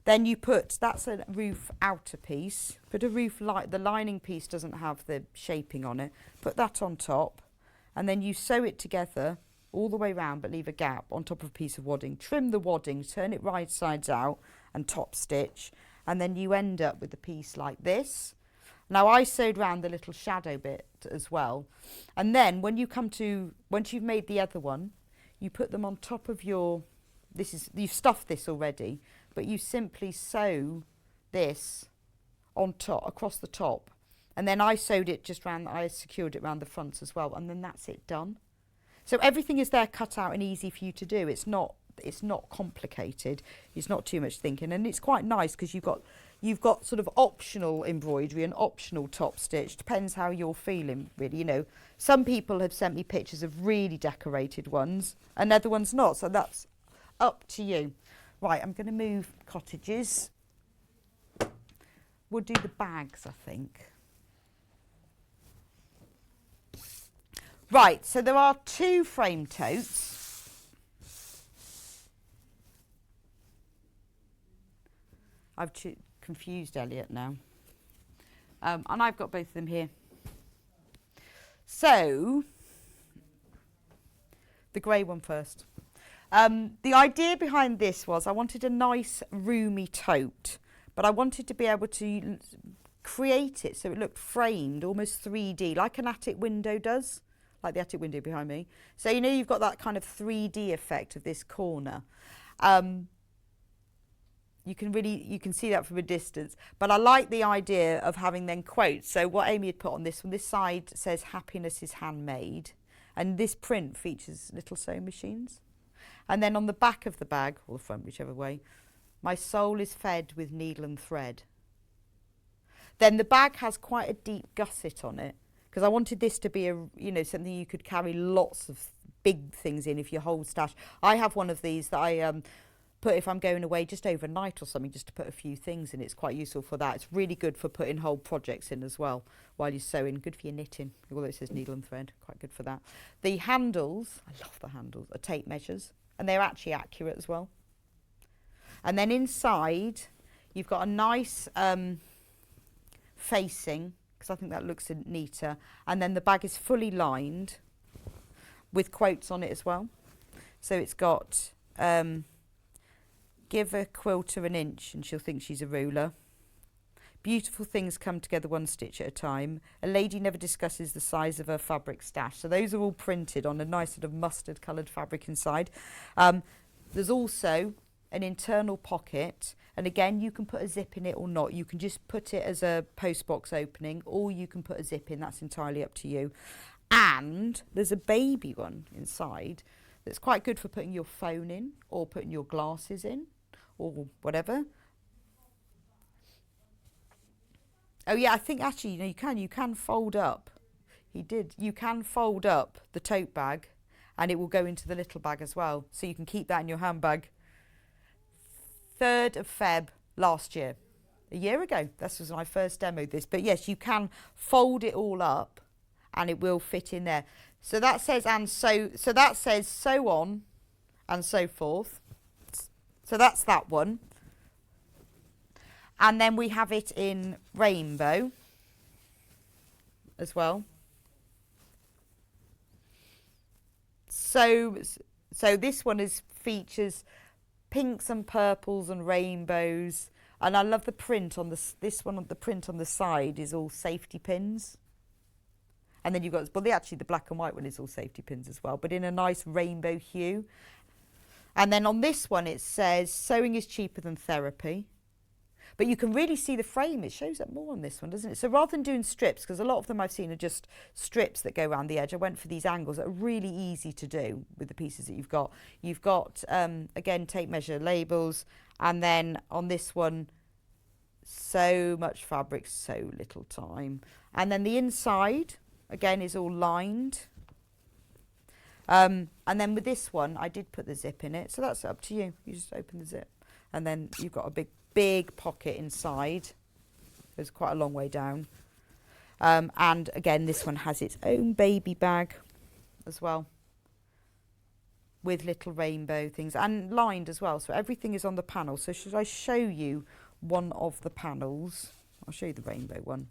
S5: Then you put, that's a roof outer piece. Put a roof the lining piece doesn't have the shaping on it. Put that on top. And then you sew it together all the way round, but leave a gap on top of a piece of wadding. Trim the wadding, turn it right sides out and top stitch. And then you end up with a piece like this. Now I sewed round the little shadow bit as well. And then when you come to, once you've made the other one, you put them on top of your, you've stuffed this already, but you simply sew this on top, across the top. And then I sewed it just round, I secured it round the fronts as well, and then that's it done. So everything is there cut out and easy for you to do. It's not complicated. It's not too much thinking, and it's quite nice because you've got sort of optional embroidery and optional top stitch. Depends how you're feeling, really. You know, some people have sent me pictures of really decorated ones, and other ones not. So that's up to you. Right, I'm going to move cottages. We'll do the bags, I think. Right, so there are 2 frame totes. I've confused Elliot now. And I've got both of them here. So, the grey one first. The idea behind this was I wanted a nice roomy tote, but I wanted to be able to create it so it looked framed, almost 3D, like an attic window does, like the attic window behind me. So you know you've got that kind of 3D effect of this corner. You can see that from a distance, but I like the idea of having then quotes. So what Amy had put on this one, this side says happiness is handmade, and this print features little sewing machines. And then on the back of the bag, or the front, whichever way, my soul is fed with needle and thread. Then the bag has quite a deep gusset on it, because I wanted this to be something you could carry lots of big things in if you hold stash. I have one of these that I put if I'm going away just overnight or something, just to put a few things in. It's quite useful for that. It's really good for putting whole projects in as well while you're sewing. Good for your knitting, although it says needle and thread. Quite good for that. The handles, I love the handles, are tape measures, and they're actually accurate as well. And then inside, you've got a nice facing, because I think that looks neater. And then the bag is fully lined with quotes on it as well. So it's got, give a quilter an inch and she'll think she's a ruler. Beautiful things come together one stitch at a time. A lady never discusses the size of her fabric stash. So those are all printed on a nice sort of mustard coloured fabric inside. There's also an internal pocket, and again you can put a zip in it or not. You can just put it as a postbox opening, or you can put a zip in. That's entirely up to you. And there's a baby one inside that's quite good for putting your phone in, or putting your glasses in, or whatever. Oh yeah, I think actually, you know, you can fold up. You can fold up the tote bag, and it will go into the little bag as well. So you can keep that in your handbag. 3rd of Feb last year, a year ago. This was when I first demoed this. But yes, you can fold it all up, and it will fit in there. So that says so that says sew on, and so forth. So that's that one. And then we have it in rainbow as well. So this one features pinks and purples and rainbows, and I love the print on this one. The print on the side is all safety pins, and then you've got the black and white one is all safety pins as well, but in a nice rainbow hue. And then on this one it says sewing is cheaper than therapy. But you can really see the frame. It shows up more on this one, doesn't it? So rather than doing strips, because a lot of them I've seen are just strips that go around the edge, I went for these angles that are really easy to do with the pieces that you've got. You've got, again, tape measure labels. And then on this one, so much fabric, so little time. And then the inside, again, is all lined. And then with this one, I did put the zip in it. So that's up to you. You just open the zip. And then you've got a big pocket inside. Goes quite a long way down. And again, this one has its own baby bag as well, with little rainbow things, and lined as well. So everything is on the panel. So should I show you one of the panels? I'll show you the rainbow one.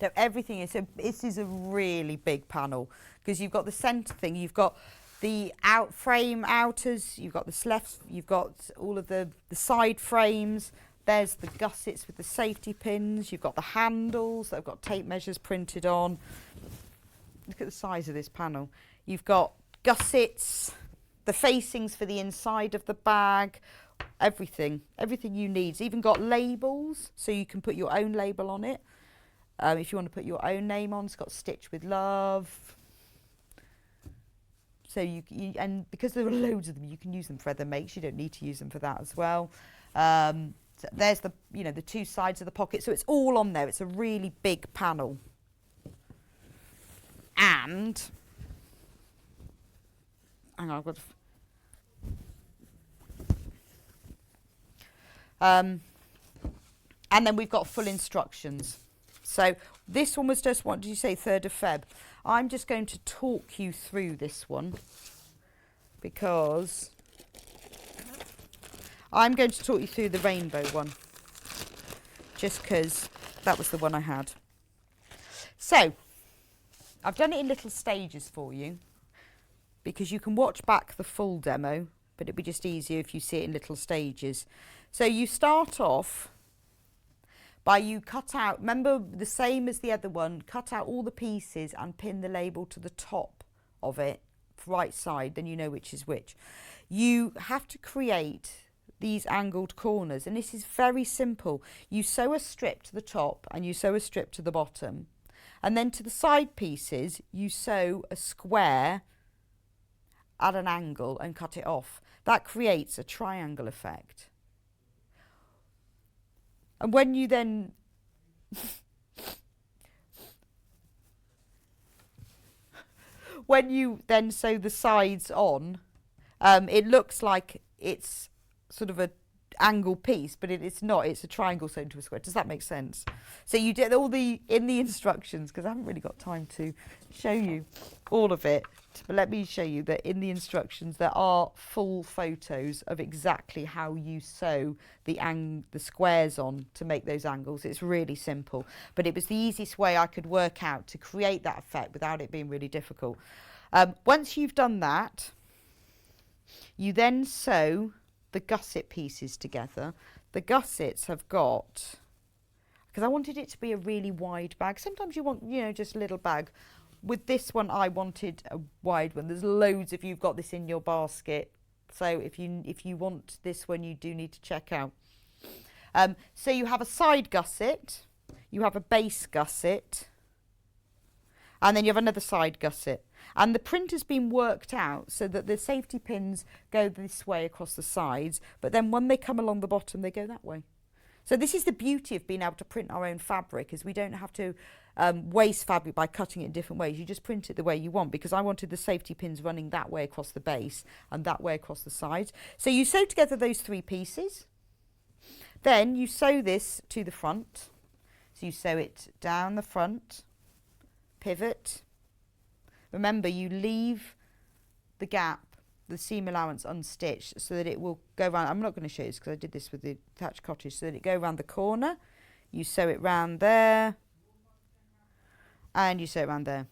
S5: So everything is, so this is a really big panel, because you've got the centre thing, you've got the frame outers, you've got the slefs, you've got all of the side frames, there's the gussets with the safety pins, you've got the handles that have got tape measures printed on. Look at the size of this panel. You've got gussets, the facings for the inside of the bag, everything you need. It's even got labels, so you can put your own label on it. If you want to put your own name on, it's got Stitch with Love. So and because there are loads of them, you can use them for other makes. You don't need to use them for that as well. So there's the two sides of the pocket. So it's all on there. It's a really big panel. And hang on, I've got. And then we've got full instructions. So this one was just, what did you say, 3rd of Feb? I'm just going to talk you through this one, because I'm going to talk you through the rainbow one, just because that was the one I had. So I've done it in little stages for you, because you can watch back the full demo, but it'd be just easier if you see it in little stages. So you start off by you cut out, remember the same as the other one, cut out all the pieces and pin the label to the top of it, right side, then you know which is which. You have to create these angled corners, and this is very simple. You sew a strip to the top and you sew a strip to the bottom, and then to the side pieces you sew a square at an angle and cut it off. That creates a triangle effect. And when you then sew the sides on, it looks like it's sort of a angle piece, but it's not. It's a triangle sewn to a square. Does that make sense? So you did all in the instructions, because I haven't really got time to show you all of it, but let me show you that in the instructions there are full photos of exactly how you sew the squares on to make those angles. It's really simple, but it was the easiest way I could work out to create that effect without it being really difficult. Once you've done that, You then sew the gusset pieces together. The gussets have got, because I wanted it to be a really wide bag. Sometimes you want, you know, just a little bag. With this one, I wanted a wide one. There's loads if you've got this in your basket. So if you want this one, you do need to check out. So you have a side gusset, you have a base gusset, and then you have another side gusset. And the print has been worked out so that the safety pins go this way across the sides, but then when they come along the bottom, they go that way. So this is the beauty of being able to print our own fabric, is we don't have to waste fabric by cutting it in different ways. You just print it the way you want, because I wanted the safety pins running that way across the base and that way across the sides. So you sew together those 3 pieces. Then you sew this to the front. So you sew it down the front, pivot. Remember, you leave the gap, the seam allowance unstitched, so that it will go around. I'm not going to show you this because I did this with the Thatched Cottage, so that it go around the corner. You sew it round there, and you sew it around there.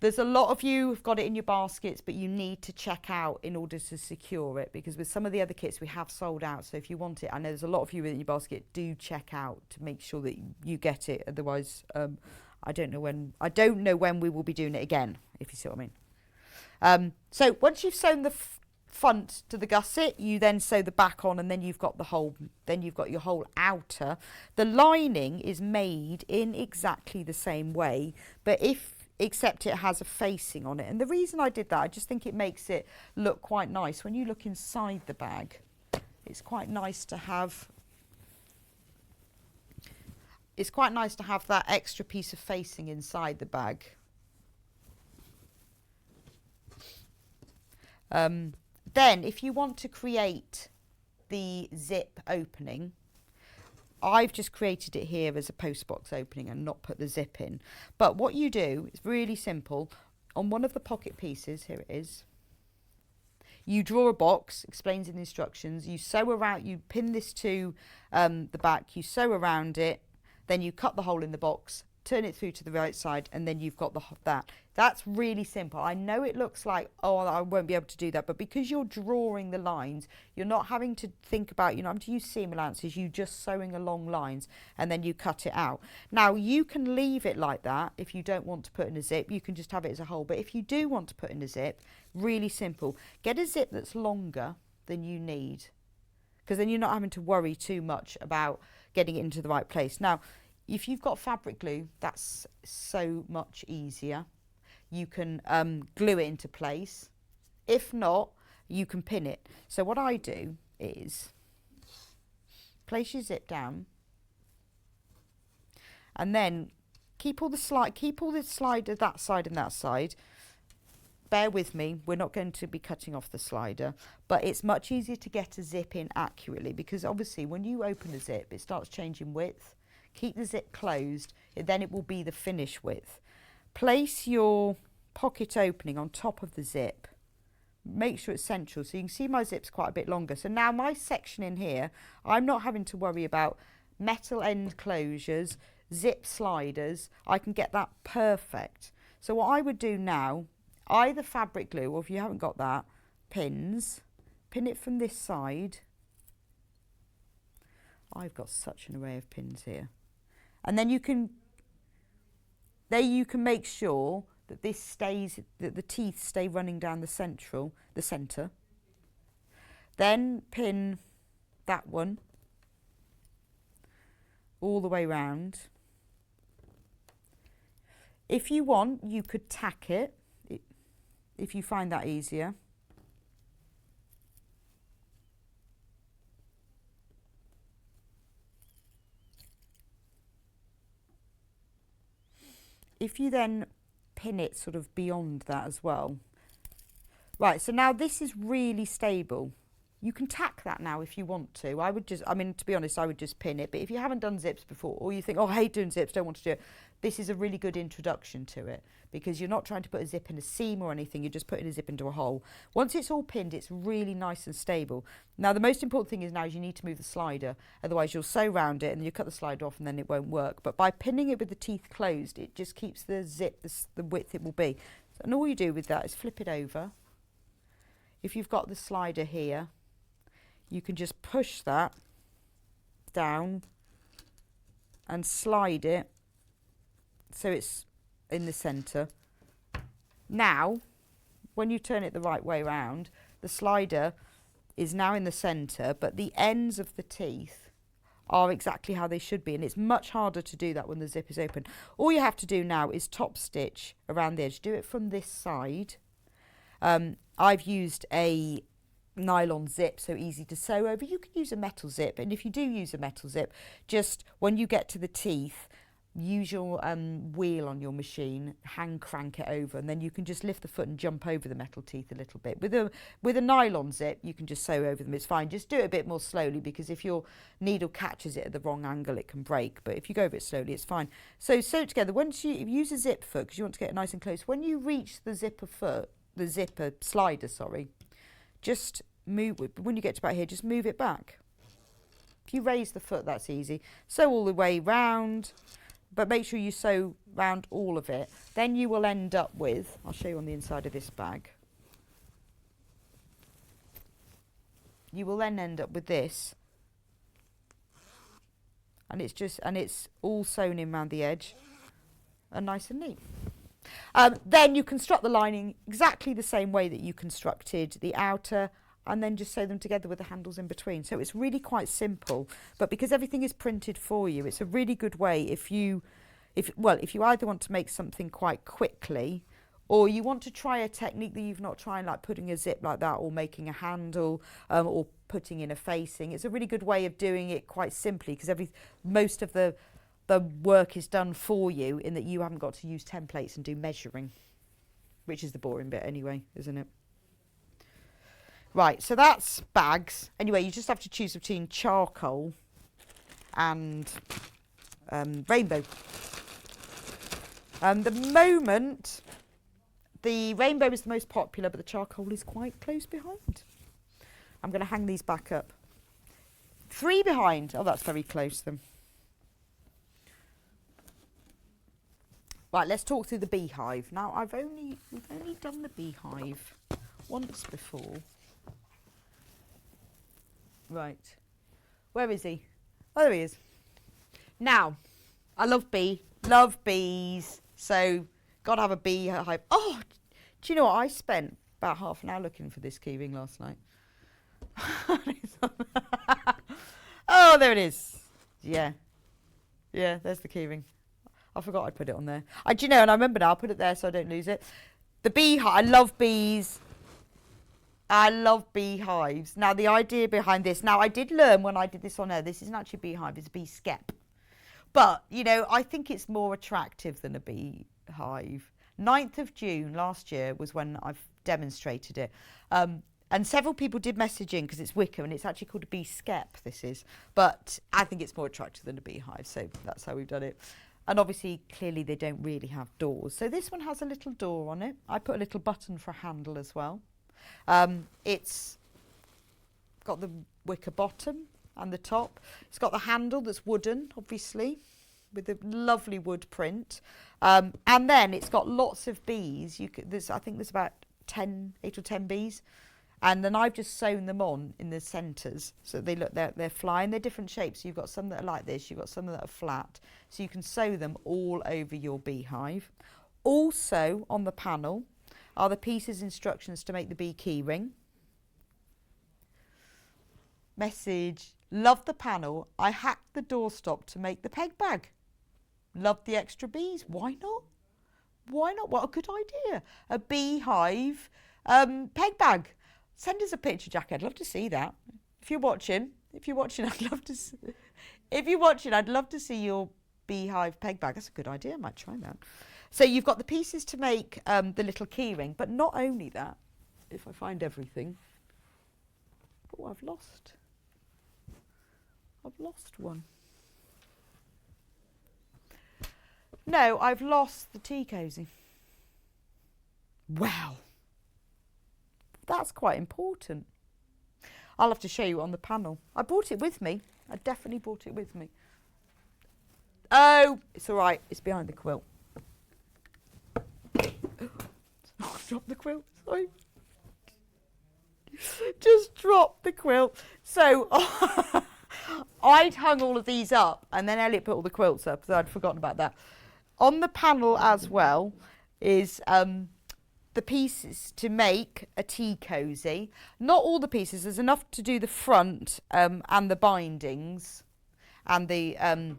S5: There's a lot of you who've got it in your baskets, but you need to check out in order to secure it, because with some of the other kits we have sold out. So if you want it, I know there's a lot of you in your basket, do check out to make sure that you get it. Otherwise, I don't know when we will be doing it again, if you see what I mean. So once you've sewn the front to the gusset, you then sew the back on, and then you've got your whole outer. The lining is made in exactly the same way, but except it has a facing on it. And the reason I did that, I just think it makes it look quite nice. When you look inside the bag, it's quite nice to have that extra piece of facing inside the bag. Then if you want to create the zip opening, I've just created it here as a postbox opening and not put the zip in. But what you do is really simple. On one of the pocket pieces, here it is, you draw a box, explains in the instructions, you sew around, you pin this to the back, you sew around it, then you cut the hole in the box, turn it through to the right side, and then you've got that. That's really simple. I know it looks like, oh, I won't be able to do that, but because you're drawing the lines, you're not having to think about, you're not having to use seam allowances, you just sewing along lines, and then you cut it out. Now, you can leave it like that if you don't want to put in a zip. You can just have it as a hole, but if you do want to put in a zip, really simple. Get a zip that's longer than you need, because then you're not having to worry too much about getting it into the right place. Now, if you've got fabric glue, that's so much easier. You can glue it into place. If not, you can pin it. So what I do is place your zip down, and then keep all the slider that side and that side. Bear with me, we're not going to be cutting off the slider, but it's much easier to get a zip in accurately, because obviously when you open a zip, it starts changing width. Keep the zip closed, then it will be the finish width. Place your pocket opening on top of the zip. Make sure it's central, so you can see my zip's quite a bit longer. So now my section in here, I'm not having to worry about metal end closures, zip sliders. I can get that perfect. So what I would do now, either fabric glue, or if you haven't got that, pin it from this side. I've got such an array of pins here. And then you can make sure that this stays, that the teeth stay running down the centre. Then pin that one all the way round. If you want, you could tack it, if you find that easier. If you then pin it sort of beyond that as well. Right, so now this is really stable. You can tack that now if you want to. To be honest, I would just pin it. But if you haven't done zips before, or you think, oh, I hate doing zips, don't want to do it, this is a really good introduction to it, because you're not trying to put a zip in a seam or anything, you're just putting a zip into a hole. Once it's all pinned, it's really nice and stable. Now, the most important thing is you need to move the slider, otherwise you'll sew round it and you cut the slider off and then it won't work. But by pinning it with the teeth closed, it just keeps the zip the width it will be. And all you do with that is flip it over. If you've got the slider here, you can just push that down and slide it so it's in the centre. Now, when you turn it the right way around, the slider is now in the centre, but the ends of the teeth are exactly how they should be, and it's much harder to do that when the zip is open. All you have to do now is top stitch around the edge. Do it from this side. I've used a nylon zip, so easy to sew over. You can use a metal zip, and if you do use a metal zip, just when you get to the teeth, use your wheel on your machine, hand crank it over, and then you can just lift the foot and jump over the metal teeth a little bit. With a nylon zip, you can just sew over them. It's fine. Just do it a bit more slowly, because if your needle catches it at the wrong angle, it can break. But if you go over it slowly, it's fine. So sew it together. Once you use a zip foot, because you want to get it nice and close. When you reach the zipper slider, sorry, just move. When you get to about here, just move it back. If you raise the foot, that's easy. Sew all the way round. But make sure you sew round all of it. Then you will end up with, I'll show you on the inside of this bag. You will then end up with this. And it's all sewn in round the edge and nice and neat. Then you construct the lining exactly the same way that you constructed the outer, and then just sew them together with the handles in between. So it's really quite simple, but because everything is printed for you, it's a really good way if you either want to make something quite quickly, or you want to try a technique that you've not tried, like putting a zip like that, or making a handle, or putting in a facing. It's a really good way of doing it quite simply, because most of the work is done for you, in that you haven't got to use templates and do measuring, which is the boring bit anyway, isn't it? Right, so that's bags. Anyway, you just have to choose between charcoal and rainbow. The moment, the rainbow is the most popular, but the charcoal is quite close behind. I'm going to hang these back up. 3 behind. Oh, that's very close then. Right, let's talk through the beehive. Now, we've only done the beehive once before. Right, where is he? Oh, there he is. Now, I love bees, so gotta have a beehive. Oh, do you know what? I spent about half an hour looking for this keyring last night. Oh, there it is. Yeah, there's the keyring. I forgot I'd put it on there. Do you know, and I remember now, I'll put it there so I don't lose it. The beehive, I love bees. I love beehives. Now, the idea behind this, now I did learn when I did this on air, this isn't actually a beehive, it's a bee skep. But, you know, I think it's more attractive than a beehive. 9th of June last year was when I've demonstrated it. And several people did message in, because it's wicker, and it's actually called a bee skep, this is. But I think it's more attractive than a beehive, so that's how we've done it. And obviously, clearly, they don't really have doors. So this one has a little door on it. I put a little button for a handle as well. It's got the wicker bottom and the top. It's got the handle that's wooden, obviously, with a lovely wood print. And then it's got lots of bees. I think there's about 8 or 10 bees. And then I've just sewn them on in the centres, so they're flying. They're different shapes. So you've got some that are like this. You've got some that are flat. So you can sew them all over your beehive. Also on the panel are the pieces instructions to make the bee key ring. Message, love the panel. I hacked the doorstop to make the peg bag. Love the extra bees. Why not? Why not? What a good idea. A beehive peg bag. Send us a picture, Jackie. I'd love to see that. If you're watching, I'd love to see, I'd love to see your beehive peg bag. That's a good idea. I might try that. So you've got the pieces to make the little key ring, but not only that, if I find everything. Oh, I've lost one. No, I've lost the tea cosy. Wow. That's quite important. I'll have to show you on the panel. I brought it with me. I definitely brought it with me. Oh, it's all right. It's behind the quilt. just dropped the quilt. Sorry. Just dropped the quilt. So I'd hung all of these up, and then Elliot put all the quilts up, so I'd forgotten about that. On the panel as well is the pieces to make a tea cosy. Not all the pieces. There's enough to do the front and the bindings and the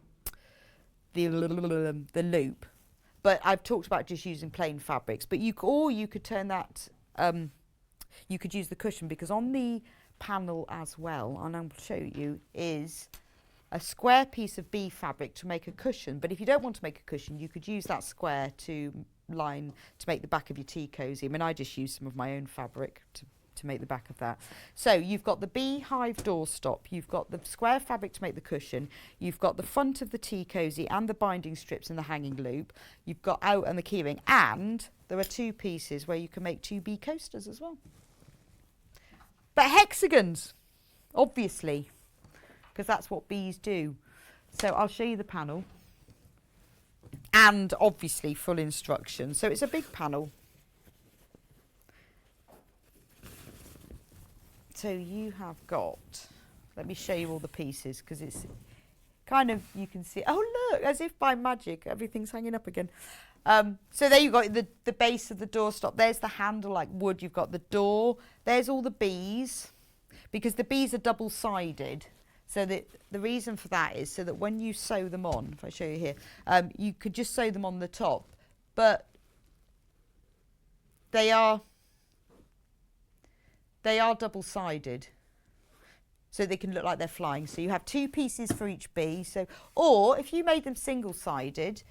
S5: loop. But I've talked about just using plain fabrics. But you could turn that. You could use the cushion, because on the panel as well, and I'll show you, is a square piece of bee fabric to make a cushion. But if you don't want to make a cushion, you could use that square to line to make the back of your tea cosy. I mean, I just used some of my own fabric to make the back of that. So you've got the beehive doorstop, you've got the square fabric to make the cushion, you've got the front of the tea cosy and the binding strips and the hanging loop, you've got out and the keyring, and there are two pieces where you can make two bee coasters as well. But hexagons, obviously, because that's what bees do. So I'll show you the panel. And obviously full instructions. So it's a big panel. So you have got, let me show you all the pieces, because it's kind of, you can see, oh look, as if by magic, everything's hanging up again. So there you've got the base of the doorstop. There's the handle like wood. You've got the door. There's all the bees, because the bees are double-sided. So the reason for that is so that when you sew them on, if I show you here, you could just sew them on the top, but they are double-sided, so they can look like they're flying. So you have two pieces for each bee. So, or if you made them single-sided,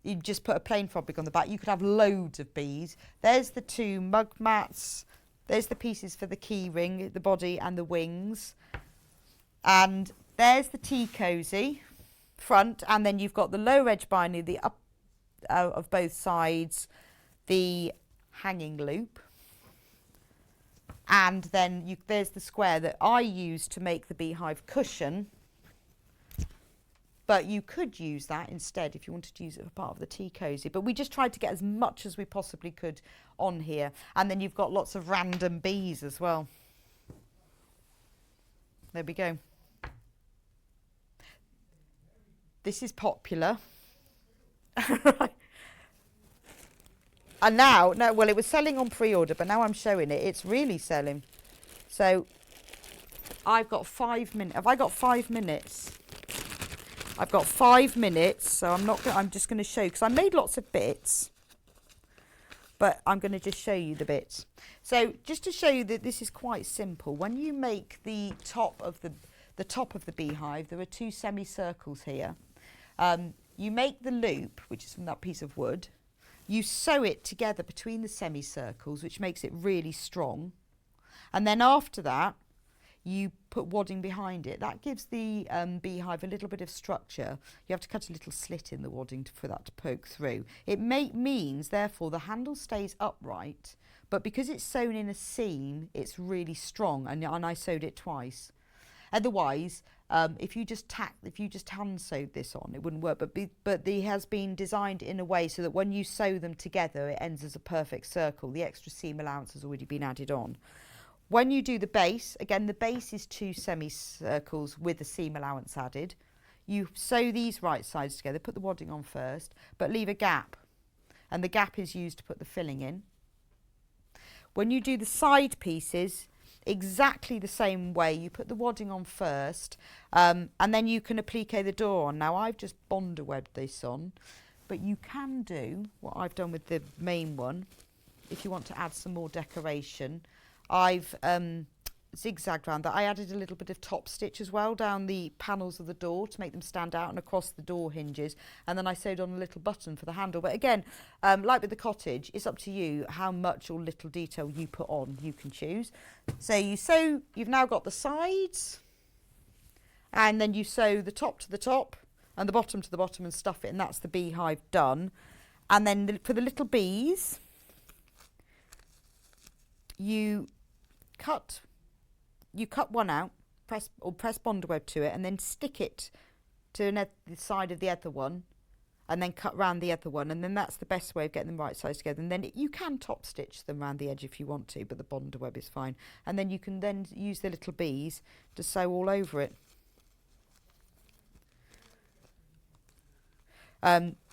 S5: you just put a plain fabric on the back. You could have loads of bees. There's the two mug mats. There's the pieces for the key ring, the body and the wings. And there's the tea cosy front, and then you've got the low edge binding, the up of both sides, the hanging loop, and then there's the square that I used to make the beehive cushion. But you could use that instead if you wanted to use it for part of the tea cosy. But we just tried to get as much as we possibly could on here. And then you've got lots of random bees as well. There we go. This is popular. Right. And now, no, well, it was selling on pre-order, but now I'm showing it. It's really selling. So I've got 5 minutes. Have I got 5 minutes? I've got 5 minutes, so I'm just going to show, because I made lots of bits, but I'm going to just show you the bits. So just to show you that this is quite simple, when you make the top of the beehive, there are two semicircles here. You make the loop, which is from that piece of wood. You sew it together between the semicircles, which makes it really strong. And then after that, you put wadding behind it. That gives the beehive a little bit of structure. You have to cut a little slit in the wadding for that to poke through. It means, therefore, the handle stays upright, but because it's sewn in a seam, it's really strong, and I sewed it twice. Otherwise, if you just hand sewed this on, it wouldn't work. But it has been designed in a way so that when you sew them together, it ends as a perfect circle. The extra seam allowance has already been added on. When you do the base, again, the base is two semicircles with the seam allowance added. You sew these right sides together, put the wadding on first, but leave a gap. And the gap is used to put the filling in. When you do the side pieces, exactly the same way. You put the wadding on first, and then you can applique the door on. Now, I've just bonder webbed this on, but you can do what I've done with the main one if you want to add some more decoration. I've zigzagged around that. I added a little bit of top stitch as well down the panels of the door to make them stand out and across the door hinges, and then I sewed on a little button for the handle. But again, like with the cottage, it's up to you how much or little detail you put on. You can choose. So you've now got the sides, and then you sew the top to the top and the bottom to the bottom and stuff it, and that's the beehive done. And then for the little bees, you cut one out, press bonder web to it, and then stick it to the side of the other one, and then cut round the other one, and then that's the best way of getting them right size together. And then you can top stitch them around the edge if you want to, but the bonder web is fine. And then you can then use the little bees to sew all over it.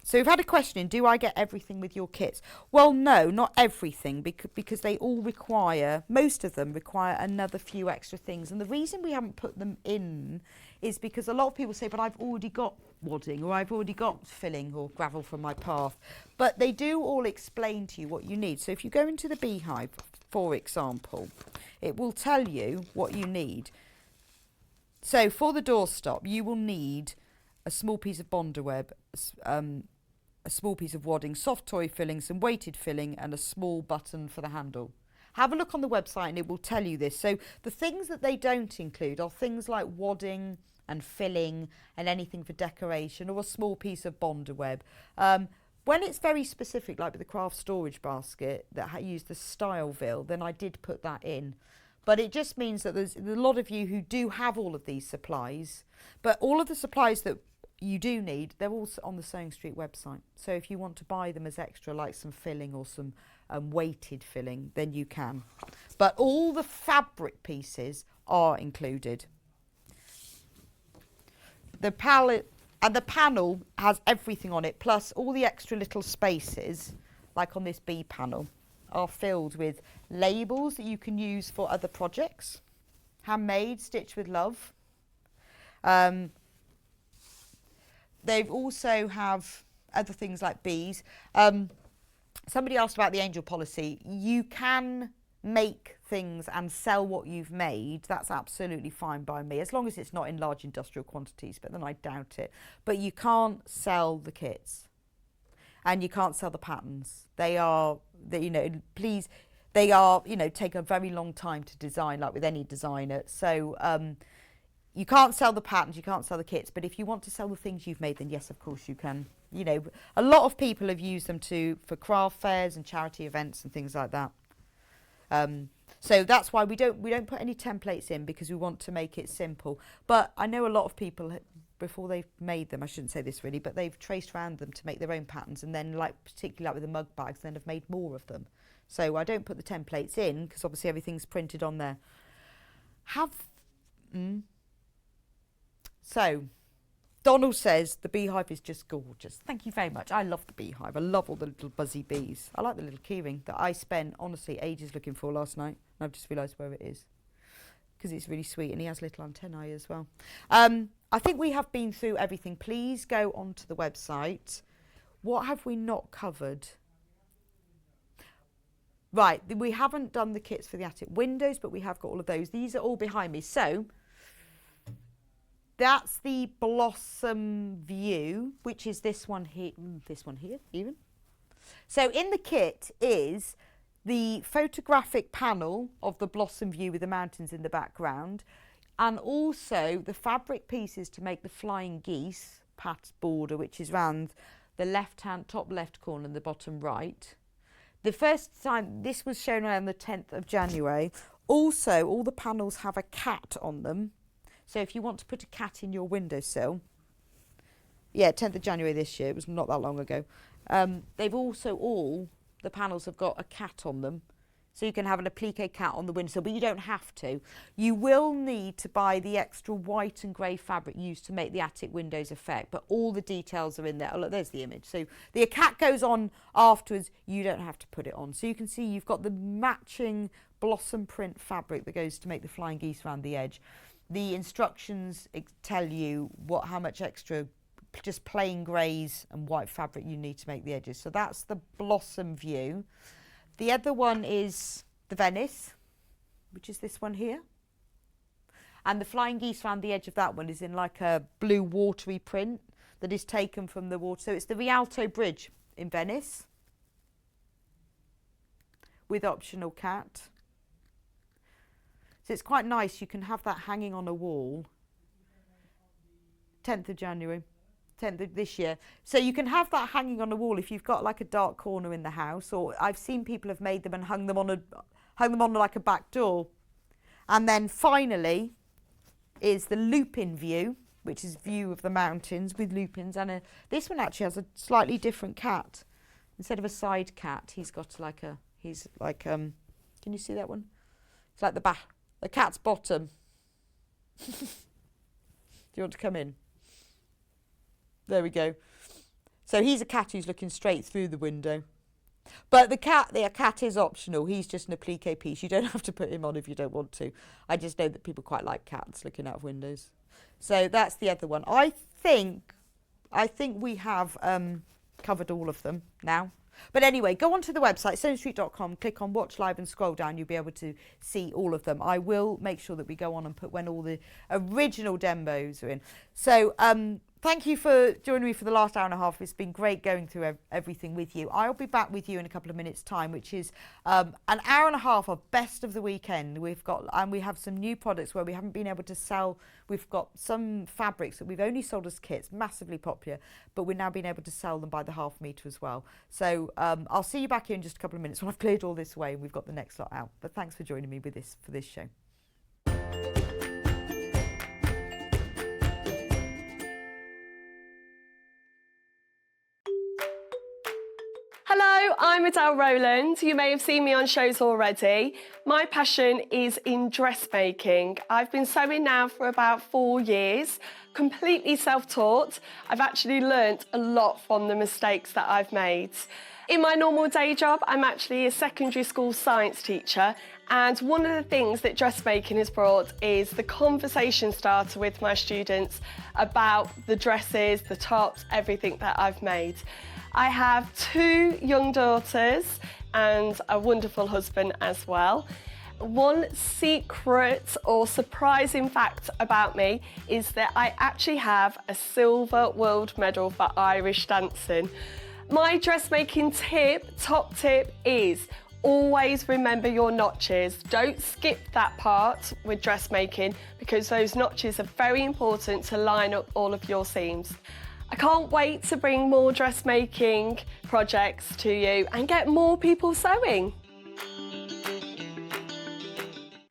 S5: So we've had a question in, do I get everything with your kits? Well, no, not everything, because they all require, most of them require another few extra things. And the reason we haven't put them in is because a lot of people say, but I've already got wadding, or I've already got filling or gravel from my path. But they do all explain to you what you need. So if you go into the beehive, for example, it will tell you what you need. So for the doorstop, you will need a small piece of bonder web, a small piece of wadding, soft toy filling, some weighted filling, and a small button for the handle. Have a look on the website and it will tell you this. So the things that they don't include are things like wadding and filling and anything for decoration, or a small piece of bonder web. When it's very specific, like with the craft storage basket that used the Styleville, then I did put that in. But it just means that there's a lot of you who do have all of these supplies, but all of the supplies that you do need, they're all on the Sewing Street website. So if you want to buy them as extra, like some filling or some weighted filling, then you can. But all the fabric pieces are included. The palette and the panel has everything on it, plus all the extra little spaces, like on this bee panel, are filled with labels that you can use for other projects. Handmade, stitched with love. They also have other things like bees. Somebody asked about the angel policy. You can make things and sell what you've made. That's absolutely fine by me, as long as it's not in large industrial quantities, but then I doubt it. But you can't sell the kits and you can't sell the patterns. They are, please, they are, take a very long time to design, like with any designer. So you can't sell the patterns, you can't sell the kits, but if you want to sell the things you've made, then yes, of course you can. A lot of people have used them for craft fairs and charity events and things like that. So that's why we don't put any templates in, because we want to make it simple. But I know a lot of people, before they've made them, I shouldn't say this really, but they've traced around them to make their own patterns, and then particularly with the mug bags, then have made more of them. So I don't put the templates in, because obviously everything's printed on there. So Donald says the beehive is just gorgeous. Thank you very much. I love the beehive. I love all the little buzzy bees. I like the little keyring that I spent, honestly, ages looking for last night. And I've just realised where it is, because it's really sweet, and he has little antennae as well. I think we have been through everything. Please go onto the website. What have we not covered? Right, we haven't done the kits for the attic windows, but we have got all of those. These are all behind me. So that's the Blossom View, which is this one here, even. So in the kit is the photographic panel of the Blossom View with the mountains in the background, and also the fabric pieces to make the flying geese pat border, which is round the top left corner and the bottom right. The first time this was shown around the 10th of January. Also, all the panels have a cat on them. So if you want to put a cat in your windowsill, 10th of January this year, it was not that long ago. They've also the panels have got a cat on them. So you can have an applique cat on the windowsill, but you don't have to. You will need to buy the extra white and grey fabric used to make the attic windows effect, but all the details are in there. Oh, look, there's the image. So the cat goes on afterwards. You don't have to put it on. So you can see you've got the matching blossom print fabric that goes to make the flying geese around the edge. The instructions tell you how much extra just plain greys and white fabric you need to make the edges. So that's the Blossom View. The other one is the Venice, which is this one here. And the flying geese around the edge of that one is in like a blue watery print that is taken from the water. So it's the Rialto Bridge in Venice with optional cat. So it's quite nice. You can have that hanging on a wall. 10th of January. 10th of this year. So you can have that hanging on a wall if you've got like a dark corner in the house, or I've seen people have made them and hung them on like a back door. And then finally is the Lupin View, which is view of the mountains with lupins. And this one actually has a slightly different cat. Instead of a side cat, he's got like a, can you see that one? It's like the cat's bottom. Do you want to come in? There we go. So he's a cat who's looking straight through the window. But the cat is optional. He's just an applique piece. You don't have to put him on if you don't want to. I just know that people quite like cats looking out of windows. So that's the other one. I think we have covered all of them now. But anyway, go onto the website, sewingstreet.com, click on Watch Live and scroll down. You'll be able to see all of them. I will make sure that we go on and put when all the original demos are in. So thank you for joining me for the last hour and a half. It's been great going through everything with you. I'll be back with you in a couple of minutes' time, which is an hour and a half of best of the weekend. We have some new products where we haven't been able to sell. We've got some fabrics that we've only sold as kits, massively popular, but we're now being able to sell them by the half metre as well. So I'll see you back here in just a couple of minutes when I've cleared all this away and we've got the next lot out. But thanks for joining me for this show.
S7: Hello, I'm Adele Rowland. You may have seen me on shows already. My passion is in dressmaking. I've been sewing now for about 4 years, completely self-taught. I've actually learnt a lot from the mistakes that I've made. In my normal day job, I'm actually a secondary school science teacher, and one of the things that dressmaking has brought is the conversation starter with my students about the dresses, the tops, everything that I've made. I have 2 young daughters and a wonderful husband as well. One secret or surprising fact about me is that I actually have a silver world medal for Irish dancing. My dressmaking top tip is always remember your notches. Don't skip that part with dressmaking because those notches are very important to line up all of your seams. I can't wait to bring more dressmaking projects to you and get more people sewing.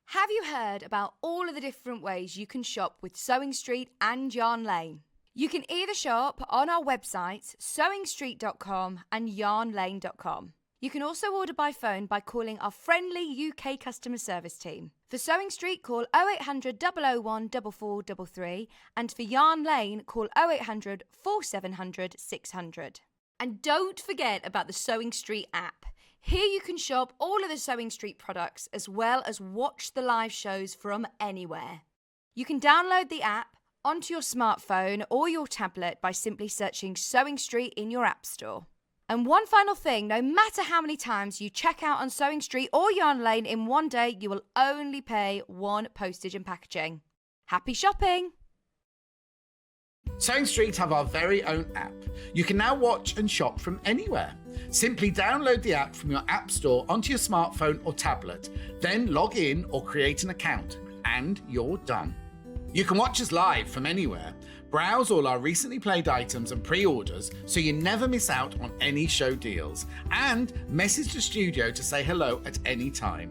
S4: Have you heard about all of the different ways you can shop with Sewing Street and Yarn Lane? You can either shop on our websites, sewingstreet.com and yarnlane.com. You can also order by phone by calling our friendly UK customer service team. For Sewing Street, call 0800 001 4433 and for Yarn Lane, call 0800 4700 600. And don't forget about the Sewing Street app. Here you can shop all of the Sewing Street products as well as watch the live shows from anywhere. You can download the app onto your smartphone or your tablet by simply searching Sewing Street in your app store. And one final thing, no matter how many times you check out on Sewing Street or Yarn Lane in one day, you will only pay 1 postage and packaging. Happy shopping!
S3: Sewing Street have our very own app. You can now watch and shop from anywhere. Simply download the app from your app store onto your smartphone or tablet, then log in or create an account, and you're done. You can watch us live from anywhere, browse all our recently played items and pre-orders so you never miss out on any show deals, and message the studio to say hello at any time.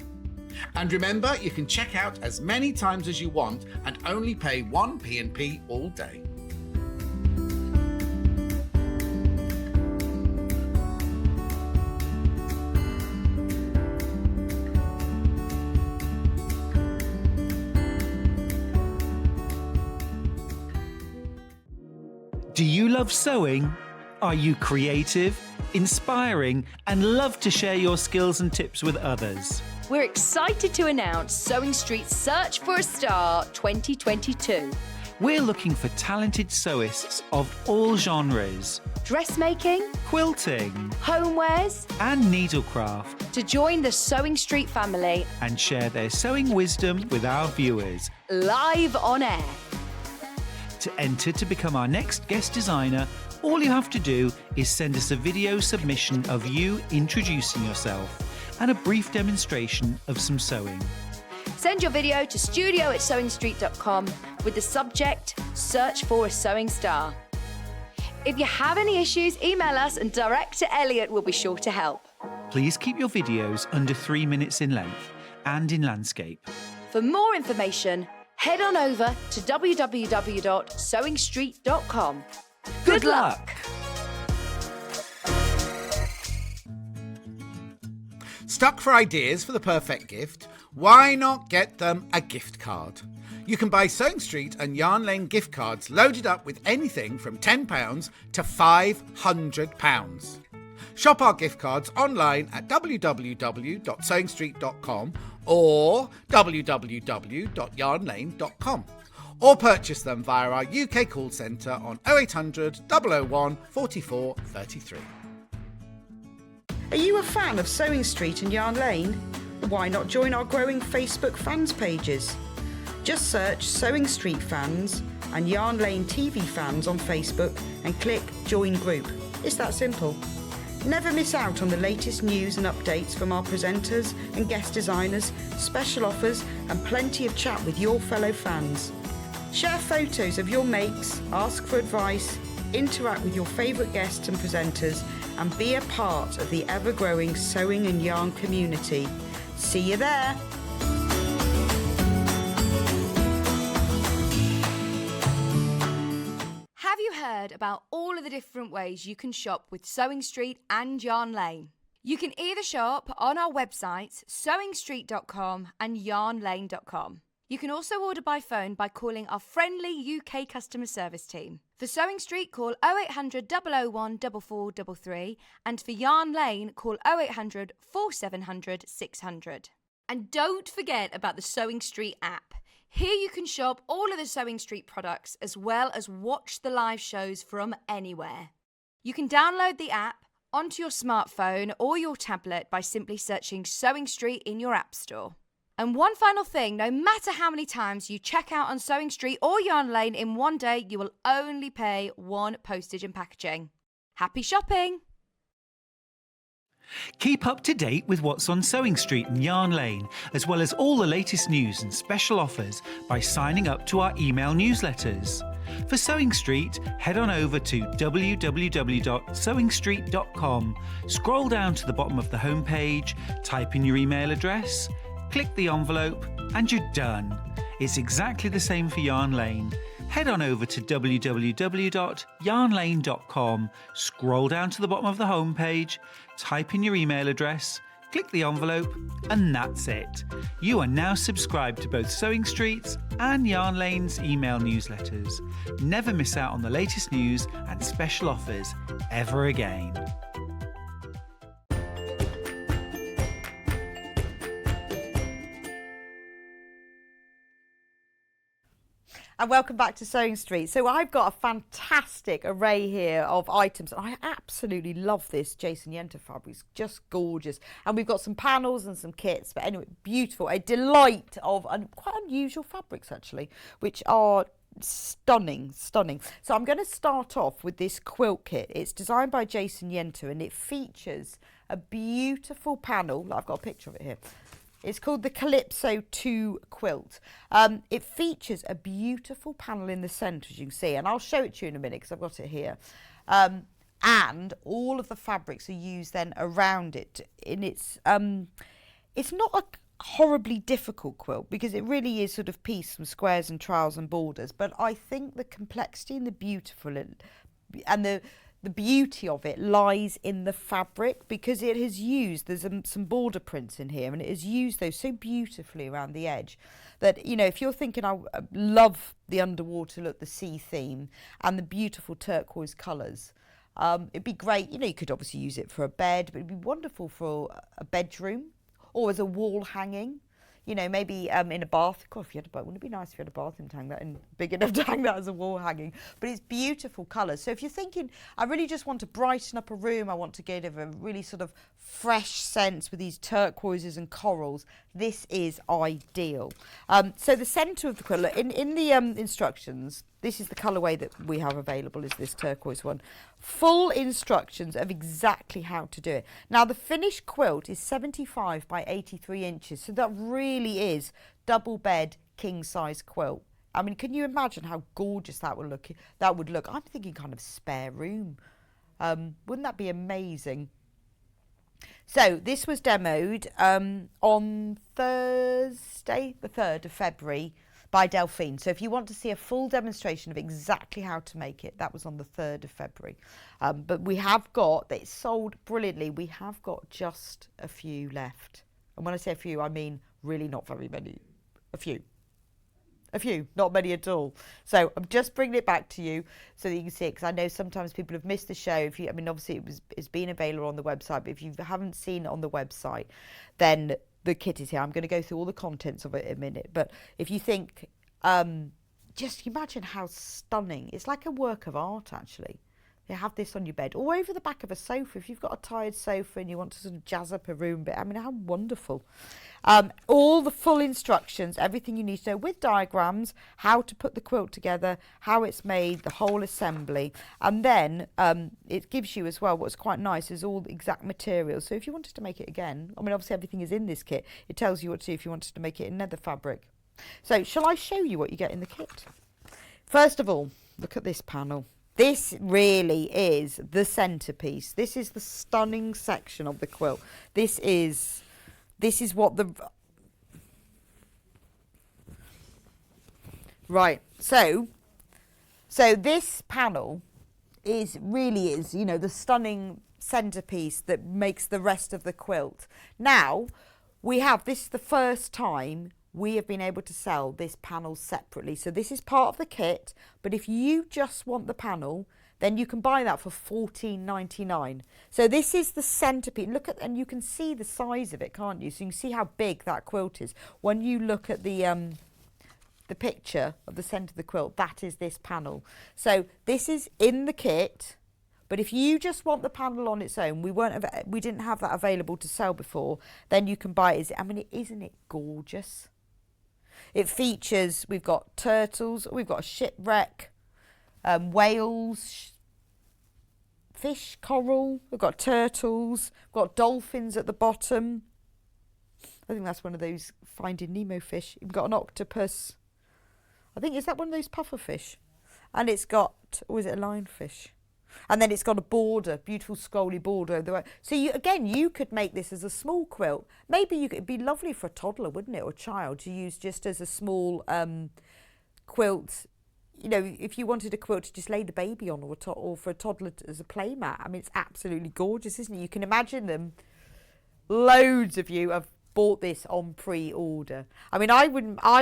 S3: And remember, you can check out as many times as you want and only pay 1 P&P all day.
S2: Do you love sewing? Are you creative, inspiring, and love to share your skills and tips with others?
S4: We're excited to announce Sewing Street's Search for a Star 2022.
S2: We're looking for talented sewists of all genres,
S4: Dressmaking,
S2: quilting,
S4: homewares,
S2: and needlecraft,
S4: to join the Sewing Street family
S2: and share their sewing wisdom with our viewers.
S4: live on air.
S2: To enter to become our next guest designer, all you have to do is send us a video submission of you introducing yourself and a brief demonstration of some sewing.
S4: Send your video to studio@sewingstreet.com with the subject, Search for a Sewing Star. If you have any issues, email us and Director Elliot will be sure to help.
S2: Please keep your videos under 3 minutes in length and in landscape.
S4: For more information, head on over to www.sewingstreet.com.
S2: Good luck!
S3: Stuck for ideas for the perfect gift? Why not get them a gift card? You can buy Sewing Street and Yarn Lane gift cards loaded up with anything from £10 to £500. Shop our gift cards online at www.sewingstreet.com or www.yarnlane.com, or purchase them via our UK call centre on 0800 001 44 33.
S5: Are you a fan of Sewing Street and Yarn Lane? Why not join our growing Facebook fans pages? Just search Sewing Street Fans and Yarn Lane TV Fans on Facebook and click Join Group. It's that simple. Never miss out on the latest news and updates from our presenters and guest designers, special offers and plenty of chat with your fellow fans. Share photos of your makes, ask for advice, interact with your favourite guests and presenters and be a part of the ever-growing sewing and yarn community. See you there!
S4: Have you heard about all of the different ways you can shop with Sewing Street and Yarn Lane? You can either shop on our websites, sewingstreet.com and yarnlane.com. You can also order by phone by calling our friendly UK customer service team. For Sewing Street, call 0800 001 4433 and for Yarn Lane, call 0800 4700 600. And don't forget about the Sewing Street app. Here you can shop all of the Sewing Street products as well as watch the live shows from anywhere. You can download the app onto your smartphone or your tablet by simply searching Sewing Street in your app store. And one final thing, no matter how many times you check out on Sewing Street or Yarn Lane in one day, you will only pay one postage and packaging. Happy shopping!
S2: Keep up to date with what's on Sewing Street and Yarn Lane, as well as all the latest news and special offers by signing up to our email newsletters. For Sewing Street, head on over to www.sewingstreet.com, scroll down to the bottom of the homepage, type in your email address, click the envelope, and you're done. It's exactly the same for Yarn Lane. Head on over to www.yarnlane.com, scroll down to the bottom of the homepage, type in your email address, click the envelope, and that's it. You are now subscribed to both Sewing Street's and Yarn Lane's email newsletters. Never miss out on the latest news and special offers ever again.
S5: And welcome back to Sewing Street. So I've got a fantastic array here of items. I absolutely love this Jason Yenter fabric. It's just gorgeous. And we've got some panels and some kits. But anyway, beautiful. A delight of quite unusual fabrics, actually, which are stunning. So I'm going to start off with this quilt kit. It's designed by Jason Yenter and it features a beautiful panel. I've got a picture of it here. It's called the Calypso 2 quilt. It features a beautiful panel in the centre, as you can see, and I'll show it to you in a minute because I've got it here. And all of the fabrics are used then around it. And it's not a horribly difficult quilt because it really is sort of piece from squares and trials and borders. But I think the complexity and the beautiful and the beauty of it lies in the fabric because it has used, there's some border prints in here and it has used those so beautifully around the edge that, you know, if you're thinking I love the underwater look, the sea theme and the beautiful turquoise colours, it'd be great. You know, you could obviously use it for a bed, but it'd be wonderful for a bedroom or as a wall hanging. You know, maybe in a bath. God, if you had wouldn't it be nice if you had a bathroom to hang that in, big enough to hang that as a wall hanging? But it's beautiful colours. So if you're thinking, I really just want to brighten up a room, I want to give a really sort of fresh sense with these turquoises and corals, this is ideal. So the centre of the quilt, look, in the instructions, this is the colourway that we have available, is this turquoise one. Full instructions of exactly how to do it. Now, the finished quilt is 75 by 83 inches, so that really is double bed, king size quilt. I mean, can you imagine how gorgeous that would look? I'm thinking kind of spare room. Wouldn't that be amazing? So this was demoed on Thursday, the 3rd of February, by Delphine. So if you want to see a full demonstration of exactly how to make it, that was on the 3rd of February. But we have got, it's sold brilliantly. We have got just a few left. And when I say a few, I mean really not very many. A few. A few, not many at all. So I'm just bringing it back to you so that you can see it, because I know sometimes people have missed the show. If you, I mean, obviously it's been available on the website, but if you haven't seen it on the website, then the kit is here. I'm going to go through all the contents of it in a minute. But if you think, just imagine how stunning. It's like a work of art, actually. You have this on your bed or over the back of a sofa. If you've got a tired sofa and you want to sort of jazz up a room a bit, I mean, how wonderful. All the full instructions, everything you need to know with diagrams, how to put the quilt together, how it's made, the whole assembly. And then it gives you as well, what's quite nice is all the exact materials. So if you wanted to make it again, I mean, obviously everything is in this kit. It tells you what to do if you wanted to make it in nether fabric. So shall I show you what you get in the kit? First of all, look at this panel. This really is the centerpiece. This is the stunning section of the quilt. This is what the... Right, so this panel really is, you know, the stunning centerpiece that makes the rest of the quilt. Now, this is the first time we have been able to sell this panel separately. So this is part of the kit, but if you just want the panel, then you can buy that for $14.99. So this is the centerpiece. Look at, and you can see the size of it, can't you? So you can see how big that quilt is. When you look at the picture of the center of the quilt, that is this panel. So this is in the kit. But if you just want the panel on its own, we didn't have that available to sell before, then you can buy it. I mean, isn't it gorgeous? It features, we've got turtles, we've got a shipwreck, whales, fish, coral, we've got turtles, we've got dolphins at the bottom. I think that's one of those Finding Nemo fish. We've got an octopus. I think, is that one of those puffer fish? And it's got, or is it a lionfish? And then it's got a border, beautiful scrolly border. So you could make this as a small quilt. Maybe it'd be lovely for a toddler, wouldn't it, or a child to use just as a small quilt. You know, if you wanted a quilt to just lay the baby on, or for a toddler as a playmat. I mean, it's absolutely gorgeous, isn't it? You can imagine them. Loads of you have bought this on pre-order. I mean, I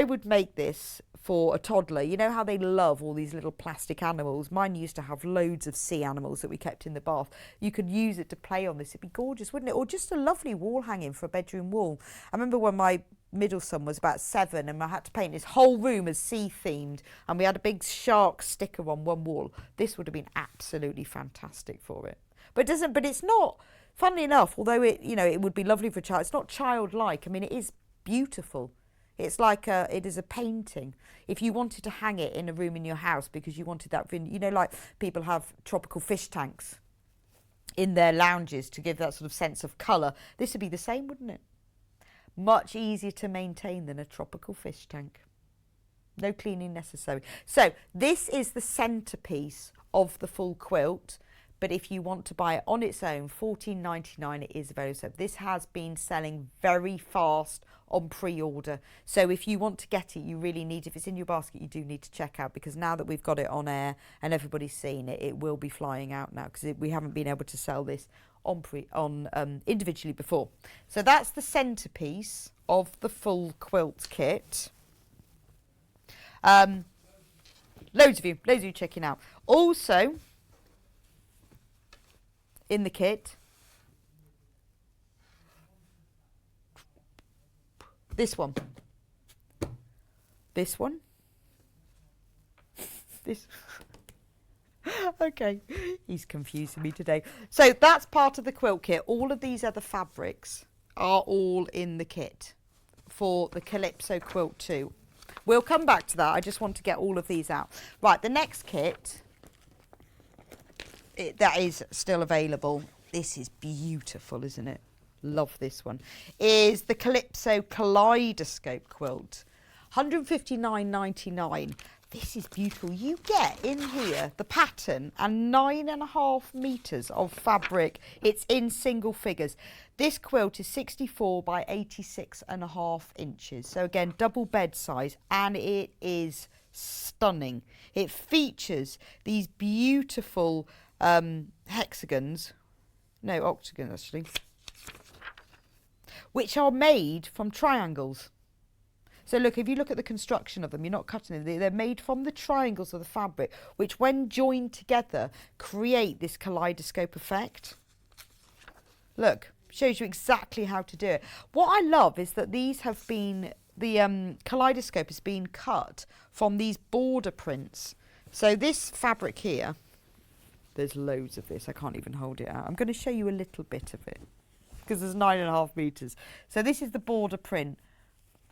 S5: would make this for a toddler. You know how they love all these little plastic animals? Mine used to have loads of sea animals that we kept in the bath. You could use it to play on this. It'd be gorgeous, wouldn't it? Or just a lovely wall hanging for a bedroom wall. I remember when my middle son was about 7 and I had to paint his whole room as sea themed, and we had a big shark sticker on one wall. This would have been absolutely fantastic for it. But it's not, funnily enough, although it would be lovely for a child, it's not childlike. I mean, it is beautiful. It's like it is a painting. If you wanted to hang it in a room in your house because you wanted that, like people have tropical fish tanks in their lounges to give that sort of sense of colour, this would be the same, wouldn't it? Much easier to maintain than a tropical fish tank. No cleaning necessary. So this is the centrepiece of the full quilt. But if you want to buy it on its own, $14.99, it is available. So this has been selling very fast on pre-order. So if you want to get it, you really need, if it's in your basket, you do need to check out, because now that we've got it on air and everybody's seen it, it will be flying out now, because we haven't been able to sell this on individually before. So that's the centrepiece of the full quilt kit. Loads of you checking out. Also, in the kit, this one, this, okay, he's confusing me today. So that's part of the quilt kit. All of these other fabrics are all in the kit for the Calypso quilt too. We'll come back to that. I just want to get all of these out. Right, the next kit, that is still available. This is beautiful, isn't it? Love this one. Is the Calypso Kaleidoscope quilt. $159.99. This is beautiful. You get in here the pattern and 9.5 meters of fabric. It's in single figures. This quilt is 64 by 86.5 inches. So again, double bed size, and it is stunning. It features these beautiful octagons actually, which are made from triangles. So look, if you look at the construction of them, you're not cutting them. They're made from the triangles of the fabric, which when joined together create this kaleidoscope effect. Look, shows you exactly how to do it. What I love is that these have been, the kaleidoscope has been cut from these border prints. So this fabric here, there's loads of this. I can't even hold it out. I'm going to show you a little bit of it because there's 9.5 meters. So this is the border print.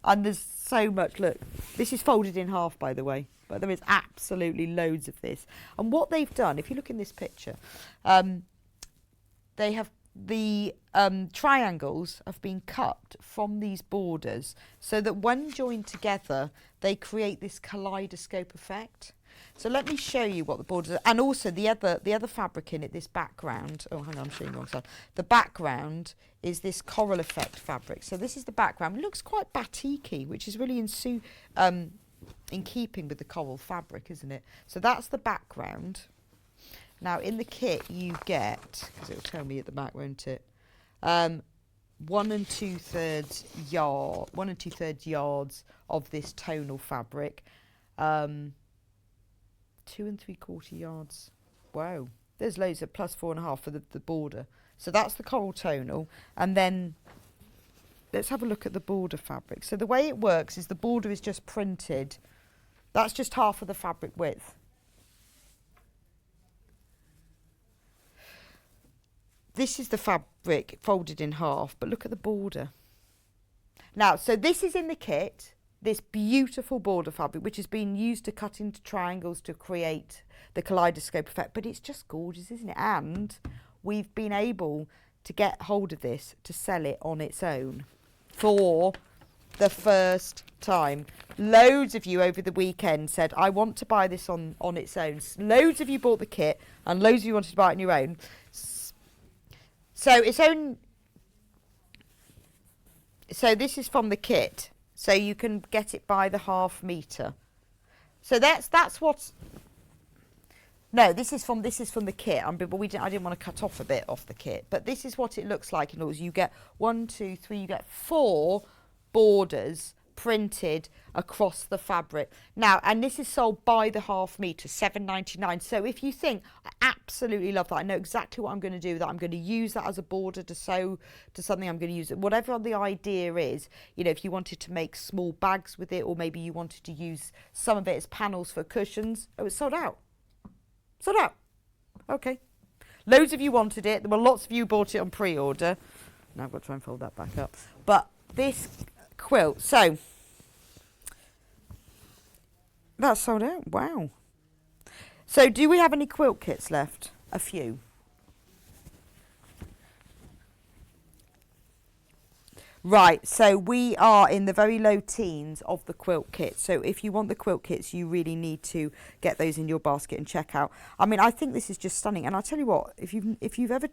S5: And there's so much, look, this is folded in half, by the way, but there is absolutely loads of this. And what they've done, if you look in this picture, they have the triangles have been cut from these borders so that when joined together, they create this kaleidoscope effect. So let me show you what the borders are. And also the other fabric in it, this background. Oh, hang on, I'm showing you wrong side. The background is this coral effect fabric. So this is the background. It looks quite batik-y, which is really in keeping with the coral fabric, isn't it? So that's the background. Now in the kit you get, because it'll tell me at the back, won't it? 1 2/3 yards of this tonal fabric. 2 3/4 yards. Wow, there's loads of plus 4.5 for the border. So that's the coral tonal. And then let's have a look at the border fabric. So the way it works is the border is just printed. That's just half of the fabric width. This is the fabric folded in half, but look at the border. Now, so this is in the kit. This beautiful border fabric, which has been used to cut into triangles to create the kaleidoscope effect. But it's just gorgeous, isn't it? And we've been able to get hold of this to sell it on its own for the first time. Loads of you over the weekend said, I want to buy this on its own. Loads of you bought the kit and loads of you wanted to buy it on your own. So its own. So this is from the kit. So you can get it by the 1/2 meter. So that's what's. No, this is from the kit. But I didn't want to cut off a bit off the kit. But this is what it looks like. In other words, you get 1 2 3. You get 4 borders printed across the fabric. Now, and this is sold by the 1/2 meter, £7.99. So if you think, I absolutely love that. I know exactly what I'm going to do with that. I'm going to use that as a border to sew to something. I'm going to use it. Whatever the idea is, you know, if you wanted to make small bags with it, or maybe you wanted to use some of it as panels for cushions. Oh, it's sold out. Sold out. Okay. Loads of you wanted it. There were lots of you bought it on pre-order. Now I've got to try and fold that back up. But this quilt, so that's sold out. Wow. So do we have any quilt kits left? A few. Right, so we are in the very low teens of the quilt kit. So if you want the quilt kits, you really need to get those in your basket and check out. I mean, I think this is just stunning. And I'll tell you what, if you've ever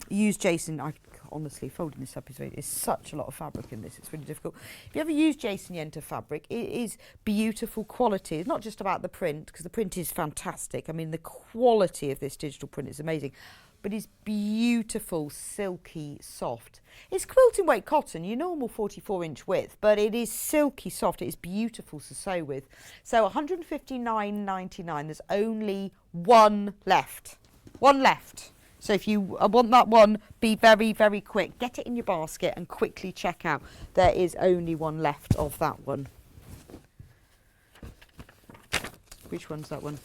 S5: used Jason, honestly, folding this up is such a lot of fabric in this. It's really difficult. If you ever use Jason Yenter fabric, it is beautiful quality. It's not just about the print, because the print is fantastic. I mean, the quality of this digital print is amazing. But it's beautiful, silky, soft. It's quilting weight cotton, your normal 44-inch width, but it is silky soft. It is beautiful to sew with. So £159.99. There's only one left. One left. So if you want that one, be very, very quick. Get it in your basket and quickly check out. There is only one left of that one. Which one's that one?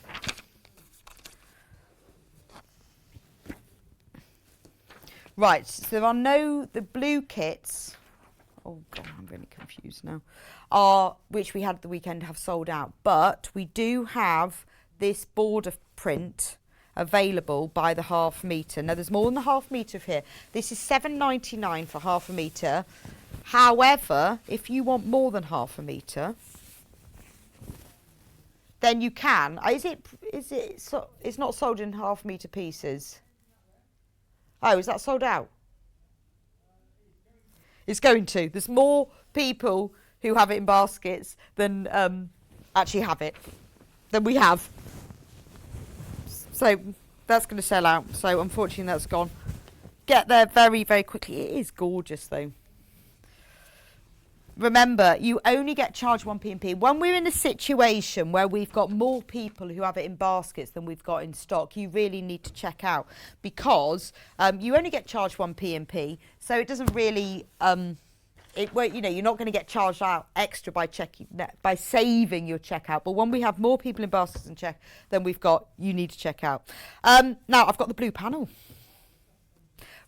S5: Right, so there are the blue kits, oh God, I'm really confused now, which we had the weekend have sold out. But we do have this border print available by the 1/2 meter. Now there's more than the 1/2 meter here. This is £7.99 for 1/2 meter. However, if you want more than 1/2 meter, then you can. It's not sold in half-metre pieces. Oh, is that sold out? It's going to. There's more people who have it in baskets than actually have it, than we have. So that's going to sell out. So unfortunately that's gone. Get there very, very quickly. It is gorgeous though. Remember, you only get charged 1 P&P. When we're in a situation where we've got more people who have it in baskets than we've got in stock, you really need to check out, because you only get charged 1 P&P, so it doesn't really, you're not going to get charged out extra by saving your checkout. But when we have more people in baskets than we've got, you need to check out. Now I've got the blue panel.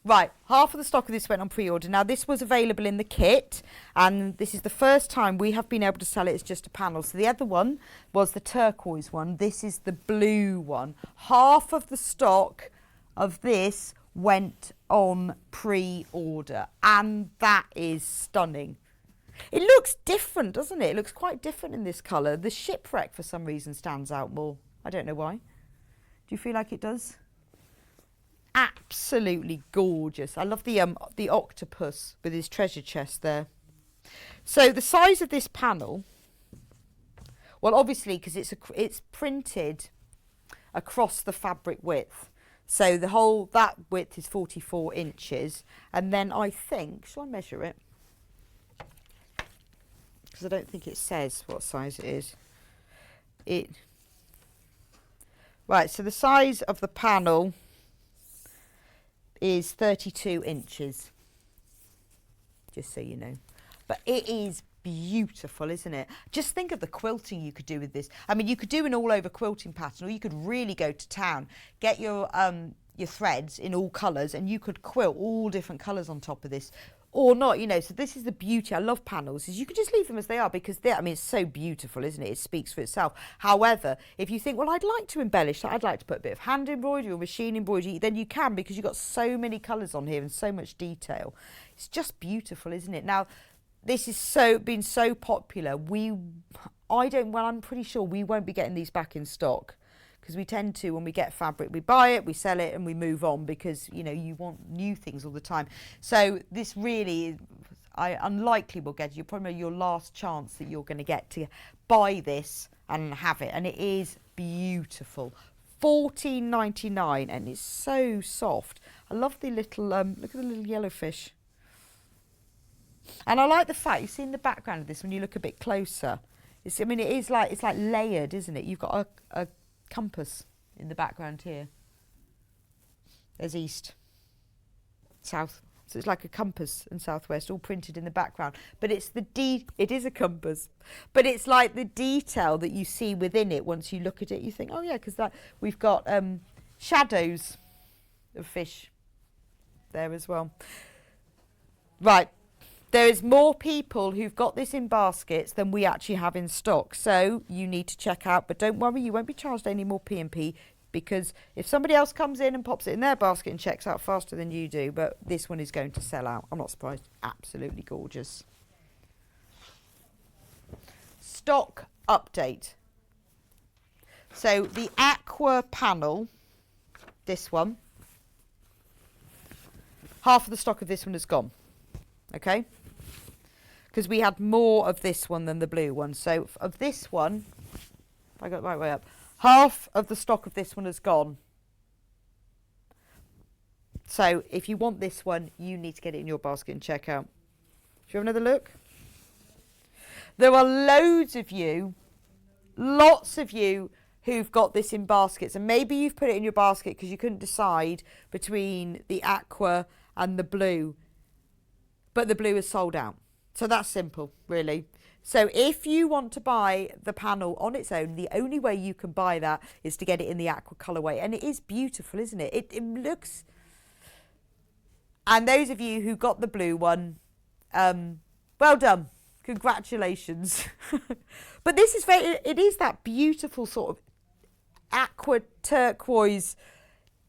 S5: Right, half of the stock of this went on pre-order. Now, this was available in the kit, and this is the first time we have been able to sell it as just a panel. So the other one was the turquoise one. This is the blue one. Half of the stock of this went on pre-order, and that is stunning. It looks different, doesn't it? It looks quite different in this colour. The shipwreck, for some reason, stands out more. I don't know why. Do you feel like it does? Absolutely gorgeous. I love the octopus with his treasure chest there. So the size of this panel, well, obviously because it's printed across the fabric width, so that width is 44 inches, and then I think, shall I measure it? Because I don't think it says what size it is. Right, so the size of the panel is 32 inches, just so you know. But it is beautiful, isn't it? Just think of the quilting you could do with this. I mean, you could do an all over quilting pattern, or you could really go to town, get your threads in all colours, and you could quilt all different colours on top of this, or not, you know. So this is the beauty. I love panels, is you can just leave them as they are, because it's so beautiful, isn't it? It speaks for itself. However, if you think, well, I'd like to embellish that, I'd like to put a bit of hand embroidery or machine embroidery, then you can, because you've got so many colours on here and so much detail. It's just beautiful, isn't it? Now, this is been so popular. I'm pretty sure we won't be getting these back in stock, because we tend to, when we get fabric, we buy it, we sell it, and we move on, because, you know, you want new things all the time. So this really, I unlikely will get, you're probably your last chance that you're going to get to buy this and have it. And it is beautiful. $14.99, and it's so soft. I love the little, look at the little yellowfish. And I like the fact, you see in the background of this, when you look a bit closer, it's like layered, isn't it? You've got a compass in the background here. There's east, south, so it's like a compass and southwest all printed in the background, but it is a compass, but it's like the detail that you see within it. Once you look at it, you think, oh yeah, because that we've got shadows of fish there as well. Right, there is more people who've got this in baskets than we actually have in stock, so you need to check out. But don't worry, you won't be charged any more P&P, because if somebody else comes in and pops it in their basket and checks out faster than you do, but this one is going to sell out. I'm not surprised. Absolutely gorgeous. Stock update. So the aqua panel, this one, half of the stock of this one is gone. Okay, because we had more of this one than the blue one. So of this one, if I got the right way up, half of the stock of this one is gone. So if you want this one, you need to get it in your basket and check out. Should we have another look? There are loads of you, lots of you, who've got this in baskets, and maybe you've put it in your basket because you couldn't decide between the aqua and the blue. But the blue is sold out. So that's simple, really. So if you want to buy the panel on its own, the only way you can buy that is to get it in the aqua colourway. And it is beautiful, isn't it? It looks... And those of you who got the blue one, well done. Congratulations. But this is it is that beautiful sort of aqua turquoise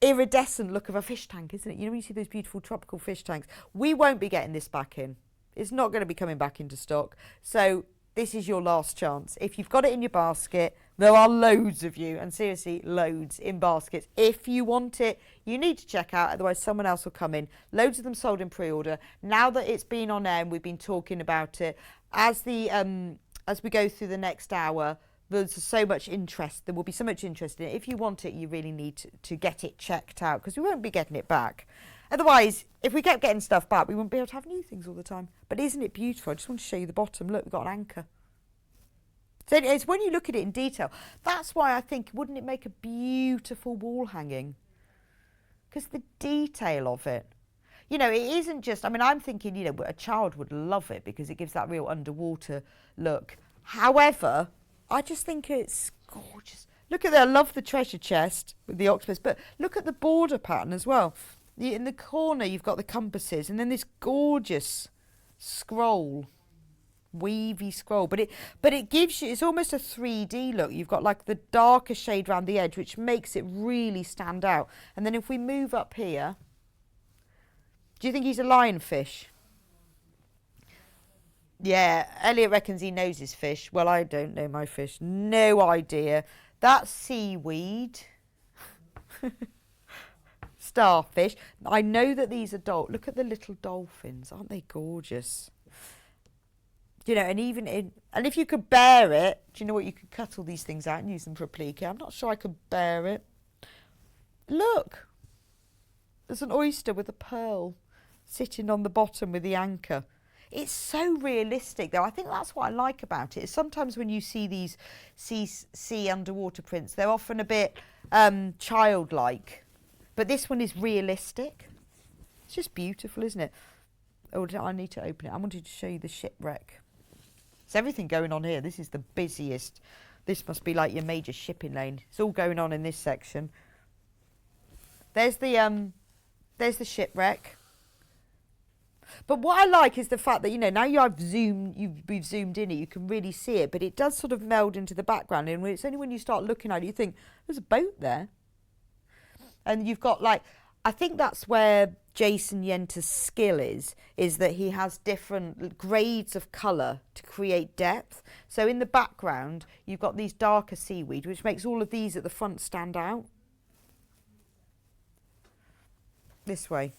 S5: iridescent look of a fish tank, isn't it? You know, when you see those beautiful tropical fish tanks. We won't be getting this back in. It's not going to be coming back into stock. So this is your last chance. If you've got it in your basket, there are loads of you, and seriously, loads in baskets. If you want it, you need to check out, otherwise someone else will come in. Loads of them sold in pre-order. Now that it's been on air and we've been talking about it, as we go through the next hour, there's so much interest. There will be so much interest in it. If you want it, you really need to get it checked out, because we won't be getting it back. Otherwise, if we kept getting stuff back, we wouldn't be able to have new things all the time. But isn't it beautiful? I just want to show you the bottom. Look, we've got an anchor. So it's when you look at it in detail, that's why I think, wouldn't it make a beautiful wall hanging? Because the detail of it. You know, it isn't just, I mean, I'm thinking, you know, a child would love it because it gives that real underwater look. However, I just think it's gorgeous. Look at that. I love the treasure chest with the octopus, but look at the border pattern as well. In the corner, you've got the compasses, and then this gorgeous scroll. Weavy scroll, but it gives you, it's almost a 3D look. You've got like the darker shade around the edge, which makes it really stand out. And then if we move up here, do you think he's a lionfish? Yeah, Elliot reckons he knows his fish. Well, I don't know my fish. No idea. That's seaweed. Starfish. I know that these are look at the little dolphins. Aren't they gorgeous? You know, and even and if you could bear it, do you know what? You could cut all these things out and use them for applique. I'm not sure I could bear it. Look, there's an oyster with a pearl sitting on the bottom with the anchor. It's so realistic, though. I think that's what I like about it. Is sometimes when you see these sea underwater prints, they're often a bit childlike, but this one is realistic. It's just beautiful, isn't it? Oh, I need to open it. I wanted to show you the shipwreck. There's everything going on here. This is the busiest. This must be like your major shipping lane. It's all going on in this section. There's the shipwreck. But what I like is the fact that, you know, now we've zoomed in it, you can really see it, but it does sort of meld into the background. And it's only when you start looking at it, you think, there's a boat there. And you've got like, I think that's where Jason Yenter's skill is that he has different grades of colour to create depth. So in the background, you've got these darker seaweed, which makes all of these at the front stand out. This way.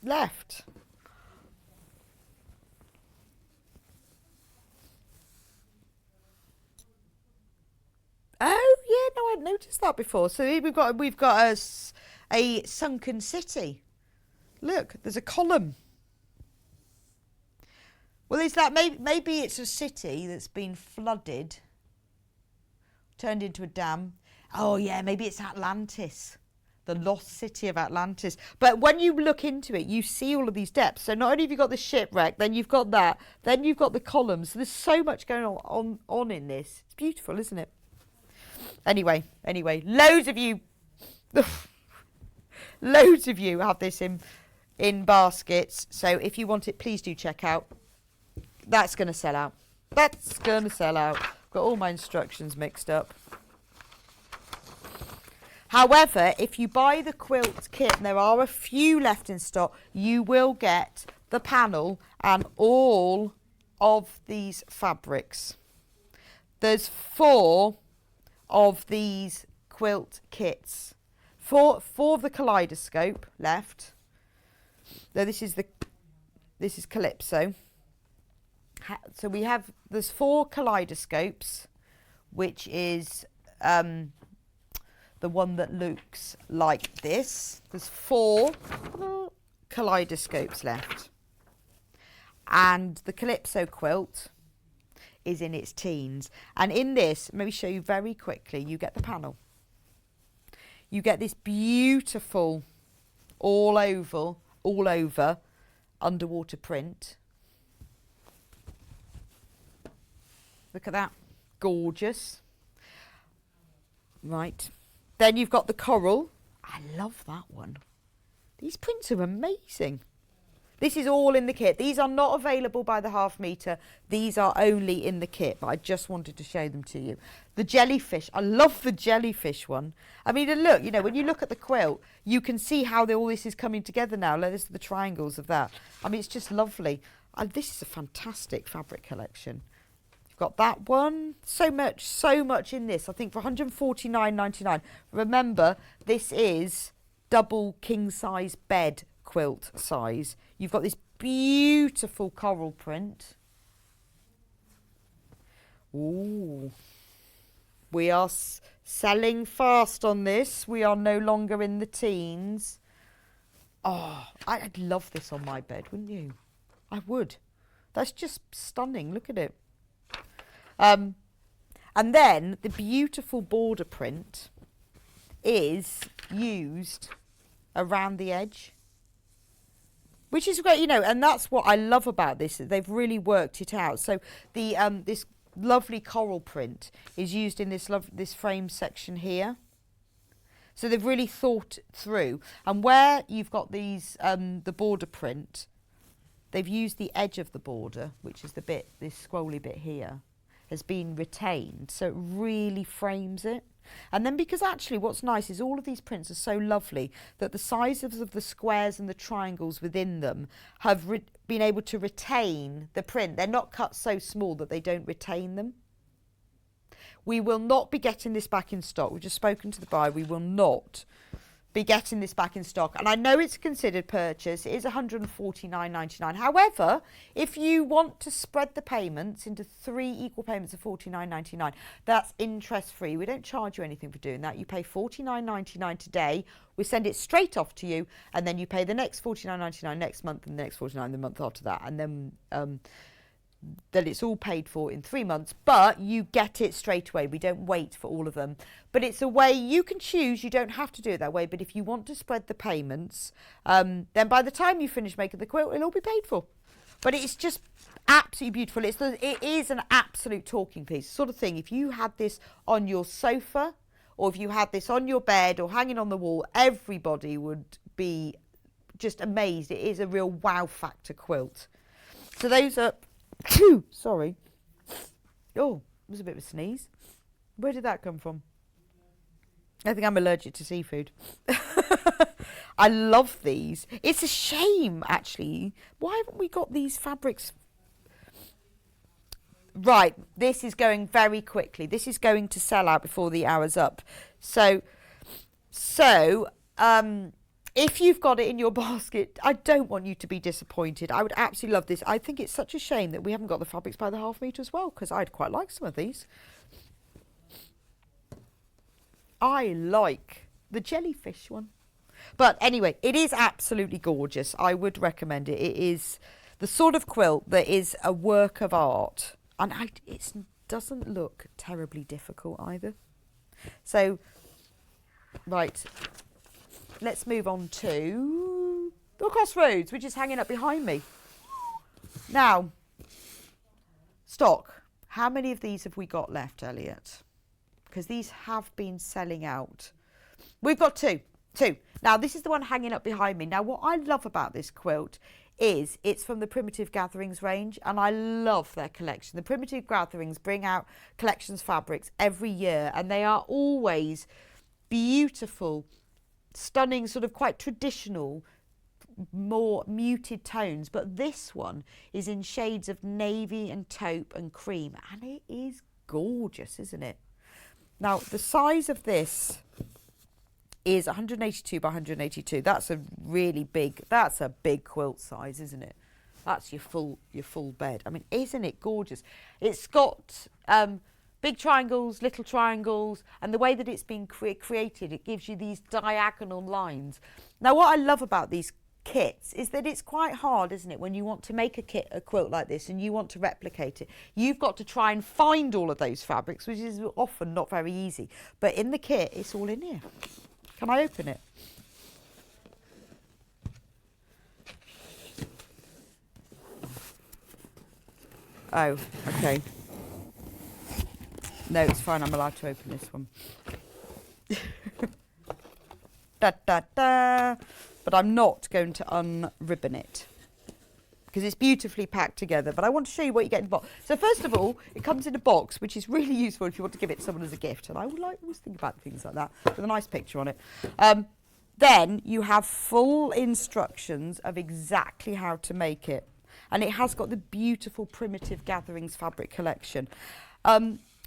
S5: Left. Oh yeah, no, I hadn't noticed that before. So here we've got a sunken city. Look, there's a column. Well, is that maybe it's a city that's been flooded, turned into a dam. Oh yeah, maybe it's Atlantis, the lost city of Atlantis. But when you look into it, you see all of these depths. So not only have you got the shipwreck, then you've got that, then you've got the columns. So there's so much going on in this. It's beautiful, isn't it? Anyway, loads of you have this in baskets. So if you want it, please do check out. That's going to sell out. That's going to sell out. Got all my instructions mixed up. However, if you buy the quilt kit, and there are a few left in stock, you will get the panel and all of these fabrics. There's 4 of these quilt kits. 4 of the kaleidoscope left. Now this is Calypso. So there's 4 kaleidoscopes, which is the one that looks like this. There's 4 kaleidoscopes left. And the Calypso quilt is in its teens. And in this, let me show you very quickly, you get the panel. You get this beautiful all over underwater print. Look at that. Gorgeous. Right. Then you've got the coral. I love that one. These prints are amazing. This is all in the kit. These are not available by the half metre. These are only in the kit, but I just wanted to show them to you. The jellyfish, I love the jellyfish one. I mean, and look, you know, when you look at the quilt, you can see how all this is coming together now. This are the triangles of that. I mean, it's just lovely. This is a fantastic fabric collection. You've got that one. So much in this. I think for £149.99. Remember, this is double king size bed quilt size. You've got this beautiful coral print. Ooh. We are selling fast on this. We are no longer in the teens. Oh, I'd love this on my bed, wouldn't you? I would. That's just stunning. Look at it. And then the beautiful border print is used around the edge, which is great, you know, and that's what I love about this. They've really worked it out. So the this lovely coral print is used in this frame section here. So they've really thought through. And where you've got these the border print, they've used the edge of the border, which is the bit, this scrolly bit here, has been retained. So it really frames it. And then because actually what's nice is all of these prints are so lovely that the sizes of the squares and the triangles within them have been able to retain the print. They're not cut so small that they don't retain them. We will not be getting this back in stock. We've just spoken to the buyer. We will not be getting this back in stock. And I know it's a considered purchase. It is £149.99. However, if you want to spread the payments into 3 equal payments of £49.99, that's interest free. We don't charge you anything for doing that. You pay £49.99 today. We send it straight off to you, and then you pay the next £49.99 next month, and the next £49 the month after that. And then that it's all paid for in 3 months, but you get it straight away. We don't wait for all of them. But it's a way you can choose. You don't have to do it that way. But if you want to spread the payments, then by the time you finish making the quilt, it'll all be paid for. But it's just absolutely beautiful. It is an absolute talking piece sort of thing. If you had this on your sofa, or if you had this on your bed or hanging on the wall, everybody would be just amazed. It is a real wow factor quilt. So those are... Sorry. Oh, it was a bit of a sneeze. Where did that come from? I think I'm allergic to seafood. I love these. It's a shame, actually. Why haven't we got these fabrics? Right, this is going very quickly. This is going to sell out before the hour's up. So, if you've got it in your basket, I don't want you to be disappointed. I would absolutely love this. I think it's such a shame that we haven't got the fabrics by the half metre as well, because I'd quite like some of these. I like the jellyfish one. But anyway, it is absolutely gorgeous. I would recommend it. It is the sort of quilt that is a work of art. And it doesn't look terribly difficult either. So, right. Let's move on to the Crossroads, which is hanging up behind me. Now, stock. How many of these have we got left, Elliot? Because these have been selling out. We've got two. Now, this is the one hanging up behind me. Now, what I love about this quilt is it's from the Primitive Gatherings range, and I love their collection. The Primitive Gatherings bring out collections fabrics every year, and they are always beautiful, stunning, sort of quite traditional, more muted tones. But this one is in shades of navy and taupe and cream, and it is gorgeous, isn't it? Now, the size of this is 182 by 182. That's a really big, that's a big quilt size, isn't it? That's your full bed. I mean, isn't it gorgeous? It's got big triangles, little triangles, and the way that it's been created, it gives you these diagonal lines. Now, what I love about these kits is that it's quite hard, isn't it, when you want to make a quilt like this and you want to replicate it. You've got to try and find all of those fabrics, which is often not very easy. But in the kit, it's all in here. Can I open it? Oh, okay. No, it's fine. I'm allowed to open this one. Da, da, da. But I'm not going to unribbon it. because it's beautifully packed together. But I want to show you what you get in the box. So first of all, it comes in a box, which is really useful if you want to give it to someone as a gift. And I would always think about things like that with a nice picture on it. Then you have full instructions of exactly how to make it. And it has got the beautiful Primitive Gatherings fabric collection.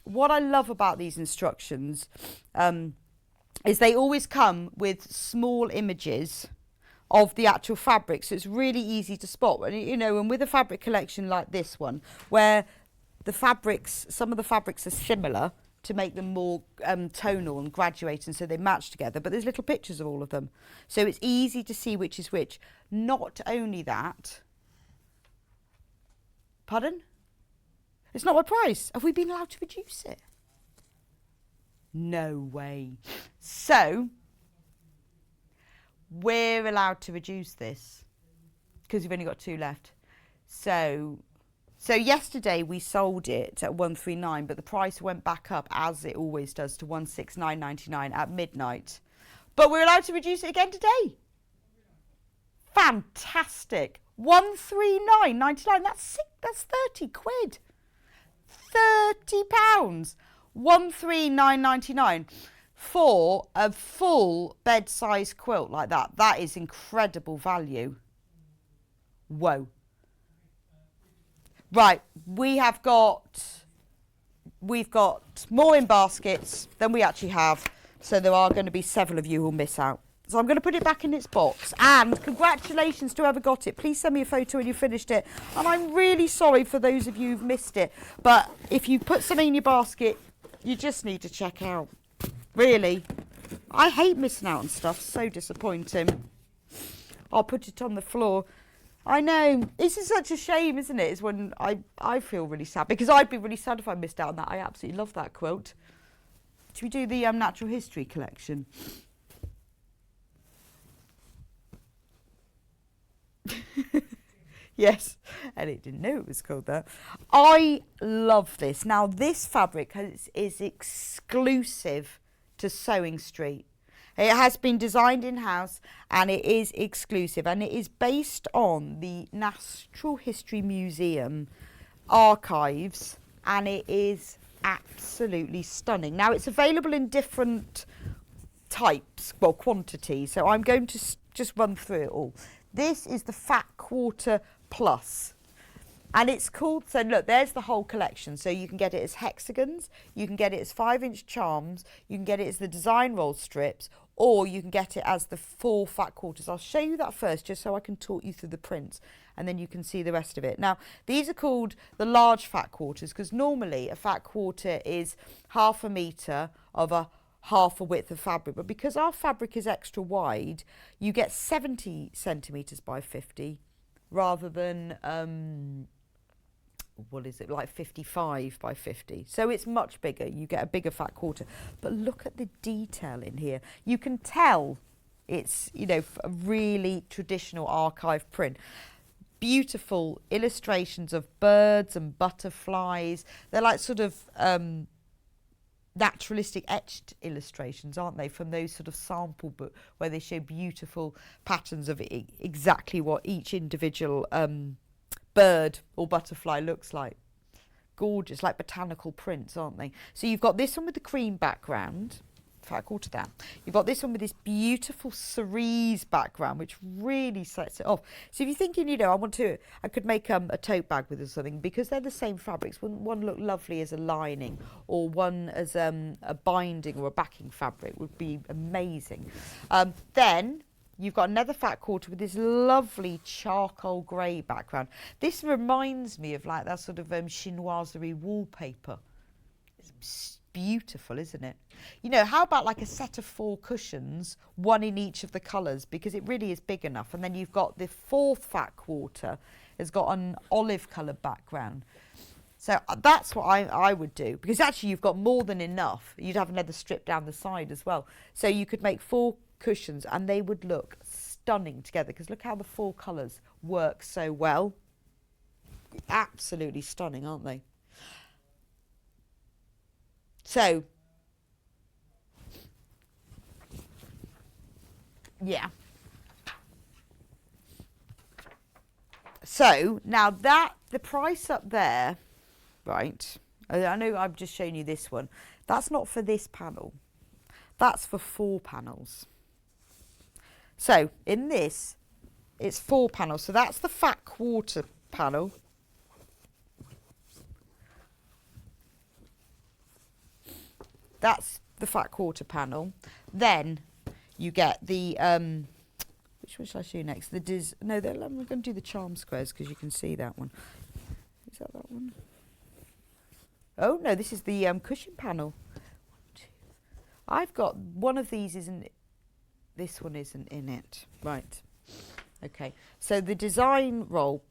S5: What I love about these instructions is they always come with small images of the actual fabric, so it's really easy to spot. And with a fabric collection like this one, where some of the fabrics are similar to make them more tonal and graduate, and so they match together, but there's little pictures of all of them, so it's easy to see which is which. Not only that, pardon? It's not my price. Have we been allowed to reduce it? No way. So we're allowed to reduce this because we've only got 2 left. So yesterday we sold it at 139, but the price went back up, as it always does, to 169.99 at midnight. But we're allowed to reduce it again today. Fantastic. 139.99. That's 30 quid. £30. 139.99 for a full bed size quilt like that. That is incredible value. Whoa. Right, we've got more in baskets than we actually have, so there are going to be several of you who'll miss out. So I'm going to put it back in its box, and congratulations to whoever got it. Please send me a photo when you finished it, and I'm really sorry for those of you who've missed it, but if you put something in your basket, you just need to check out. Really, I hate missing out on stuff, so disappointing. I'll put it on the floor. I know, this is such a shame, isn't it? It's when I feel really sad, because I'd be really sad if I missed out on that. I absolutely love that quilt. Should we do the natural history collection? Yes, and it didn't know it was called that. I love this. Now, this fabric is exclusive to Sewing Street. It has been designed in-house, and it is exclusive, and it is based on the Natural History Museum archives, and it is absolutely stunning. Now, it's available in different types, well, quantities, so I'm going to just run through it all. This is the Fat Quarter Plus, and it's called, so look, there's the whole collection. So you can get it as hexagons, you can get it as 5-inch charms, you can get it as the design roll strips, or you can get it as the 4 fat quarters. I'll show you that first, just so I can talk you through the prints, and then you can see the rest of it. Now, these are called the large fat quarters, because normally a fat quarter is 1/2 metre of a 1/2 width of fabric, but because our fabric is extra wide, you get 70 centimetres by 50 rather than what is it, like 55 by 50. So it's much bigger. You get a bigger fat quarter. But look at the detail in here. You can tell it's, a really traditional archive print. Beautiful illustrations of birds and butterflies. They're like sort of naturalistic etched illustrations, aren't they, from those sort of sample book where they show beautiful patterns of exactly what each individual bird or butterfly looks like. Gorgeous, like botanical prints, aren't they? So you've got this one with the cream background, fat quarter down. You've got this one with this beautiful cerise background, which really sets it off. So if you're thinking, I could make a tote bag with or something, because they're the same fabrics. Wouldn't one look lovely as a lining, or one as a binding or a backing fabric? Would be amazing. Then you've got another fat quarter with this lovely charcoal grey background. This reminds me of like that sort of chinoiserie wallpaper. It's beautiful, isn't it? How about like a set of 4 cushions, one in each of the colours, because it really is big enough. And then you've got the 4th fat quarter has got an olive colour background. So that's what I would do, because actually you've got more than enough. You'd have another strip down the side as well. So you could make 4 cushions and they would look stunning together, because look how the 4 colours work so well. Absolutely stunning, aren't they? So, yeah. So now that the price up there, right, I know I've just shown you this one. That's not for this panel. That's for 4 panels. So in this, it's 4 panels. So that's the fat quarter panel. That's the fat quarter panel. Then you get the, which one shall I show you next? I'm going to do the charm squares because you can see that one. Is that one? Oh no, this is the cushion panel. I've got one of these this one isn't in it. Right. Okay. So the design roll.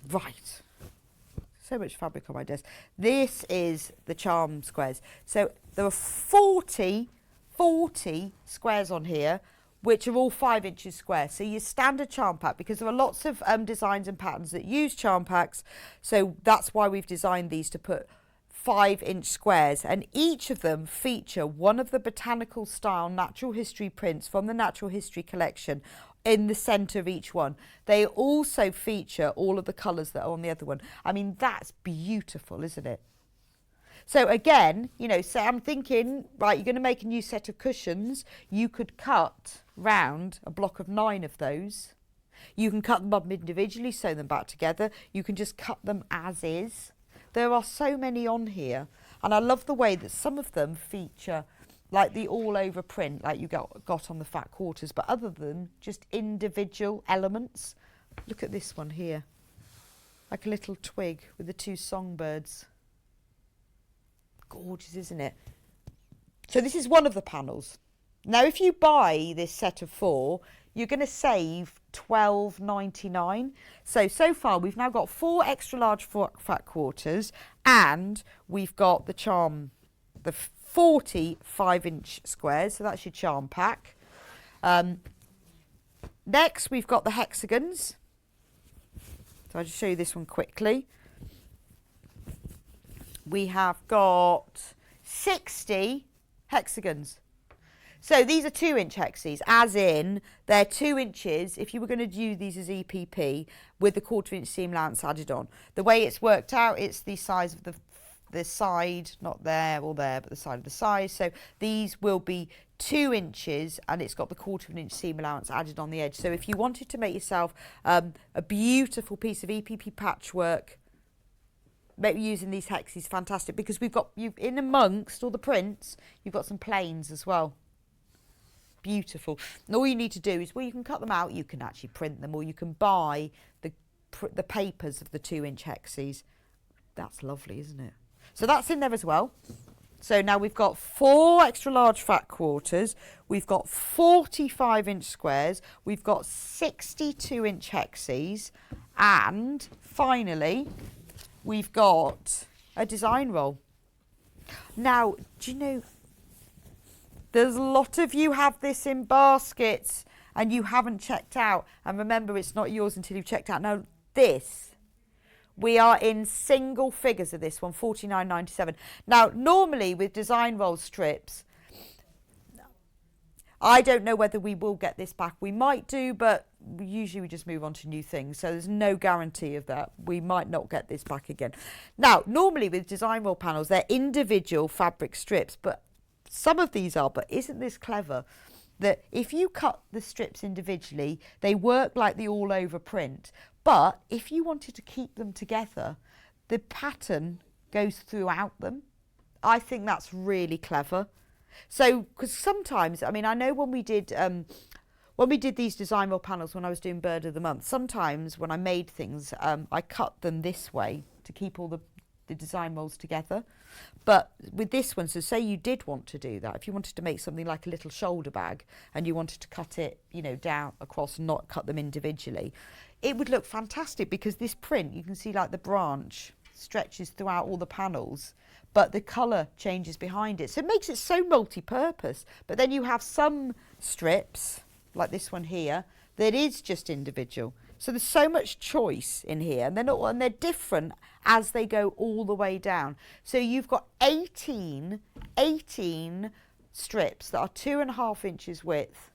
S5: Right. So much fabric on my desk. This is the charm squares. So there are 40 squares on here, which are all 5 inches square. So your standard charm pack, because there are lots of designs and patterns that use charm packs. So that's why we've designed these to put 5-inch squares, and each of them feature one of the botanical style natural history prints from the Natural History collection in the centre of each one. They also feature all of the colours that are on the other one. I mean, that's beautiful, isn't it? So again, you know, so I'm thinking, right, you're going to make a new set of cushions. You could cut round a block of 9 of those. You can cut them up individually, sew them back together. You can just cut them as is. There are so many on here, and I love the way that some of them feature like the all over print like you got on the fat quarters, but other than just individual elements. Look at this one here, like a little twig with the 2 songbirds. Gorgeous, isn't it? So this is one of the panels. Now if you buy this set of 4, you're going to save $12.99. So far we've now got 4 extra large fat quarters, and we've got the 40 5-inch squares. So that's your charm pack. Next we've got the hexagons. So I'll just show you this one quickly. We have got 60 hexagons. So these are 2-inch hexes, as in they're 2 inches if you were going to do these as EPP with the 1/4-inch seam allowance added on. The way it's worked out, it's the size of the side, not there or there, but the side of the size. So these will be 2 inches, and it's got the 1/4-inch seam allowance added on the edge. So if you wanted to make yourself a beautiful piece of EPP patchwork, using these hexes, fantastic, because you've in amongst all the prints, you've got some plains as well. Beautiful. And all you need to do is, well, you can cut them out, you can actually print them, or you can buy the papers of the 2-inch hexes. That's lovely, isn't it? So that's in there as well. So now we've got 4 extra large fat quarters, we've got 45-inch squares, we've got 62-inch hexes, and finally we've got a design roll. Now, do you know, there's a lot of you have this in baskets and you haven't checked out. And remember, it's not yours until you've checked out. Now, this, we are in single figures of this one, $49.97. Now, normally with design roll strips, I don't know whether we will get this back. We might do, but usually we just move on to new things. So there's no guarantee of that. We might not get this back again. Now, normally with design roll panels, they're individual fabric strips, but some of these are. But isn't this clever? That if you cut the strips individually, they work like the all over print. But if you wanted to keep them together, the pattern goes throughout them. I think that's really clever. So, because sometimes, I mean, I know when we did these design roll panels when I was doing Bird of the Month, sometimes when I made things, I cut them this way to keep all the design rolls together. But with this one, so say you did want to do that, if you wanted to make something like a little shoulder bag and you wanted to cut it, you know, down across and not cut them individually, it would look fantastic, because this print, you can see like the branch stretches throughout all the panels, but the colour changes behind it. So it makes it so multi-purpose. But then you have some strips, like this one here, that is just individual. So there's so much choice in here, and they're different as they go all the way down. So you've got 18 strips that are 2.5 inches width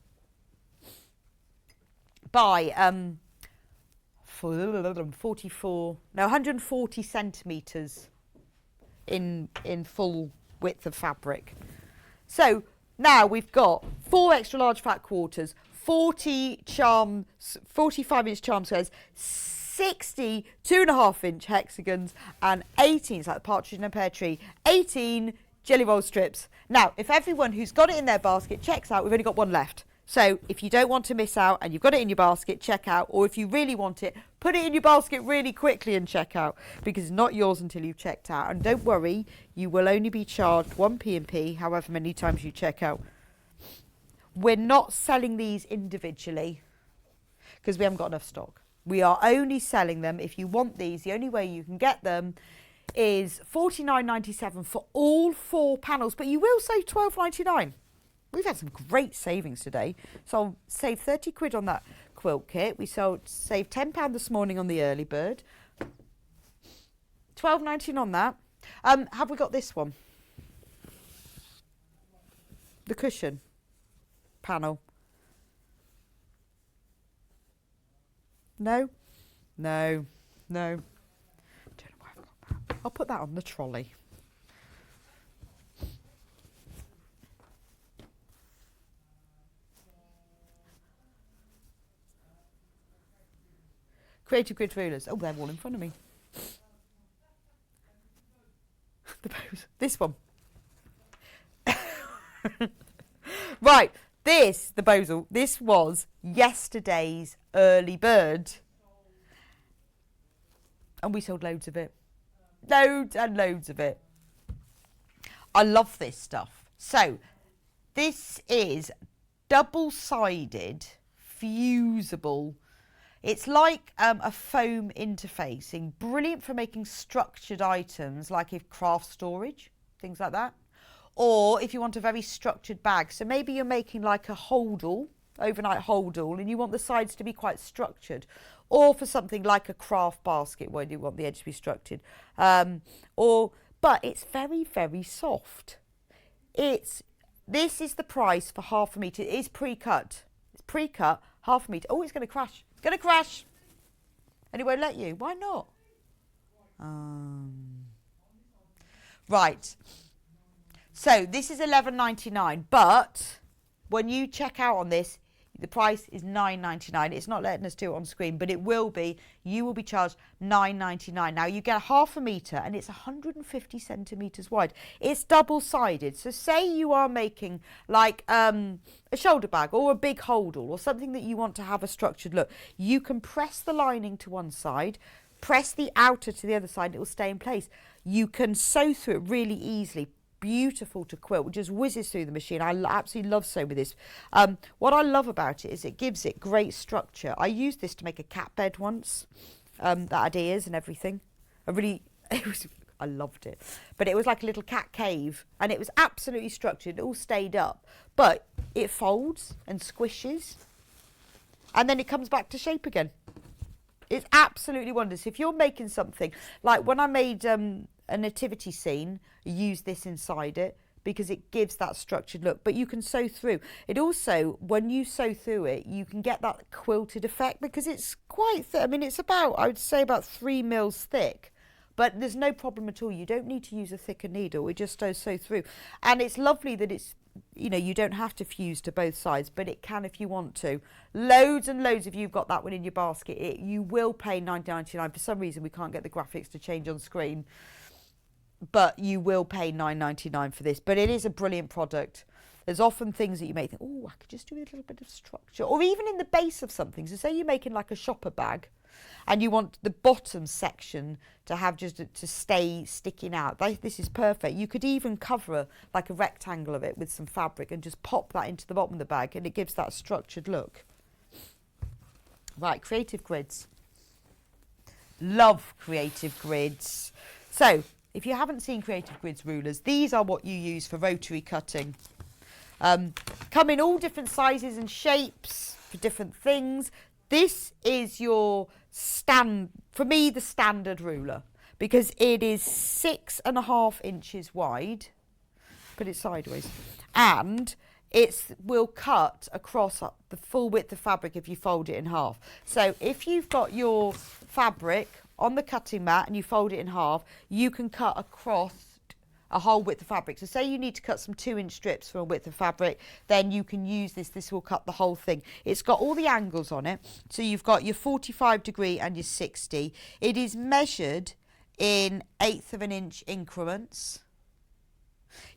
S5: by 140 centimetres in full width of fabric. So now we've got 4 extra large fat quarters, 40 charms, 45-inch charm squares, 60 2.5-inch hexagons, and 18, it's like the partridge in a pear tree, 18 jelly roll strips. Now, if everyone who's got it in their basket checks out, we've only got one left. So if you don't want to miss out and you've got it in your basket, check out. Or if you really want it, put it in your basket really quickly and check out, because it's not yours until you've checked out. And don't worry, you will only be charged 1 P&P however many times you check out. We're not selling these individually because we haven't got enough stock. We are only selling them. If you want these, the only way you can get them is $49.97 for all 4 panels, but you will save $12.99. We've had some great savings today. So I'll save 30 quid on that quilt kit. We saved £10 this morning on the early bird. $12.19 on that. Have we got this one? The cushion panel. No? No. No. Don't know why I've got that. I'll put that on the trolley. Creative Grid rulers. Oh, they're all in front of me. This one. Right, the Bosal, this was yesterday's early bird. And we sold loads of it. Loads and loads of it. I love this stuff. So, this is double-sided, fusible. It's like a foam interfacing, brilliant for making structured items, like if craft storage, things like that. Or if you want a very structured bag. So maybe you're making like a holdall, overnight holdall, and you want the sides to be quite structured. Or for something like a craft basket where you want the edge to be structured. But it's very, very soft. This is the price for half a metre. It is pre-cut. It's pre-cut, half a metre. Oh, it's going to crash. It's going to crash. And it won't let you. Why not? Right. So this is $11.99, but when you check out on this, the price is $9.99. It's not letting us do it on screen, but it will be. You will be charged $9.99. Now, you get half a metre, and it's 150 centimetres wide. It's double-sided. So say you are making like a shoulder bag or a big holdall or something that you want to have a structured look. You can press the lining to one side, press the outer to the other side, and it will stay in place. You can sew through it really easily. Beautiful to quilt, it just whizzes through the machine. I absolutely love sewing with this. What I love about it is it gives it great structure. I used this to make a cat bed once that had ears and everything. I loved it. But it was like a little cat cave, and it was absolutely structured. It all stayed up, but it folds and squishes, and then it comes back to shape again. It's absolutely wondrous. If you're making something like when I made a nativity scene, I used this inside it because it gives that structured look, but you can sew through it. Also, when you sew through it, you can get that quilted effect because it's quite thick. I mean, it's about, I would say, about 3 mils thick, but there's no problem at all. You don't need to use a thicker needle. It just does sew through, and it's lovely that it's, you know, you don't have to fuse to both sides, but it can if you want to. Loads and loads if you've got that one in your basket. You will pay $9.99. For some reason, we can't get the graphics to change on screen, but you will pay $9.99 for this. But it is a brilliant product. There's often things that you may think, oh, I could just do a little bit of structure, or even in the base of something. So say you're making like a shopper bag, and you want the bottom section to have just to stay sticking out. This is perfect. You could even cover like a rectangle of it with some fabric and just pop that into the bottom of the bag, and it gives that structured look. Right, Creative Grids. Love Creative Grids. So, if you haven't seen Creative Grids rulers, these are what you use for rotary cutting. Come in all different sizes and shapes for different things. This is your for me, the standard ruler, because it is 6.5 inches wide. Put it sideways. And it will cut across the full width of fabric if you fold it in half. So if you've got your fabric on the cutting mat and you fold it in half, you can cut across a whole width of fabric. So say you need to cut some 2-inch strips for a width of fabric, then you can use this. This will cut the whole thing. It's got all the angles on it. So you've got your 45-degree and your 60. It is measured in 1/8 of an inch increments.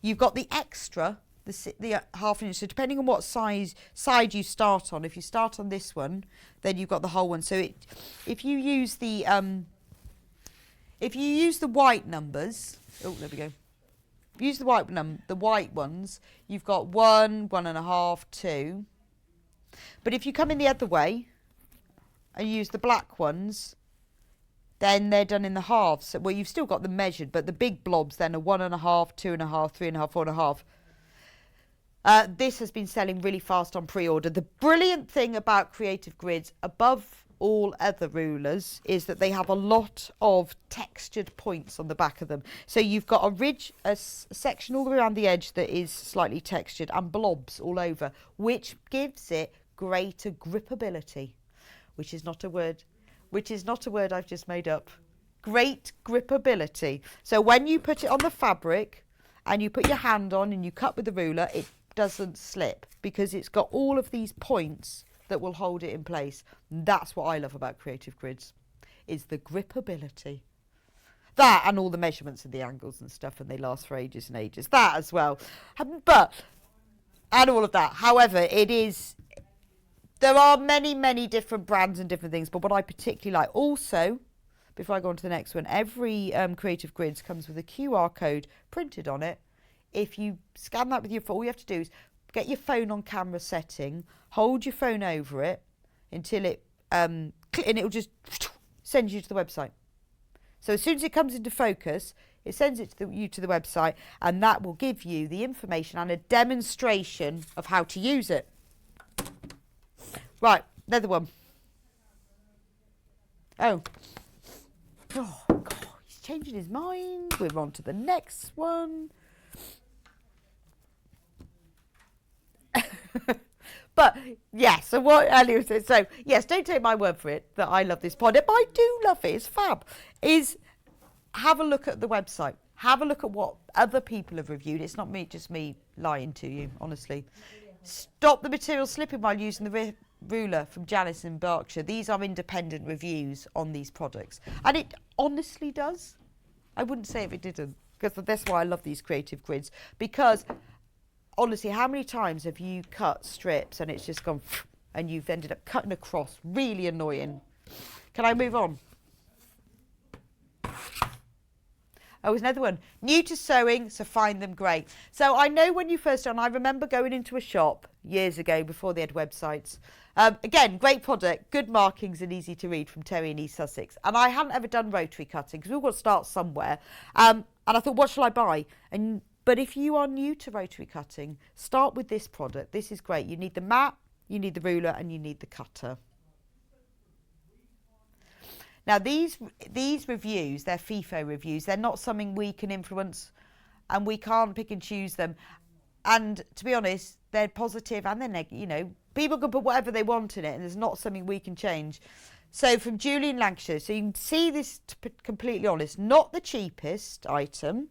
S5: You've got the extra, the half inch. So depending on what side you start on, if you start on this one, then you've got the whole one. So if you use the white numbers, oh, there we go. Use the white ones, you've got 1, 1.5, 2. But if you come in the other way and use the black ones, then they're done in the halves. So, well, you've still got them measured, but the big blobs then are 1.5, 2.5, 3.5, 4.5. This has been selling really fast on pre-order. The brilliant thing about Creative Grids, above all other rulers, is that they have a lot of textured points on the back of them. So you've got a ridge, a section all the way around the edge that is slightly textured, and blobs all over, which gives it greater gripability, which is not a word I've just made up. Great gripability. So when you put it on the fabric and you put your hand on and you cut with the ruler, it doesn't slip because it's got all of these points that will hold it in place. That's what I love about Creative Grids, is the gripability. That and all the measurements and the angles and stuff, and they last for ages and ages. That as well. And all of that. However, there are many, many different brands and different things, but what I particularly like, also, before I go on to the next one, every Creative Grids comes with a QR code printed on it. If you scan that with your phone, all you have to do is get your phone on camera setting, hold your phone over it until it, and it'll just send you to the website. So as soon as it comes into focus, it sends it to you to the website, and that will give you the information and a demonstration of how to use it. Right, another one. Oh God, he's changing his mind. We're on to the next one. But yes, so what Ellie said, so yes, don't take my word for it that I love this product, but I do love it. It's fab. Is have a look at the website. Have a look at what other people have reviewed. It's not just me lying to you, honestly. Stop the material slipping while using the ruler from Janice in Berkshire. These are independent reviews on these products, and it honestly does. I wouldn't say if it didn't, because that's why I love these Creative Grids, because honestly, how many times have you cut strips and it's just gone and you've ended up cutting across? Really annoying. Can I move on? Oh, there's another one. New to sewing, so find them great. So I know when you first started, I remember going into a shop years ago before they had websites. Again, great product, good markings and easy to read, from Terry in East Sussex. And I hadn't ever done rotary cutting because we've got to start somewhere. And I thought, what shall I buy? But if you are new to rotary cutting, start with this product. This is great. You need the mat, you need the ruler, and you need the cutter. Now, these reviews, they're FIFO reviews. They're not something we can influence, and we can't pick and choose them. And to be honest, they're positive and they're negative. You know, people can put whatever they want in it, and there's not something we can change. So from Julie in Lancashire, so you can see this, to be completely honest, not the cheapest item.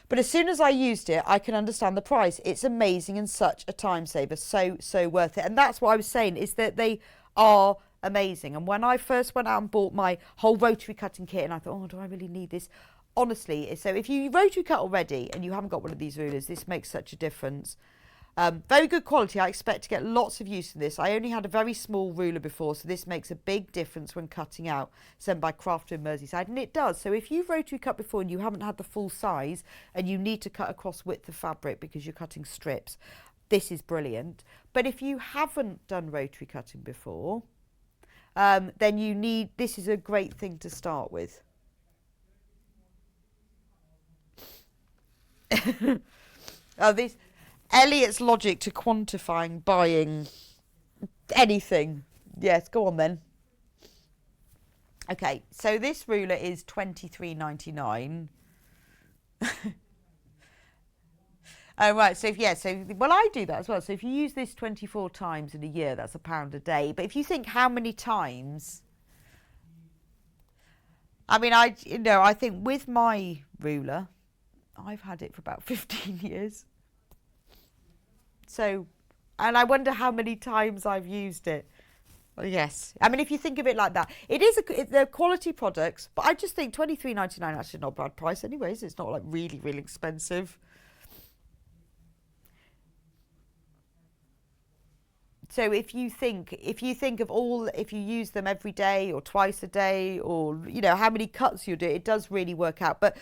S5: But as soon as I used it, I can understand the price. It's amazing and such a time saver. So worth it. And that's what I was saying, is that they are amazing. And when I first went out and bought my whole rotary cutting kit, and I thought, oh, do I really need this? Honestly, so if you rotary cut already and you haven't got one of these rulers, this makes such a difference. Very good quality. I expect to get lots of use from this. I only had a very small ruler before, so this makes a big difference when cutting out. Sent by Crafter in Merseyside, and it does. So if you've rotary cut before and you haven't had the full size and you need to cut across width of fabric because you're cutting strips, this is brilliant. But if you haven't done rotary cutting before, then this is a great thing to start with. This Elliot's logic to quantifying buying anything. Yes, go on then. Okay, so this ruler is £23.99. Oh, right. So, well, I do that as well. So if you use this 24 times in a year, that's £1 a day. But if you think how many times, I mean, I think with my ruler, I've had it for about 15 years. So, and I wonder how many times I've used it. Well, yes. I mean, if you think of it like that, they're quality products, but I just think £23.99 actually not a bad price anyways. It's not like really, really expensive. So if you think if you use them every day or twice a day, or how many cuts you do, it does really work out. But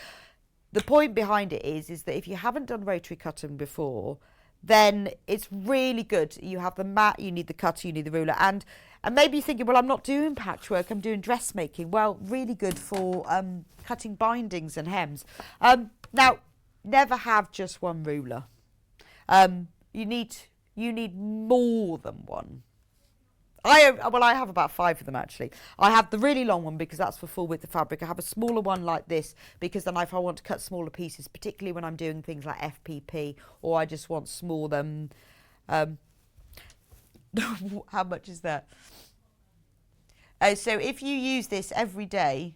S5: the point behind it is that if you haven't done rotary cutting before, then it's really good. You have the mat, you need the cutter, you need the ruler, and maybe you're thinking, well, I'm not doing patchwork, I'm doing dressmaking. Well, really good for cutting bindings and hems. Now, never have just one ruler. You need more than one. I have about 5 of them actually. I have the really long one because that's for full width of fabric. I have a smaller one like this because then if I want to cut smaller pieces, particularly when I'm doing things like FPP, or I just want small how much is that? So if you use this every day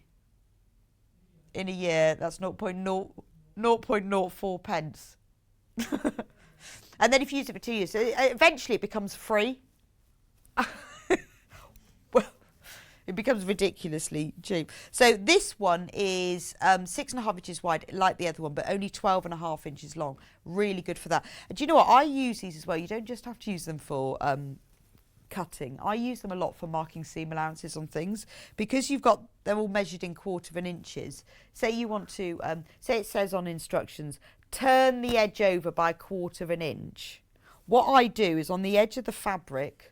S5: in a year, that's 0.04 pence. And then if you use it for 2 years, so eventually it becomes free. Well, it becomes ridiculously cheap. So this one is 6.5 inches wide, like the other one, but only 12.5 inches long. Really good for that. And do you know what? I use these as well. You don't just have to use them for cutting. I use them a lot for marking seam allowances on things, because they're all measured in 1/4 inches. Say you want to, say it says on instructions, turn the edge over by 1/4 inch. What I do is on the edge of the fabric,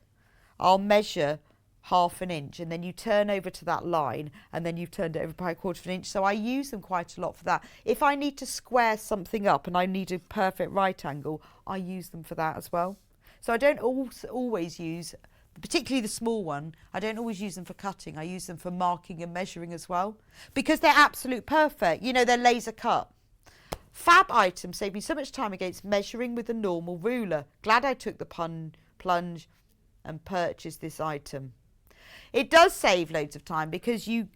S5: I'll measure 1/2 inch, and then you turn over to that line, and then you've turned it over by 1/4 inch. So I use them quite a lot for that. If I need to square something up and I need a perfect right angle, I use them for that as well. So I don't always use, particularly the small one, I don't always use them for cutting. I use them for marking and measuring as well, because they're absolute perfect. They're laser cut. Fab items save me so much time against measuring with a normal ruler. Glad I took the plunge and purchased this item. It does save loads of time because and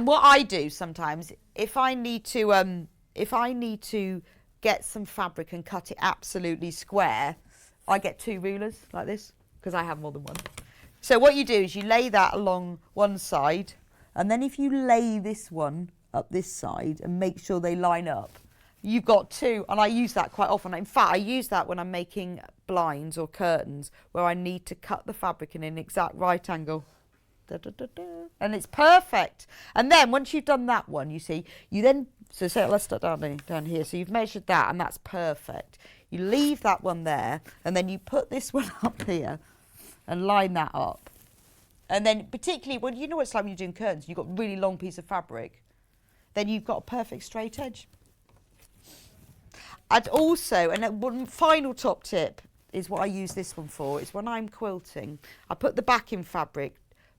S5: what I do sometimes, if I need to get some fabric and cut it absolutely square, I get 2 rulers like this, because I have more than one. So what you do is you lay that along one side, and then if you lay this one up this side and make sure they line up, you've got 2, and I use that quite often. In fact, I use that when I'm making blinds or curtains where I need to cut the fabric in an exact right angle. Da, da, da, da. And it's perfect. And then once you've done that one, you see, so say, let's start down here. So you've measured that, and that's perfect. You leave that one there, and then you put this one up here and line that up. And then particularly when you know what it's like when you're doing curtains, you've got a really long piece of fabric, then you've got a perfect straight edge. And also, and one final top tip is what I use this one for, is when I'm quilting, I put the backing fabric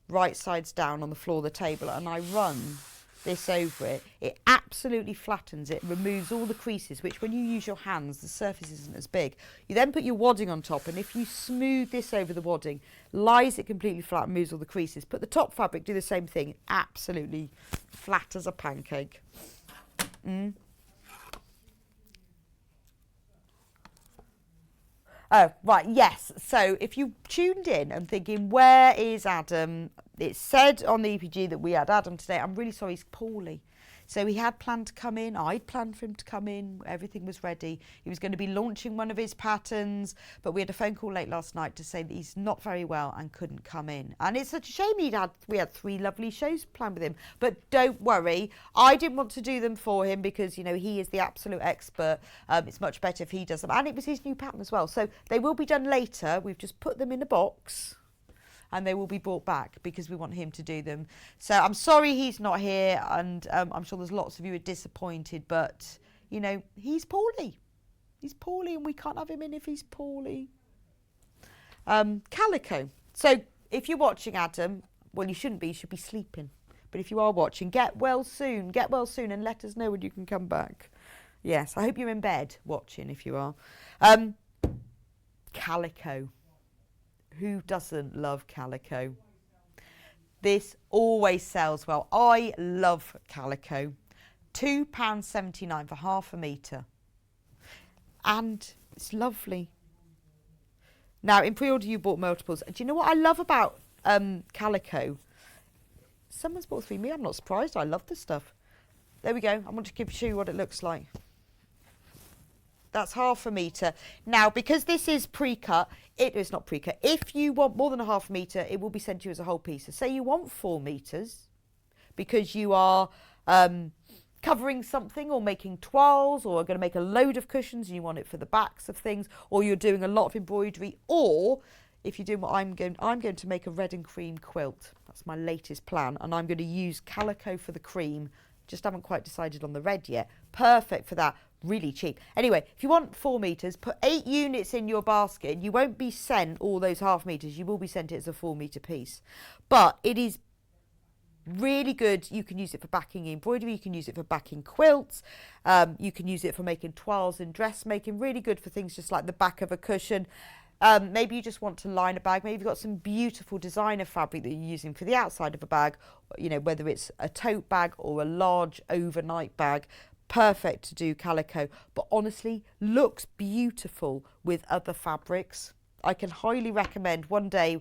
S5: right sides down on the floor of the table, and I run this over it. It absolutely flattens it, removes all the creases, which when you use your hands, the surface isn't as big. You then put your wadding on top, and if you smooth this over the wadding, lies it completely flat, removes all the creases. Put the top fabric, do the same thing, absolutely flat as a pancake. Oh, right, yes. So if you tuned in and thinking, where is Adam? It said on the EPG that we had Adam today. I'm really sorry, he's poorly. So he had planned to come in. I'd planned for him to come in. Everything was ready. He was going to be launching one of his patterns, but we had a phone call late last night to say that he's not very well and couldn't come in. And it's such a shame we had 3 lovely shows planned with him. But don't worry, I didn't want to do them for him because, he is the absolute expert. It's much better if he does them. And it was his new pattern as well. So they will be done later. We've just put them in a box, and they will be brought back because we want him to do them. So I'm sorry he's not here, and I'm sure there's lots of you who are disappointed, but, he's poorly. He's poorly, and we can't have him in if he's poorly. Calico. So if you're watching, Adam, well, you shouldn't be. You should be sleeping. But if you are watching, get well soon, and let us know when you can come back. Yes, I hope you're in bed watching if you are. Calico. Who doesn't love calico? This always sells well. I love calico. £2.79 for half a metre. And it's lovely. Now, in pre-order, you bought multiples. Do you know what I love about calico? Someone's bought 3 me. I'm not surprised. I love this stuff. There we go. I want to show you what it looks like. That's half a metre. Now, because this is pre-cut, it is not pre-cut. If you want more than a half a metre, it will be sent to you as a whole piece. So say you want 4 metres because you are covering something or making toiles or are going to make a load of cushions and you want it for the backs of things, or you're doing a lot of embroidery, or if you're doing what I'm going to make a red and cream quilt. That's my latest plan, and I'm going to use calico for the cream. Just haven't quite decided on the red yet. Perfect for that. Really cheap. Anyway, if you want 4 metres, put 8 units in your basket. You won't be sent all those half metres. You will be sent it as a 4 metre piece. But it is really good. You can use it for backing embroidery. You can use it for backing quilts. You can use it for making toiles and dressmaking. Really good for things just like the back of a cushion. Maybe you just want to line a bag. Maybe you've got some beautiful designer fabric that you're using for the outside of a bag, you know, whether it's a tote bag or a large overnight bag. Perfect to do calico, but honestly looks beautiful with other fabrics. I can highly recommend one day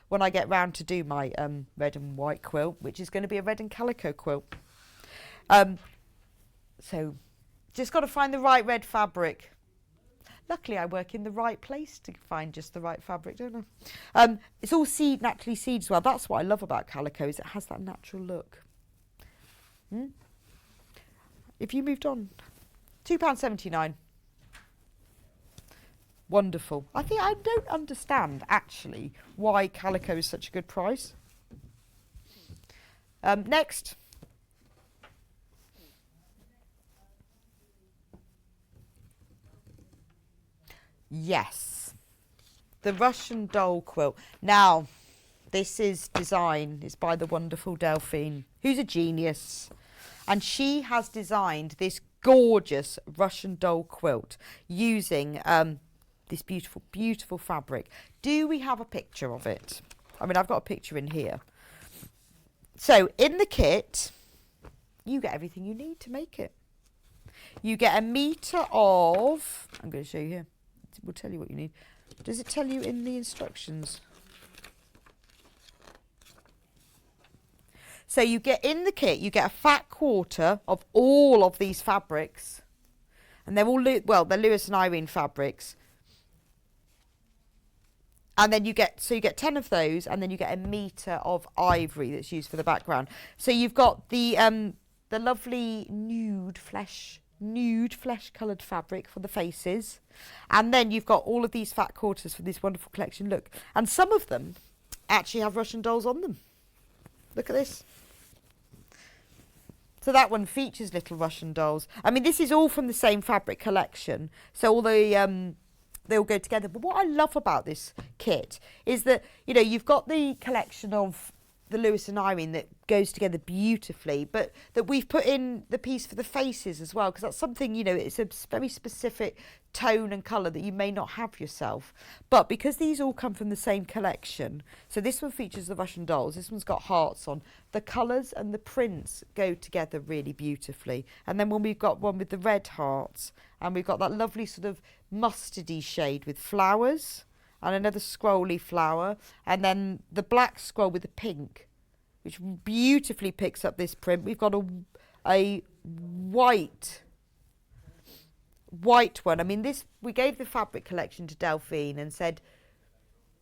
S5: when I get round to do my red and white quilt, which is going to be a red and calico quilt. So just got to find the right red fabric. Luckily, I work in the right place to find just the right fabric, don't I? It's all naturally seed as well. That's what I love about calico, is it has that natural look. If you moved on, £2.79. Wonderful. I don't understand, actually, why calico is such a good price. Next. Yes, the Russian doll quilt. Now, this is by the wonderful Delphine, who's a genius. And she has designed this gorgeous Russian doll quilt using this beautiful, beautiful fabric. Do we have a picture of it? I mean, I've got a picture in here. So, in the kit, you get everything you need to make it. You get a metre of... I'm going to show you here. We'll tell you what you need. Does it tell you in the instructions? So you get in the kit, you get a fat quarter of all of these fabrics. And they're all, they're Lewis and Irene fabrics. And then you get 10 of those, and then you get a metre of ivory that's used for the background. So you've got the lovely nude flesh coloured fabric for the faces, and then you've got all of these fat quarters for this wonderful collection. Look, and some of them actually have Russian dolls on them. Look at this. So that one features little Russian dolls. I mean, this is all from the same fabric collection, so all they all go together. But what I love about this kit is that, you know, you've got the collection of the Lewis and Irene that goes together beautifully, but that we've put in the piece for the faces as well, because that's something, you know, it's a very specific tone and colour that you may not have yourself. But because these all come from the same collection, so this one features the Russian dolls, this one's got hearts on, the colours and the prints go together really beautifully. And then when we've got one with the red hearts, and we've got that lovely sort of mustardy shade with flowers, and another scrolly flower, and then the black scroll with the pink, which beautifully picks up this print. We've got a white one. I mean, this, we gave the fabric collection to Delphine and said,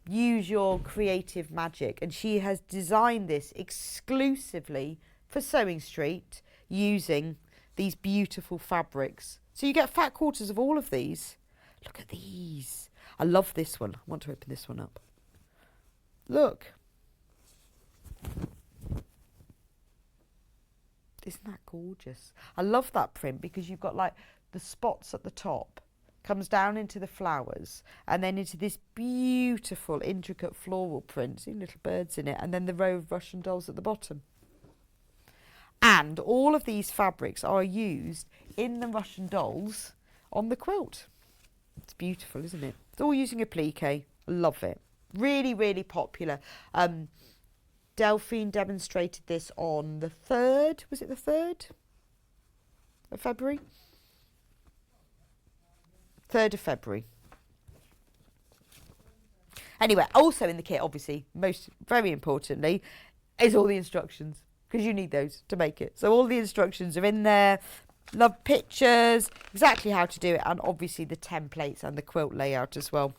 S5: use your creative magic, and she has designed this exclusively for Sewing Street using these beautiful fabrics. So you get fat quarters of all of these. Look at these. I love this one. I want to open this one up. Look. Isn't that gorgeous? I love that print because you've got like the spots at the top, comes down into the flowers, and then into this beautiful intricate floral print. See little birds in it, and then the row of Russian dolls at the bottom. And all of these fabrics are used in the Russian dolls on the quilt. It's beautiful, isn't it? It's all using applique. Love it. Really, really popular. Delphine demonstrated this on the 3rd. Was it the 3rd of February? 3rd of February. Anyway, also in the kit, obviously, very importantly, is all the instructions, because you need those to make it. So all the instructions are in there. Love pictures, exactly how to do it, and obviously the templates and the quilt layout as well.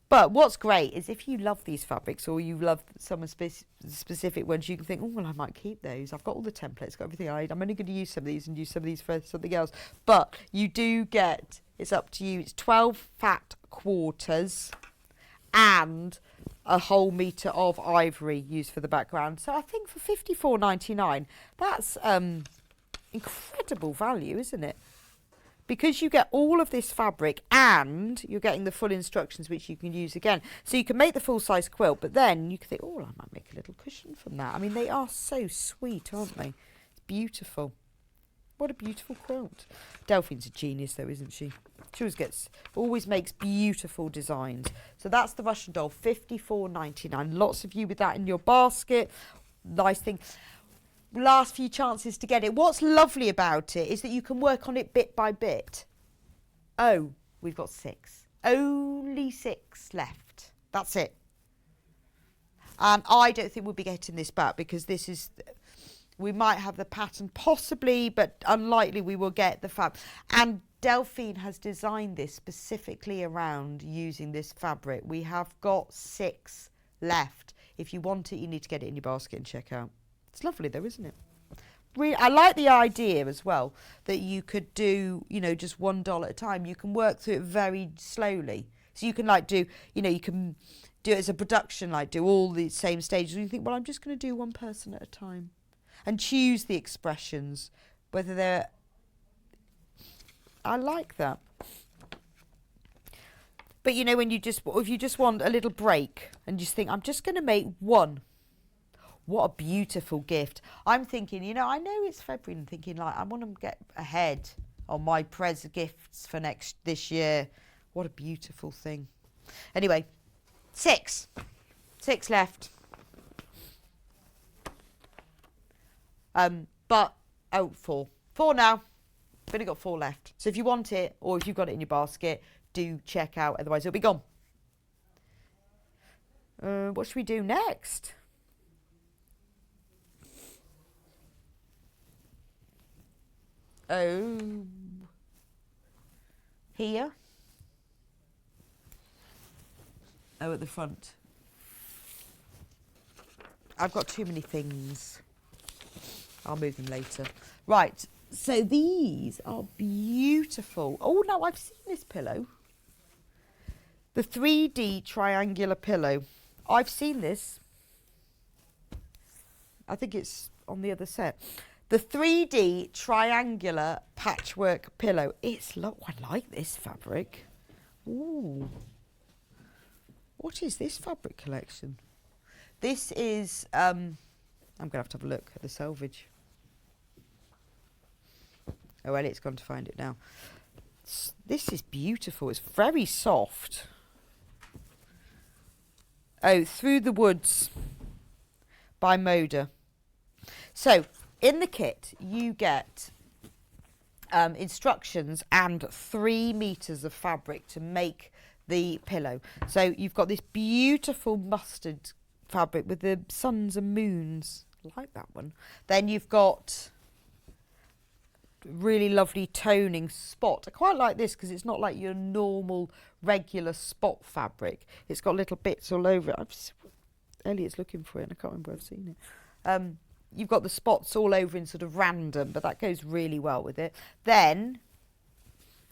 S5: But what's great is if you love these fabrics, or you love some specific ones, you can think, oh, well, I might keep those. I've got all the templates, got everything I need. I'm only going to use some of these and use some of these for something else. But you do get, it's up to you, it's 12 fat quarters and a whole metre of ivory used for the background. So I think for £54.99, that's incredible value, isn't it? Because you get all of this fabric and you're getting the full instructions, which you can use again. So you can make the full-size quilt, but then you can think, oh, I might make a little cushion from that. I mean, they are so sweet, aren't they? It's beautiful. What a beautiful quilt. Delphine's a genius, though, isn't she? She always makes beautiful designs. So that's the Russian doll, £54.99. Lots of you with that in your basket. Nice thing. Last few chances to get it. What's lovely about it is that you can work on it bit by bit. Oh, we've got 6. Only 6 left. That's it. And I don't think we'll be getting this back, because this is... We might have the pattern possibly, but unlikely we will get the fabric. And Delphine has designed this specifically around using this fabric. We have got 6 left. If you want it, you need to get it in your basket and check out. It's lovely though, isn't it? I like the idea as well that you could do, just $1 at a time. You can work through it very slowly. So you can do, you can do it as a production, do all the same stages. And you think, well, I'm just going to do one person at a time. And choose the expressions, whether they're... I like that. But when if you just want a little break and just think, I'm just going to make one. What a beautiful gift. I'm thinking, I know it's February, and thinking I want to get ahead on my gifts for this year. What a beautiful thing. Anyway, 6 left. But 4 now. We've only got 4 left. So if you want it, or if you've got it in your basket, do check out, otherwise it'll be gone. What should we do next? Oh, here. Oh, at the front. I've got too many things. I'll move them later. Right, so these are beautiful. Oh, no, I've seen this pillow. The 3D triangular pillow. I've seen this. I think it's on the other set. The 3D triangular patchwork pillow. I like this fabric. Ooh. What is this fabric collection? This is, I'm going to have a look at the selvage. Oh, Elliot's gone to find it now. This is beautiful. It's very soft. Oh, Through the Woods by Moda. So, in the kit, you get instructions and 3 meters of fabric to make the pillow. So you've got this beautiful mustard fabric with the suns and moons. I like that one. Then you've got really lovely toning spot. I quite like this because it's not like your normal regular spot fabric. It's got little bits all over it. Elliot's looking for it and I can't remember where I've seen it. You've got the spots all over in sort of random, but that goes really well with it. Then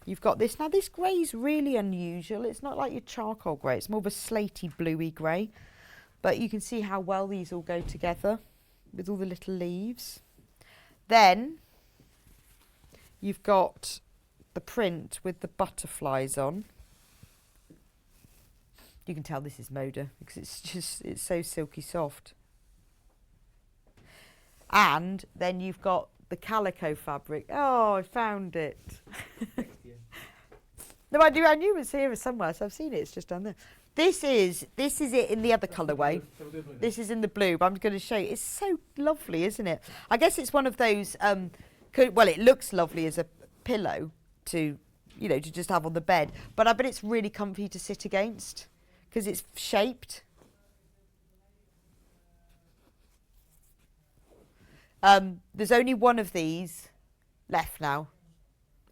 S5: you've got this. Now this grey's really unusual. It's not like your charcoal grey. It's more of a slaty bluey grey. But you can see how well these all go together with all the little leaves. Then you've got the print with the butterflies on. You can tell this is Moda because it's so silky soft. And then you've got the calico fabric. Oh, I found it. No, I knew it was here somewhere, so I've seen it. It's just down there. This is it in the other colourway. This is in the blue, but I'm going to show you. It's so lovely, isn't it? I guess it's one of those. Well, it looks lovely as a pillow to just have on the bed, but I bet it's really comfy to sit against because it's shaped. There's only one of these left now.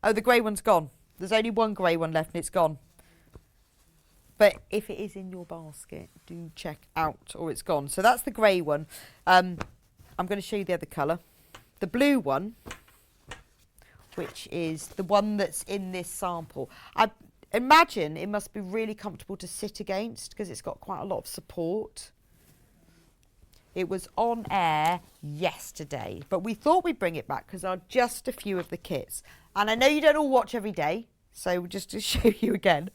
S5: Oh, the grey one's gone. There's only one grey one left and it's gone. But if it is in your basket, do check out, or it's gone. So that's the grey one. I'm going to show you the other colour. The blue one, which is the one that's in this sample. I imagine it must be really comfortable to sit against because it's got quite a lot of support. It was on air yesterday, but we thought we'd bring it back because there are just a few of the kits. And I know you don't all watch every day, so just to show you again.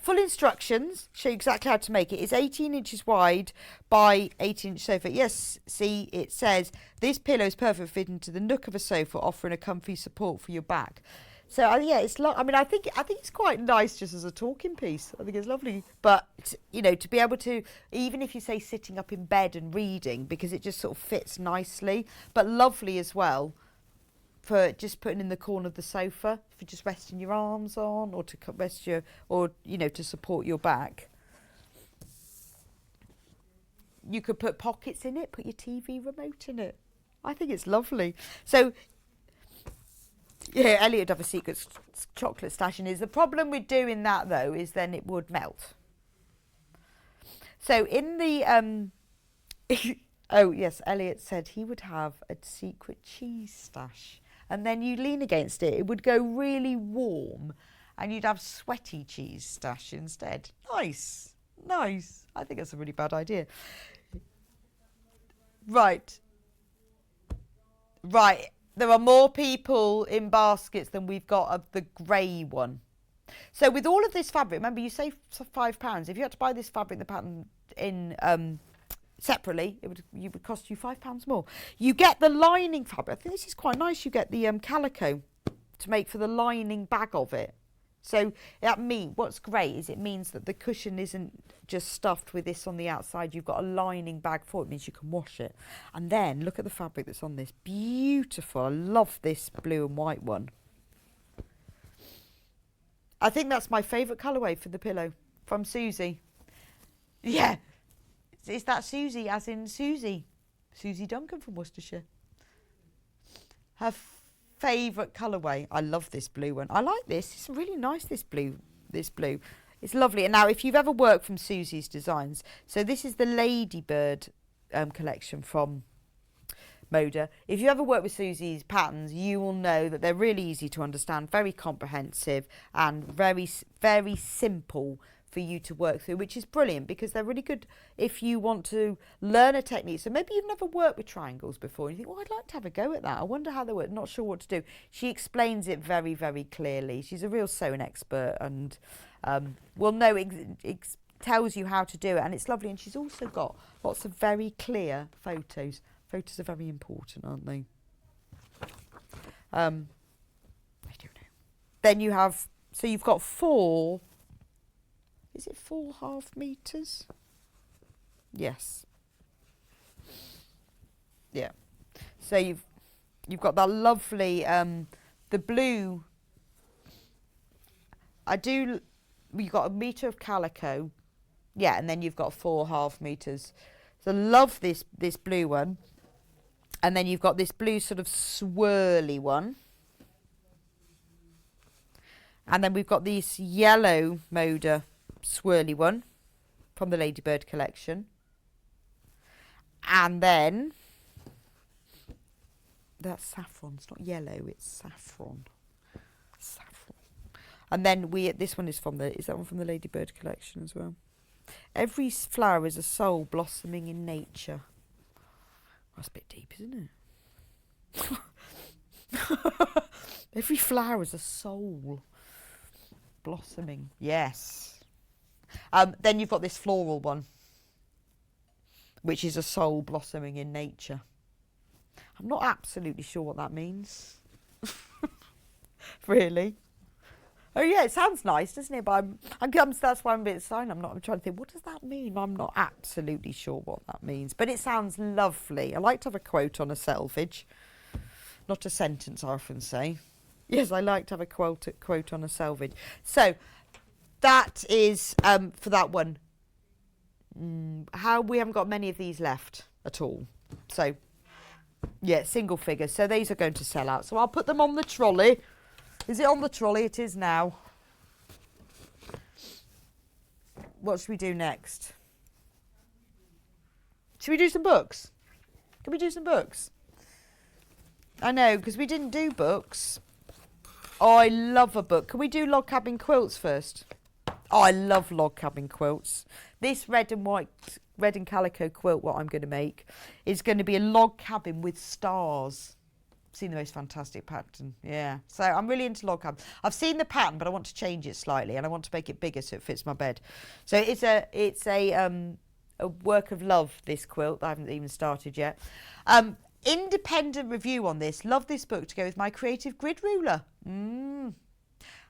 S5: Full instructions, show you exactly how to make it. It's 18 inches wide by 18-inch sofa. Yes, see, it says, this pillow is perfect for fitting into the nook of a sofa, offering a comfy support for your back. So, yeah, it's I think it's quite nice just as a talking piece. I think it's lovely. But, to be able to, even if you say sitting up in bed and reading, because it just sort of fits nicely, but lovely as well for just putting in the corner of the sofa, for just resting your arms on, or to rest to support your back. You could put pockets in it, put your TV remote in it. I think it's lovely. So, yeah, Elliot would have a secret chocolate stash in his. The problem with doing that, though, is then it would melt. So in the... oh, yes, Elliot said he would have a secret cheese stash. And then you lean against it. It would go really warm. And you'd have sweaty cheese stash instead. Nice. Nice. I think that's a really bad idea. Right. Right. There are more people in baskets than we've got of the grey one. So with all of this fabric, remember you save £5. If you had to buy this fabric, the pattern in separately, it would cost you £5 more. You get the lining fabric. I think this is quite nice. You get the calico to make for the lining bag of it. So that means what's great is it means that the cushion isn't just stuffed with this on the outside. You've got a lining bag for it. It means you can wash it. And then look at the fabric that's on this. Beautiful. I love this blue and white one. I think that's my favourite colourway for the pillow from Susie. Yeah. Is that Susie as in Susie? Susie Duncan from Worcestershire. Her favourite colourway. I love this blue one. I like this. It's really nice, this blue. It's lovely. And now, if you've ever worked from Susie's designs, so this is the Ladybird collection from Moda. If you ever work with Susie's patterns, you will know that they're really easy to understand, very comprehensive, and very, very simple for you to work through, which is brilliant because they're really good if you want to learn a technique. So maybe you've never worked with triangles before and you think, well, I'd like to have a go at that. I wonder how they work, not sure what to do. She explains it very, very clearly. She's a real sewing expert and will know, tells you how to do it, and it's lovely. And she's also got lots of very clear photos. Photos are very important, aren't they? I don't know. Then you have, so you've got 4, is it 4.5 meters? Yes. Yeah. So you've got that lovely, the blue. You've got 1 meter of calico. Yeah, and then you've got 4.5 meters. So love this blue one. And then you've got this blue sort of swirly one. And then we've got this yellow Moda swirly one from the Ladybird collection. And then that's saffron. It's not yellow, it's saffron. Saffron. And then this one is is that one from the Ladybird collection as well? Every flower is a soul blossoming in nature. That's a bit deep, isn't it? Every flower is a soul blossoming. Yes. Then you've got this floral one, which is a soul blossoming in nature. I'm not absolutely sure what that means. Really. Oh yeah, it sounds nice, doesn't it? But that's why I'm a bit silent. I'm trying to think, what does that mean? I'm not absolutely sure what that means, but it sounds lovely. I like to have a quote on a selvage, not a sentence. I often say, yes, I like to have a quote on a selvage. So that is for that one. How we haven't got many of these left at all. So yeah, single figures. So these are going to sell out. So I'll put them on the trolley. Is it on the trolley? It is now. What should we do next? Should we do some books? Can we do some books? I know, because we didn't do books. Oh, I love a book. Can we do log cabin quilts first? Oh, I love log cabin quilts. This red and calico quilt, what I'm going to make, is going to be a log cabin with stars. Seen the most fantastic pattern, yeah. So I'm really into log cabin. I've seen the pattern, but I want to change it slightly, and I want to make it bigger so it fits my bed. So it's a work of love. This quilt, I haven't even started yet. Independent review on this. Love this book to go with my creative grid ruler.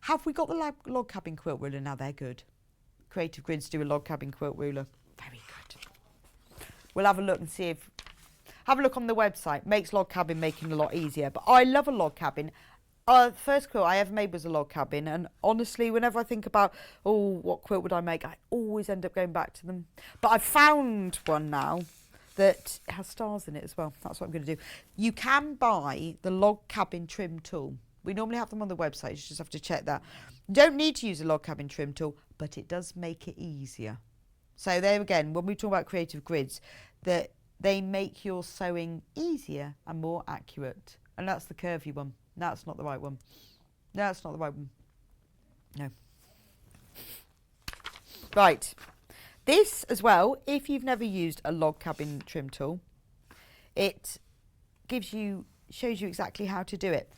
S5: Have we got the log cabin quilt ruler now? They're good. Creative Grids do a log cabin quilt ruler. Very good. We'll have a look and see if. Have a look on the website. Makes log cabin making a lot easier. But I love a log cabin. The first quilt I ever made was a log cabin. And honestly, whenever I think about, what quilt would I make? I always end up going back to them. But I've found one now that has stars in it as well. That's what I'm going to do. You can buy the log cabin trim tool. We normally have them on the website. You just have to check that. You don't need to use a log cabin trim tool, but it does make it easier. So there again, when we talk about creative grids, that they make your sewing easier and more accurate. And that's the curvy one. No, that's not the right one. No, that's not the right one. No. Right. This as well, if you've never used a log cabin trim tool, it shows you exactly how to do it.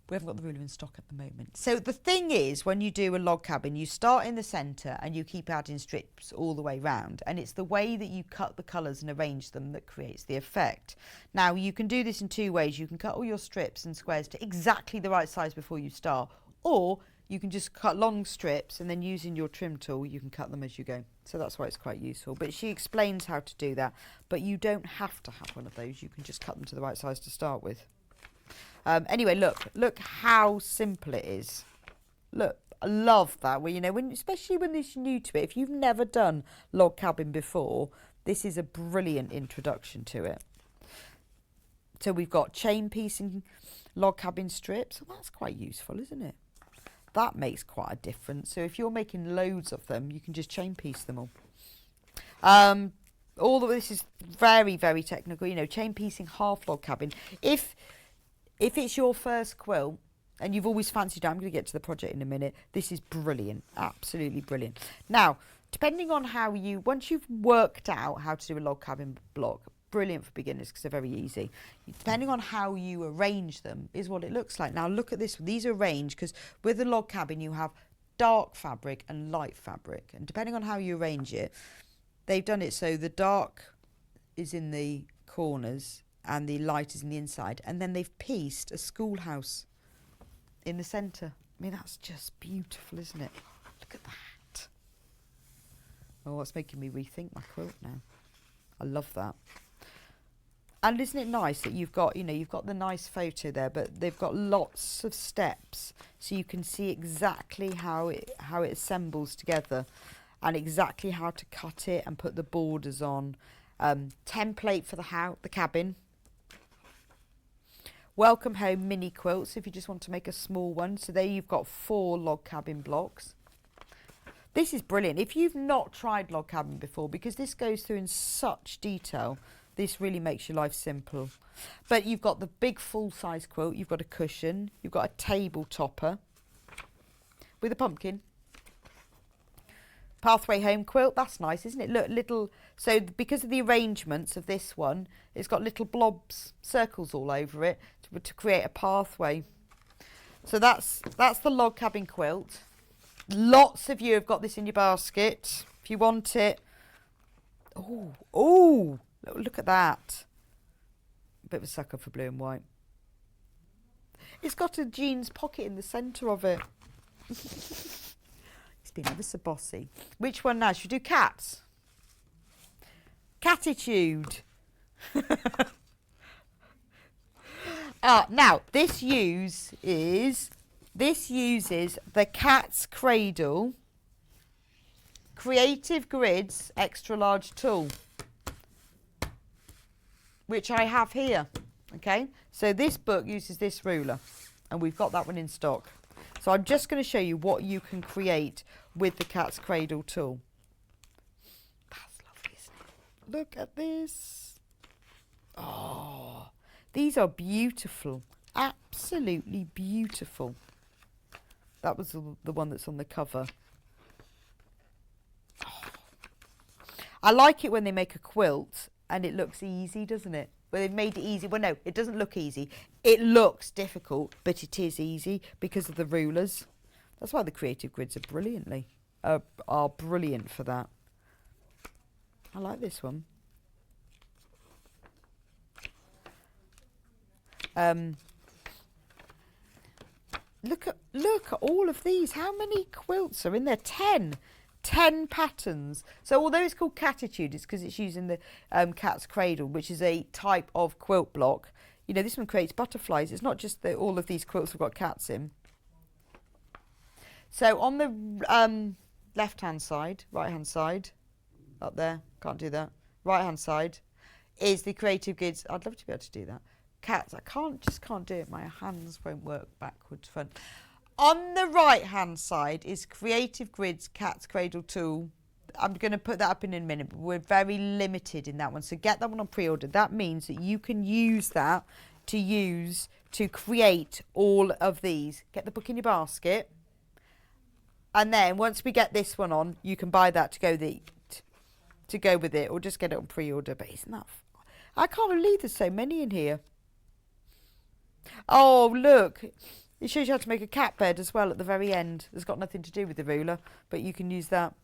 S5: We haven't got the ruler in stock at the moment. So the thing is, when you do a log cabin, you start in the centre and you keep adding strips all the way round. And it's the way that you cut the colours and arrange them that creates the effect. Now, you can do this in two ways. You can cut all your strips and squares to exactly the right size before you start. Or you can just cut long strips and then using your trim tool, you can cut them as you go. So that's why it's quite useful. But she explains how to do that. But you don't have to have one of those. You can just cut them to the right size to start with. Anyway, look how simple it is. Look, I love that. Well, especially when it's new to it. If you've never done log cabin before, this is a brilliant introduction to it. So we've got chain piecing log cabin strips. Well, that's quite useful, isn't it? That makes quite a difference. So if you're making loads of them, you can just chain piece them all. All of this is very, very technical. Chain piecing half log cabin. If it's your first quilt and you've always fancied it, I'm going to get to the project in a minute, this is brilliant, absolutely brilliant. Now, depending on once you've worked out how to do a log cabin block, brilliant for beginners because they're very easy. Depending on how you arrange them is what it looks like. Now, look at this. These are arranged because with the log cabin, you have dark fabric and light fabric. And depending on how you arrange it, they've done it so the dark is in the corners and the light is in the inside, and then they've pieced a schoolhouse in the centre. I mean, that's just beautiful, isn't it? Look at that. Oh, it's making me rethink my quilt now. I love that. And isn't it nice that you've got the nice photo there, but they've got lots of steps so you can see exactly how it assembles together and exactly how to cut it and put the borders on. Template for the cabin. Welcome home mini quilts if you just want to make a small one. So there you've got 4 log cabin blocks. This is brilliant. If you've not tried log cabin before, because this goes through in such detail, this really makes your life simple. But you've got the big full-size quilt, you've got a cushion, you've got a table topper with a pumpkin. Pathway home quilt, that's nice, isn't it? Look, little, so because of the arrangements of this one, it's got little blobs, circles all over it to create a pathway. So that's the log cabin quilt. Lots of you have got this in your basket if you want it. Oh, look at that. Bit of a sucker for blue and white. It's got a jeans pocket in the centre of it. It's been ever so bossy. Which one now? Should we do cats? Catitude. Now, this uses the Cat's Cradle Creative Grids Extra Large Tool, which I have here. Okay, so this book uses this ruler, and we've got that one in stock. So I'm just going to show you what you can create with the Cat's Cradle tool. That's lovely, isn't it? Look at this. Oh, these are beautiful. Absolutely beautiful. That was the one that's on the cover. Oh. I like it when they make a quilt and it looks easy, doesn't it? Well, they've made it easy. Well, no, it doesn't look easy. It looks difficult, but it is easy because of the rulers. That's why the creative grids are brilliant for that. I like this one. Look at all of these. How many quilts are in there? 10 patterns. So although it's called Catitude, it's because it's using the Cat's Cradle, which is a type of quilt block. You know, this one creates butterflies. It's not just that all of these quilts have got cats in. So on the left-hand side, right-hand side, up there, can't do that. Right-hand side is the creative grids. I'd love to be able to do that. Cats, I just can't do it. My hands won't work backwards. Front. On the right-hand side is Creative Grids Cat's Cradle Tool. I'm going to put that up in a minute, but we're very limited in that one. So get that one on pre-order. That means that you can use that to create all of these. Get the book in your basket. And then once we get this one on, you can buy that to go with it, or just get it on pre-order. But isn't that I can't believe there's so many in here. Oh, look. It shows you how to make a cat bed as well at the very end. It's got nothing to do with the ruler, but you can use that.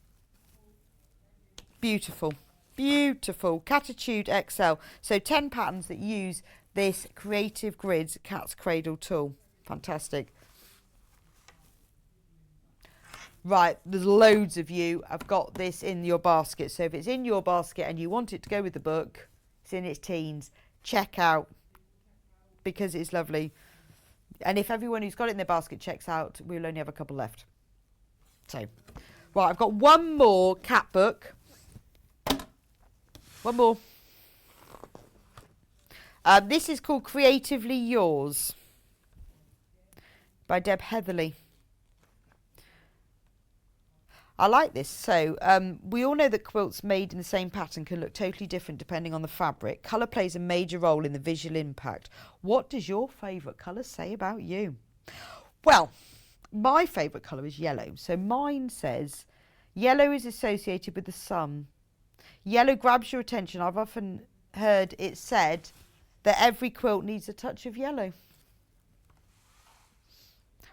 S5: Beautiful. Beautiful. Catitude XL. So 10 patterns that use this Creative Grids Cat's Cradle tool. Fantastic. Right, there's loads of you have got this in your basket. So if it's in your basket and you want it to go with the book, it's in its teens, check out, because it's lovely. And if everyone who's got it in their basket checks out, we'll only have a couple left. So, right, I've got one more cat book. One more. This is called Creatively Yours by Deb Heatherly. I like this. So we all know that quilts made in the same pattern can look totally different depending on the fabric. Colour plays a major role in the visual impact. What does your favourite colour say about you? Well, my favourite colour is yellow. So mine says, yellow is associated with the sun. Yellow grabs your attention. I've often heard it said that every quilt needs a touch of yellow.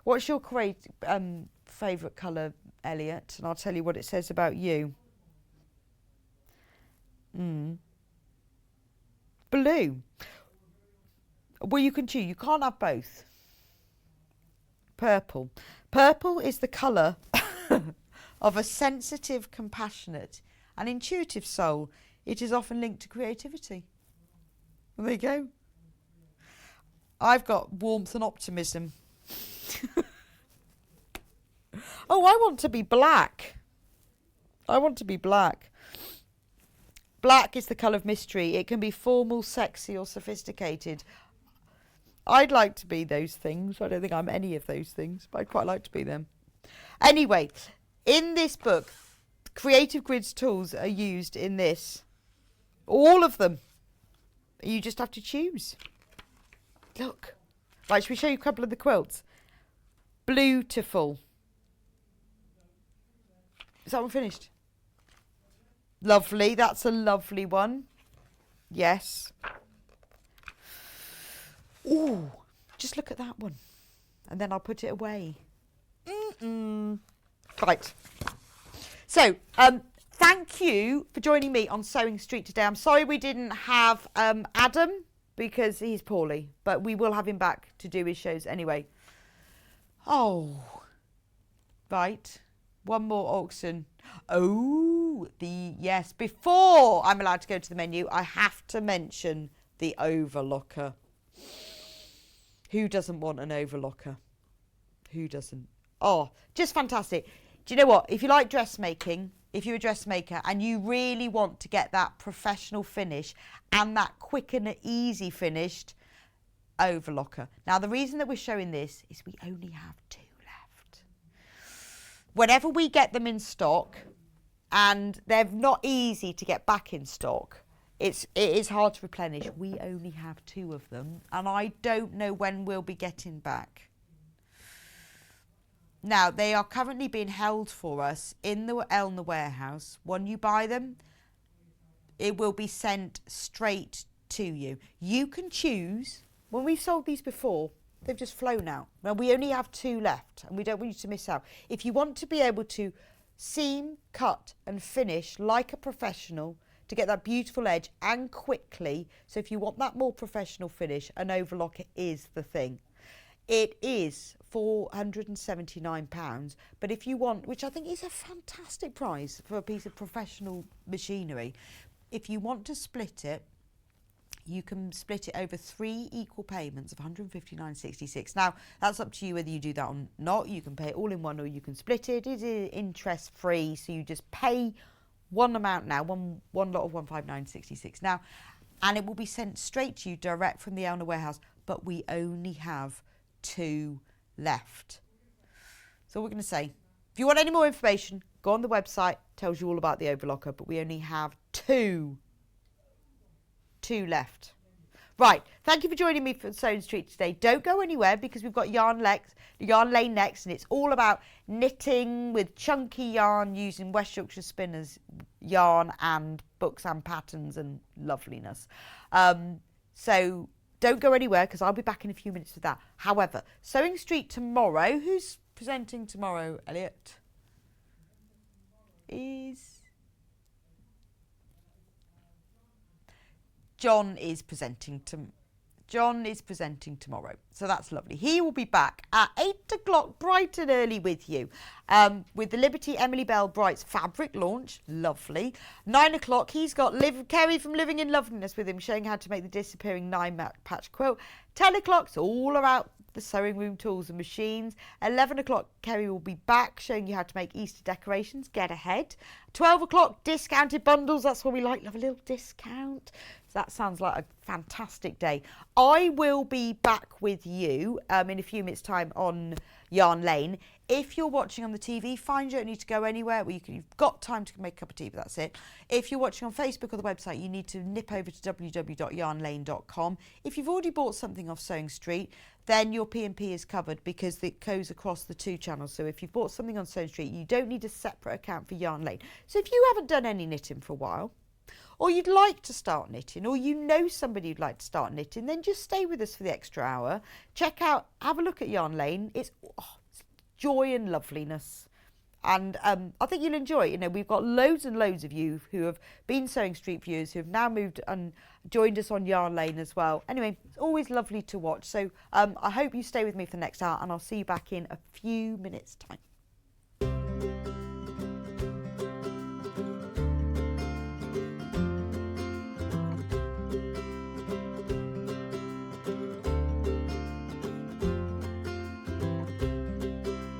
S5: What's your favourite colour, Elliot? And I'll tell you what it says about you. Blue. Well, you can choose. You can't have both. Purple. Purple is the colour of a sensitive, compassionate and intuitive soul. It is often linked to creativity. Well, there you go. I've got warmth and optimism. Oh, I want to be black. I want to be black. Black is the colour of mystery. It can be formal, sexy or sophisticated. I'd like to be those things. I don't think I'm any of those things, but I'd quite like to be them. Anyway, in this book, Creative Grids tools are used in this. All of them. You just have to choose. Look. Right, should we show you a couple of the quilts? Beautiful. Is that one finished? Lovely. That's a lovely one. Yes. Ooh, just look at that one. And then I'll put it away. Right. So, thank you for joining me on Sewing Street today. I'm sorry we didn't have Adam because he's poorly, but we will have him back to do his shows anyway. Oh, right. One more auction. Oh, yes. Before I'm allowed to go to the menu, I have to mention the overlocker. Who doesn't want an overlocker? Who doesn't? Oh, just fantastic. Do you know what? If you like dressmaking, if you're a dressmaker and you really want to get that professional finish and that quick and easy finished, overlocker. Now, the reason that we're showing this is we only have 2 left. Whenever we get them in stock, and they're not easy to get back in stock, it is hard to replenish. We only have 2 of them, and I don't know when we'll be getting back. Now, they are currently being held for us in the Elna warehouse. When you buy them, it will be sent straight to you. You can choose. When we've sold these before, they've just flown out. Now, we only have 2 left, and we don't want you to miss out. If you want to be able to seam, cut, and finish like a professional to get that beautiful edge and quickly, so if you want that more professional finish, an overlocker is the thing. It is £479, but if you want, which I think is a fantastic price for a piece of professional machinery, if you want to split it, you can split it over 3 equal payments of £159.66. Now, that's up to you whether you do that or not. You can pay it all in one or you can split it. It is interest free, so you just pay one amount now, one lot of £159.66 now, and it will be sent straight to you direct from the Elna warehouse, but we only have 2 left. So we're going to say, if you want any more information, go on the website, tells you all about the overlocker, but we only have 2 left. Right, thank you for joining me for Sewing Street today. Don't go anywhere because we've got Yarn Lane next, and it's all about knitting with chunky yarn using West Yorkshire Spinners yarn and books and patterns and loveliness. So don't go anywhere because I'll be back in a few minutes with that. However, Sewing Street tomorrow, who's presenting tomorrow, Elliot? John is presenting tomorrow, so that's lovely. He will be back at 8 o'clock bright and early with you, with the Liberty Emily Bell Bright's fabric launch, lovely. 9 o'clock he's got Kerry from Living in Loveliness with him, showing how to make the disappearing 9-patch quilt. 10 o'clock it's all about the sewing room tools and machines. 11 o'clock Kerry will be back showing you how to make Easter decorations. Get ahead. 12 o'clock discounted bundles, that's what we like, love a little discount. So that sounds like a fantastic day. I will be back with you in a few minutes time on Yarn Lane. If you're watching on the TV, fine, you don't need to go anywhere. You've got time to make a cup of tea, but that's it. If you're watching on Facebook or the website, you need to nip over to www.yarnlane.com. If you've already bought something off Sewing Street, then your P&P is covered because it goes across the 2 channels. So if you've bought something on Sewing Street, you don't need a separate account for Yarn Lane. So if you haven't done any knitting for a while, or you'd like to start knitting, or you know somebody who'd like to start knitting, then just stay with us for the extra hour. Check out, have a look at Yarn Lane. It's joy and loveliness. And I think you'll enjoy it. You know, we've got loads and loads of you who have been Sewing Street viewers who have now moved and joined us on Yarn Lane as well. Anyway, it's always lovely to watch. So I hope you stay with me for the next hour, and I'll see you back in a few minutes' time.